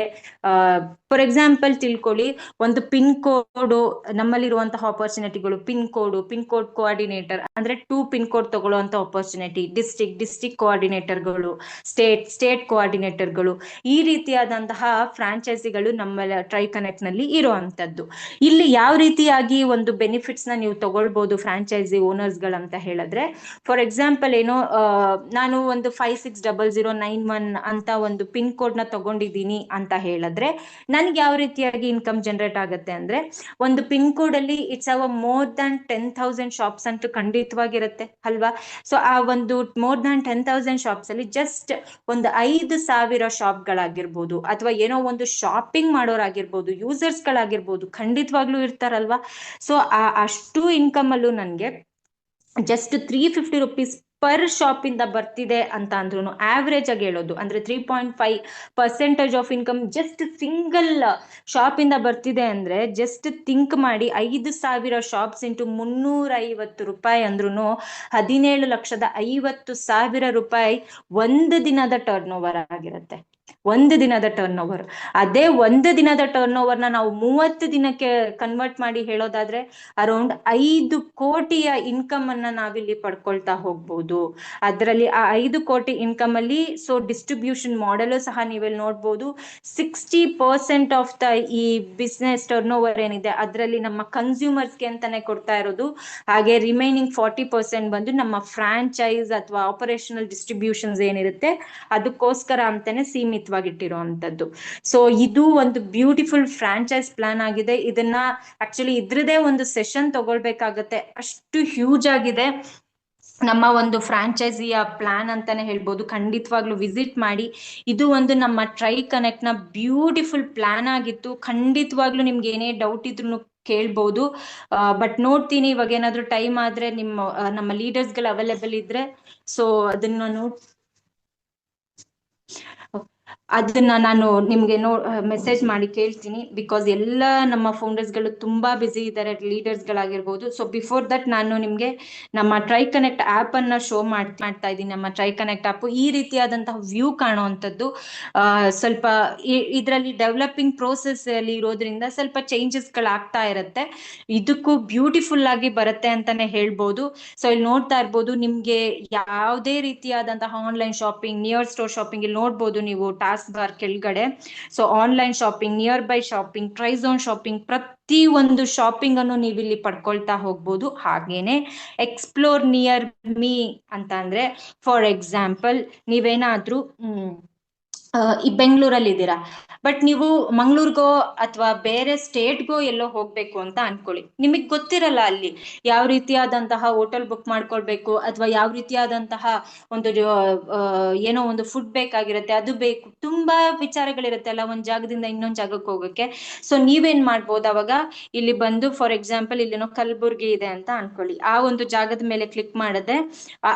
ಫಾರ್ ಎಕ್ಸಾಂಪಲ್ ತಿಳ್ಕೊಳ್ಳಿ, ಒಂದು ಪಿನ್ ಕೋಡ್ ನಮ್ಮಲ್ಲಿರುವಂತಹ ಆಪರ್ಚುನಿಟಿಗಳು, ಪಿನ್ ಕೋಡ್ ಕೋಆರ್ಡಿನೇಟರ್ ಅಂದ್ರೆ 2 ಪಿನ್ ಕೋಡ್ ತಗೊಳ್ಳುವಂತ ಆಪರ್ಚುನಿಟಿ, ಡಿಸ್ಟಿಕ್ ಕೋಆರ್ಡಿನೇಟರ್ಗಳು, ಸ್ಟೇಟ್ ಕೋಆರ್ಡಿನೇಟರ್ಗಳು, ಈ ರೀತಿಯಾದಂತಹ ಫ್ರಾಂಚೈಸಿಗಳು ನಮ್ಮ ಟ್ರೈ ಕನೆಕ್ಟ್ ನಲ್ಲಿ ಇರುವಂತದ್ದು. ಇಲ್ಲಿ ಯಾವ ರೀತಿಯಾಗಿ ಒಂದು ಬೆನಿಫಿಟ್ಸ್ ನ ನೀವು ತಗೊಳ್ಬಹುದು ಫ್ರಾಂಚೈಸಿ ಓನರ್ಸ್ ಗಳಂತ ಹೇಳಿದ್ರೆ, ಫಾರ್ ಎಕ್ಸಾಂಪಲ್ ಏನೋ ನಾನು ಒಂದು 560091 ಅಂತ ಒಂದು ಪಿನ್ ಕೋಡ್ ನ ತಗೊಂಡಿದ್ದೀನಿ ಅಂತ ಹೇಳಿದ್ರೆ ನನ್ಗೆ ಯಾವ ರೀತಿಯಾಗಿ ಇನ್ಕಮ್ ಜನರೇಟ್ ಆಗುತ್ತೆ ಅಂದ್ರೆ, ಒಂದು ಪಿನ್ ಕೋಡ್ ಅಲ್ಲಿ ಇಟ್ಸ್ ಅವ ಮೋರ್ ದನ್ 10,000 ಶಾಪ್ಸ್ ಅಂತೂ ಖಂಡಿತವಾಗಿರುತ್ತೆ ಅಲ್ವಾ. ಸೊ ಆ ಒಂದು ಮೋರ್ ದನ್ 10,000 ಶಾಪ್ಸ್ ಅಲ್ಲಿ ಜಸ್ಟ್ ಒಂದು 5,000 ಶಾಪ್ ಗಳಾಗಿರ್ಬೋದು, ಅಥವಾ ಏನೋ ಒಂದು ಶಾಪಿಂಗ್ ಮಾಡೋರಾಗಿರ್ಬೋದು, ಯೂಸರ್ಸ್ ಗಳಾಗಿರ್ಬೋದು, ಖಂಡಿತವಾಗ್ಲೂ ಇರ್ತಾರಲ್ವಾ. ಸೊ ಅಷ್ಟು ಇನ್ಕಮ್ ಅಲ್ಲೂ ನನ್ಗೆ ಜಸ್ಟ್ 350 ರುಪೀಸ್ ಪರ್ ಶಾಪ್ ಇಂದ ಬರ್ತಿದೆ ಅಂತ ಅಂದ್ರೂ, ಆವರೇಜ್ ಆಗಿ ಹೇಳೋದು ಅಂದ್ರೆ 3.5% of income just single shop ಇಂದ ಬರ್ತಿದೆ ಅಂದ್ರೆ ಜಸ್ಟ್ ಥಿಂಕ್ ಮಾಡಿ, 5,000 ಶಾಪ್ಸ್ ಇಂಟು 350 ರೂಪಾಯಿ ಅಂದ್ರೂ 17,50,000 ರೂಪಾಯಿ ಒಂದು ದಿನದ ಟರ್ನ್ ಓವರ್ ಆಗಿರುತ್ತೆ. ಒಂದು ದಿನದ ಟರ್ನ್ ಓವರ್. ಅದೇ ಒಂದು ದಿನದ ಟರ್ನ್ ಓವರ್ ನಾವು 30 ದಿನಕ್ಕೆ ಕನ್ವರ್ಟ್ ಮಾಡಿ ಹೇಳೋದಾದ್ರೆ ಅರೌಂಡ್ 5 ಕೋಟಿಯ ಇನ್ಕಮ್ ಅನ್ನ ನಾವಿಲ್ಲಿ ಪಡ್ಕೊಳ್ತಾ ಹೋಗ್ಬೋದು. ಅದರಲ್ಲಿ ಆ 5 ಕೋಟಿ ಇನ್ಕಮ್ ಅಲ್ಲಿ ಸೊ ಡಿಸ್ಟ್ರಿಬ್ಯೂಷನ್ ಮಾಡೆಲ್ ಸಹ ನೀವೆಲ್ಲಿ ನೋಡ್ಬೋದು. 60% ಆಫ್ ದ ಈ ಬಿಸ್ನೆಸ್ ಟರ್ನ್ ಓವರ್ ಏನಿದೆ ಅದರಲ್ಲಿ ನಮ್ಮ ಕನ್ಸ್ಯೂಮರ್ಸ್ಗೆ ಅಂತಾನೆ ಕೊಡ್ತಾ ಇರೋದು. ಹಾಗೆ ರಿಮೈನಿಂಗ್ 40% ಬಂದು ನಮ್ಮ ಫ್ರಾಂಚೈಸ್ ಅಥವಾ ಆಪರೇಷನಲ್ ಡಿಸ್ಟ್ರಿಬ್ಯೂಷನ್ಸ್ ಏನಿರುತ್ತೆ ಅದಕ್ಕೋಸ್ಕರ ಅಂತಾನೆ ಸೀಮಿತವಾಗಿಟ್ಟಿರುವಂತದ್ದು. ಸೊ ಇದು ಒಂದು ಬ್ಯೂಟಿಫುಲ್ ಫ್ರಾಂಚೈಸ್ ಪ್ಲಾನ್ ಆಗಿದೆ. ಇದನ್ನ ಆಕ್ಚುಲಿ ಇದ್ರದೇ ಒಂದು ಸೆಷನ್ ತಗೊಳ್ಬೇಕಾಗತ್ತೆ, ಅಷ್ಟು ಹ್ಯೂಜ್ ಆಗಿದೆ ನಮ್ಮ ಒಂದು ಫ್ರಾಂಚೈಸಿಯ ಪ್ಲಾನ್ ಅಂತಾನೆ ಹೇಳ್ಬೋದು. ಖಂಡಿತವಾಗ್ಲೂ ವಿಸಿಟ್ ಮಾಡಿ. ಇದು ಒಂದು ನಮ್ಮ ಟ್ರೈ ಕನೆಕ್ಟ್ ನ ಬ್ಯೂಟಿಫುಲ್ ಪ್ಲಾನ್ ಆಗಿತ್ತು. ಖಂಡಿತವಾಗ್ಲೂ ನಿಮ್ಗೆ ಏನೇ ಡೌಟ್ ಇದ್ರು ಕೇಳ್ಬೋದು. ಬಟ್ ನೋಡ್ತೀನಿ ಇವಾಗ ಏನಾದ್ರು ಟೈಮ್ ಆದ್ರೆ ನಮ್ಮ ಲೀಡರ್ಸ್ ಗಳು ಅವೈಲೇಬಲ್ ಇದ್ರೆ ಸೊ ಅದನ್ನ ನಾನು ನಿಮ್ಗೆ ಮೆಸೇಜ್ ಮಾಡಿ ಕೇಳ್ತೀನಿ. ಬಿಕಾಸ್ ಎಲ್ಲ ನಮ್ಮ ಫೌಂಡರ್ಸ್ ಗಳು ತುಂಬಾ ಬಿಸಿ ಇದ್ದಾರೆ, ಲೀಡರ್ಸ್ ಗಳಾಗಿರ್ಬೋದು. ಸೊ ಬಿಫೋರ್ ದಟ್ ನಾನು ನಿಮ್ಗೆ ನಮ್ಮ ಟ್ರೈ ಕನೆಕ್ಟ್ ಆಪ್ ಅನ್ನ ಶೋ ಮಾಡ್ತಾ ಇದ್ದೀನಿ. ನಮ್ಮ ಟ್ರೈ ಕನೆಕ್ಟ್ ಆಪ್ ಈ ರೀತಿಯಾದಂತಹ ವ್ಯೂ ಕಾಣುವಂಥದ್ದು. ಸ್ವಲ್ಪ ಇದರಲ್ಲಿ ಡೆವಲಪಿಂಗ್ ಪ್ರೋಸೆಸ್ ಅಲ್ಲಿ ಇರೋದ್ರಿಂದ ಸ್ವಲ್ಪ ಚೇಂಜಸ್ ಗಳಾಗ್ತಾ ಇರುತ್ತೆ. ಇದಕ್ಕೂ ಬ್ಯೂಟಿಫುಲ್ ಆಗಿ ಬರುತ್ತೆ ಅಂತಾನೆ ಹೇಳ್ಬೋದು. ಸೊ ಇಲ್ಲಿ ನೋಡ್ತಾ ಇರ್ಬೋದು, ನಿಮ್ಗೆ ಯಾವುದೇ ರೀತಿಯಾದಂತಹ online shopping, near store shopping ಇಲ್ಲಿ ನೋಡ್ಬೋದು ನೀವು ಟಾಸ್ಕ್ ಬಾರ್ ಕೆಳಗಡೆ. So online shopping, near by shopping, try zone shopping, ಪ್ರತಿ ಒಂದು ಶಾಪಿಂಗ್ ಅನ್ನು ನೀವು ಇಲ್ಲಿ ಪಡ್ಕೊಳ್ತಾ ಹೋಗ್ಬೋದು. ಹಾಗೇನೆ ಎಕ್ಸ್ಪ್ಲೋರ್ ನಿಯರ್ ಮೀ ಅಂತ ಅಂದ್ರೆ ಫಾರ್ ಎಕ್ಸಾಂಪಲ್ ನೀವೇನಾದ್ರೂ ಈ ಬೆಂಗಳೂರಲ್ಲಿ ಇದ್ದೀರಾ, ಬಟ್ ನೀವು ಮಂಗಳೂರಿಗೋ ಅಥವಾ ಬೇರೆ ಸ್ಟೇಟ್ಗೋ ಎಲ್ಲೋ ಹೋಗ್ಬೇಕು ಅಂತ ಅನ್ಕೊಳ್ಳಿ. ನಿಮಗ್ ಗೊತ್ತಿರಲ್ಲ ಅಲ್ಲಿ ಯಾವ ರೀತಿಯಾದಂತಹ ಹೋಟೆಲ್ ಬುಕ್ ಮಾಡ್ಕೊಳ್ಬೇಕು, ಅಥವಾ ಯಾವ ರೀತಿಯಾದಂತಹ ಒಂದು ಏನೋ ಒಂದು ಫುಡ್ ಬೇಕಾಗಿರುತ್ತೆ, ಅದು ಬೇಕು, ತುಂಬಾ ವಿಚಾರಗಳಿರುತ್ತೆ ಅಲ್ಲ ಒಂದ್ ಜಾಗದಿಂದ ಇನ್ನೊಂದ್ ಜಾಗಕ್ಕೆ ಹೋಗಕ್ಕೆ. ಸೊ ನೀವೇನ್ ಮಾಡ್ಬೋದು ಅವಾಗ, ಇಲ್ಲಿ ಬಂದು ಫಾರ್ ಎಕ್ಸಾಂಪಲ್ ಇಲ್ಲೇನೋ ಕಲಬುರ್ಗಿ ಇದೆ ಅಂತ ಅನ್ಕೊಳ್ಳಿ. ಆ ಒಂದು ಜಾಗದ ಮೇಲೆ ಕ್ಲಿಕ್ ಮಾಡಿದ್ರೆ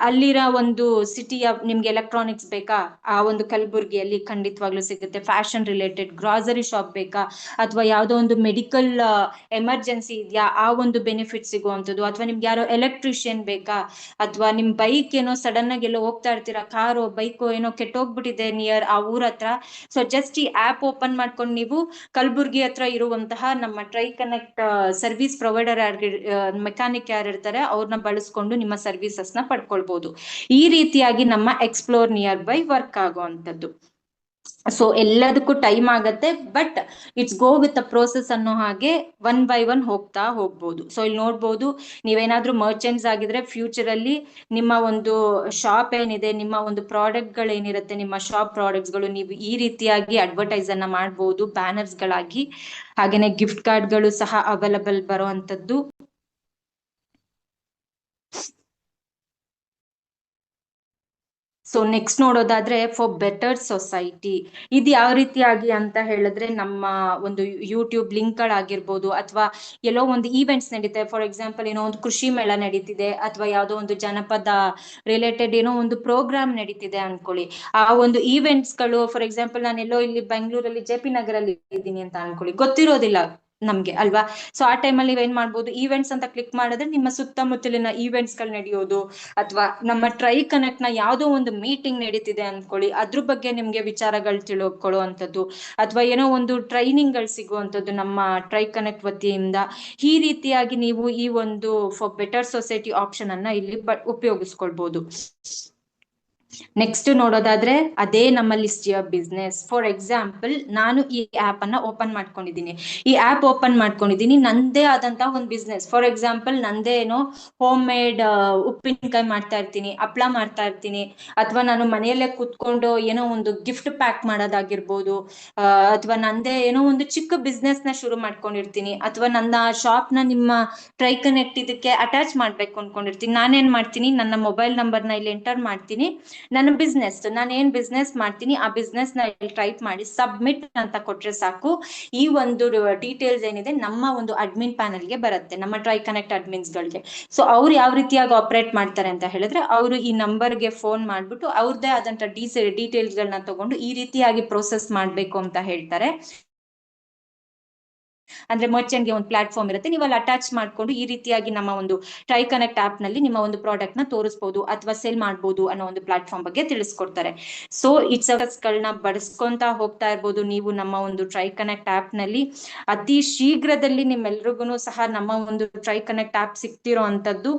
ಅಲ್ಲಿರೋ ಒಂದು ಸಿಟಿಯ ನಿಮ್ಗೆ ಎಲೆಕ್ಟ್ರಾನಿಕ್ಸ್ ಬೇಕಾ, ಆ ಒಂದು ಕಲಬುರ್ಗಿಯಲ್ಲಿ ಖಂಡಿತವಾಗ್ಲೂ ಸಿಗುತ್ತೆ. ಫ್ಯಾಷನ್ ರಿಲೇಟೆಡ್ ಗ್ರಾಸರಿ ಶಾಪ್ ಬೇಕಾ, ಅಥವಾ ಯಾವುದೋ ಒಂದು ಮೆಡಿಕಲ್ ಎಮರ್ಜೆನ್ಸಿ ಇದೆಯಾ, ಆ ಒಂದು ಬೆನಿಫಿಟ್ ಸಿಗುವಂಥದ್ದು, ಅಥವಾ ನಿಮ್ಗೆ ಯಾರೋ ಎಲೆಕ್ಟ್ರಿಷಿಯನ್ ಬೇಕಾ, ಅಥವಾ ನಿಮ್ ಬೈಕ್ ಏನೋ ಸಡನ್ ಆಗಿ ಎಲ್ಲೋ ಹೋಗ್ತಾ ಇರ್ತೀರಾ, ಕಾರೋ ಬೈಕೋ ಏನೋ ಕೆಟ್ಟೋಗ್ಬಿಟ್ಟಿದೆ ನಿಯರ್ ಆ ಊರ ಹತ್ರ. ಸೊ ಜಸ್ಟ್ ಈ ಆಪ್ ಓಪನ್ ಮಾಡ್ಕೊಂಡು ನೀವು ಕಲಬುರ್ಗಿ ಹತ್ರ ಇರುವಂತಹ ನಮ್ಮ try connect service provider mechanic ಯಾರು ಇರ್ತಾರೆ ಅವ್ರನ್ನ ಬಳಸ್ಕೊಂಡು ನಿಮ್ಮ ಸರ್ವಿಸಸ್ ನ ಪಡ್ಕೊಳ್ಬಹುದು. ಈ ರೀತಿಯಾಗಿ ನಮ್ಮ ಎಕ್ಸ್ಪ್ಲೋರ್ ನಿಯರ್ ಬೈ ವರ್ಕ್ ಆಗುವಂತದ್ದು. ಸೊ ಎಲ್ಲದಕ್ಕೂ ಟೈಮ್ ಆಗತ್ತೆ, but it's go with a process ಅನ್ನೋ ಹಾಗೆ ಒನ್ ಬೈ ಒನ್ ಹೋಗ್ತಾ ಹೋಗ್ಬೋದು. ಸೊ ಇಲ್ಲಿ ನೋಡ್ಬೋದು, ನೀವೇನಾದ್ರೂ ಮರ್ಚೆಂಟ್ಸ್ ಆಗಿದ್ರೆ ಫ್ಯೂಚರ್ ಅಲ್ಲಿ ನಿಮ್ಮ ಒಂದು ಶಾಪ್ ಏನಿದೆ, ನಿಮ್ಮ ಒಂದು ಪ್ರಾಡಕ್ಟ್ ಗಳೇನಿರುತ್ತೆ, ನಿಮ್ಮ ಶಾಪ್ ಪ್ರಾಡಕ್ಟ್ಸ್ ಗಳು ನೀವು ಈ ರೀತಿಯಾಗಿ ಅಡ್ವರ್ಟೈಸ್ ಅನ್ನ ಮಾಡಬಹುದು ಬ್ಯಾನರ್ಸ್ ಗಳಾಗಿ. ಹಾಗೇನೆ ಗಿಫ್ಟ್ ಕಾರ್ಡ್ ಗಳು ಸಹ ಅವೈಲಬಲ್ ಬರುವಂತದ್ದು. ಸೊ ನೆಕ್ಸ್ಟ್ ನೋಡೋದಾದ್ರೆ ಫಾರ್ ಬೆಟರ್ ಸೊಸೈಟಿ, ಇದು ಯಾವ ರೀತಿಯಾಗಿ ಅಂತ ಹೇಳಿದ್ರೆ, ನಮ್ಮ ಒಂದು ಯೂಟ್ಯೂಬ್ ಲಿಂಕ್ ಗಳಾಗಿರ್ಬೋದು, ಅಥವಾ ಎಲ್ಲೋ ಒಂದು ಈವೆಂಟ್ಸ್ ನಡೀತದೆ. ಫಾರ್ ಎಕ್ಸಾಂಪಲ್ ಏನೋ ಒಂದು ಕೃಷಿ ಮೇಳ ನಡೀತಿದೆ, ಅಥವಾ ಯಾವುದೋ ಒಂದು ಜನಪದ ರಿಲೇಟೆಡ್ ಏನೋ ಒಂದು ಪ್ರೋಗ್ರಾಮ್ ನಡೀತಿದೆ ಅನ್ಕೊಳ್ಳಿ. ಆ ಒಂದು ಈವೆಂಟ್ಸ್ ಗಳು, ಫಾರ್ ಎಕ್ಸಾಂಪಲ್ ನಾನು ಎಲ್ಲೋ ಇಲ್ಲಿ ಬೆಂಗಳೂರಲ್ಲಿ ಜೆ ಪಿ ನಗರಲ್ಲಿ ಇದ್ದೀನಿ ಅಂತ ಅನ್ಕೊಳ್ಳಿ, ಗೊತ್ತಿರೋದಿಲ್ಲ ನಮ್ಗೆ ಅಲ್ವಾ. ಸೊ ಆ ಟೈಮಲ್ಲಿ ನೀವೇನ್ ಮಾಡ್ಬೋದು, ಈವೆಂಟ್ಸ್ ಅಂತ ಕ್ಲಿಕ್ ಮಾಡಿದ್ರೆ ನಿಮ್ಮ ಸುತ್ತಮುತ್ತಲಿನ ಈವೆಂಟ್ಸ್ ಗಳು ನಡೆಯೋದು, ಅಥವಾ ನಮ್ಮ ಟ್ರೈ ಕನೆಕ್ಟ್ ನ ಯಾವುದೋ ಒಂದು ಮೀಟಿಂಗ್ ನಡೀತಿದೆ ಅನ್ಕೊಳ್ಳಿ, ಅದ್ರ ಬಗ್ಗೆ ನಿಮ್ಗೆ ವಿಚಾರಗಳು ತಿಳ್ಕೊಳ್ಳುವಂಥದ್ದು, ಅಥವಾ ಏನೋ ಒಂದು ಟ್ರೈನಿಂಗ್ ಗಳು ಸಿಗುವಂಥದ್ದು ನಮ್ಮ ಟ್ರೈ ಕನೆಕ್ಟ್ ವತಿಯಿಂದ. ಈ ರೀತಿಯಾಗಿ ನೀವು ಈ ಒಂದು ಫಾರ್ ಬೆಟರ್ ಸೊಸೈಟಿ ಆಪ್ಷನ್ ಅನ್ನ ಇಲ್ಲಿ ಉಪಯೋಗಿಸ್ಕೊಳ್ಬಹುದು. ನೆಕ್ಸ್ಟ್ ನೋಡೋದಾದ್ರೆ ಅದೇ ನಮ್ಮ list your business. For example ನಾನು ಈ ಆಪ್ ಅನ್ನ ಓಪನ್ ಮಾಡ್ಕೊಂಡಿದ್ದೀನಿ. ಈ ಆಪ್ ಓಪನ್ ಮಾಡ್ಕೊಂಡಿದ್ದೀನಿ, ನಂದೇ ಆದಂತಹ ಒಂದು ಬಿಸ್ನೆಸ್. ಫಾರ್ ಎಕ್ಸಾಂಪಲ್ ನಂದೇ ಏನೋ ಹೋಮ್ ಮೇಡ್ ಉಪ್ಪಿನಕಾಯಿ ಮಾಡ್ತಾ ಇರ್ತೀನಿ, ಹಪ್ಳ ಮಾಡ್ತಾ ಇರ್ತೀನಿ, ಅಥವಾ ನಾನು ಮನೆಯಲ್ಲೇ ಕೂತ್ಕೊಂಡು ಏನೋ ಒಂದು ಗಿಫ್ಟ್ ಪ್ಯಾಕ್ ಮಾಡೋದಾಗಿರ್ಬೋದು, ಅಥವಾ ನಂದೇ ಏನೋ ಒಂದು ಚಿಕ್ಕ ಬಿಸ್ನೆಸ್ ನ ಶುರು ಮಾಡ್ಕೊಂಡಿರ್ತೀನಿ, ಅಥವಾ ನನ್ನ ಶಾಪ್ ನ ನಿಮ್ಮ ಟ್ರೈ ಕನೆಕ್ಟ್ ಇದಕ್ಕೆ ಅಟ್ಯಾಚ್ ಮಾಡ್ಬೇಕು ಅನ್ಕೊಂಡಿರ್ತೀನಿ. ನಾನೇನ್ ಮಾಡ್ತೀನಿ, ನನ್ನ ಮೊಬೈಲ್ ನಂಬರ್ ನ ಇಲ್ಲಿ ಎಂಟರ್ ಮಾಡ್ತೀನಿ, ನನ್ನ ಬಿಸ್ನೆಸ್, ನಾನು ಏನ್ ಬಿಸ್ನೆಸ್ ಮಾಡ್ತೀನಿ ಆ ಬಿಸ್ನೆಸ್ ನ ಟೈಪ್ ಮಾಡಿ ಸಬ್ಮಿಟ್ ಅಂತ ಕೊಟ್ರೆ ಸಾಕು, ಈ ಒಂದು ಡೀಟೇಲ್ಸ್ ಏನಿದೆ ನಮ್ಮ ಒಂದು ಅಡ್ಮಿನ್ ಪ್ಯಾನಲ್ ಗೆ ಬರುತ್ತೆ, ನಮ್ಮ ಟ್ರೈ ಕನೆಕ್ಟ್ ಅಡ್ಮಿನ್ಸ್ ಗಳಿಗೆ. ಸೊ ಅವ್ರು ಯಾವ ರೀತಿಯಾಗಿ ಆಪರೇಟ್ ಮಾಡ್ತಾರೆ ಅಂತ ಹೇಳಿದ್ರೆ, ಅವರು ಈ ನಂಬರ್ ಗೆ ಫೋನ್ ಮಾಡ್ಬಿಟ್ಟು ಅವ್ರದ್ದೇ ಆದಂತ ಡೀಟೇಲ್ಸ್ ಗಳನ್ನ ತಗೊಂಡು ಈ ರೀತಿಯಾಗಿ ಪ್ರೋಸೆಸ್ ಮಾಡ್ಬೇಕು ಅಂತ ಹೇಳ್ತಾರೆ. ಅಂದ್ರೆ ಮರ್ಚೆಂಟ್ ಗೆ ಒಂದು ಪ್ಲಾಟ್ಫಾರ್ಮ್ ಇರುತ್ತೆ, ನೀವು ಅಲ್ಲಿ ಅಟ್ಯಾಚ್ ಮಾಡ್ಕೊಂಡು ಈ ರೀತಿಯಾಗಿ ನಮ್ಮ ಒಂದು ಟ್ರೈ ಕನೆಕ್ಟ್ ಆಪ್ ನಲ್ಲಿ ನಿಮ್ಮ ಒಂದು ಪ್ರಾಡಕ್ಟ್ ನ ತೋರಿಸಬಹುದು ಅಥವಾ ಸೆಲ್ ಮಾಡಬಹುದು ಅನ್ನೋ ಒಂದು ಪ್ಲಾಟ್ಫಾರ್ಮ್ ಬಗ್ಗೆ ತಿಳಿಸ್ಕೊಡ್ತಾರೆ. ಸೊ ಇಟ್ಸ್ ಗಳನ್ನ ಬಳಸ್ಕೊಂತ ಹೋಗ್ತಾ ಇರ್ಬೋದು ನೀವು ನಮ್ಮ ಒಂದು ಟ್ರೈ ಕನೆಕ್ಟ್ ಆಪ್ ನಲ್ಲಿ. ಅತಿ ಶೀಘ್ರದಲ್ಲಿ ನಿಮ್ಮೆಲ್ರಿಗೂ ಸಹ ನಮ್ಮ ಒಂದು ಟ್ರೈ ಕನೆಕ್ಟ್ ಆಪ್ ಸಿಗ್ತಿರೋ ಅಂತದ್ದು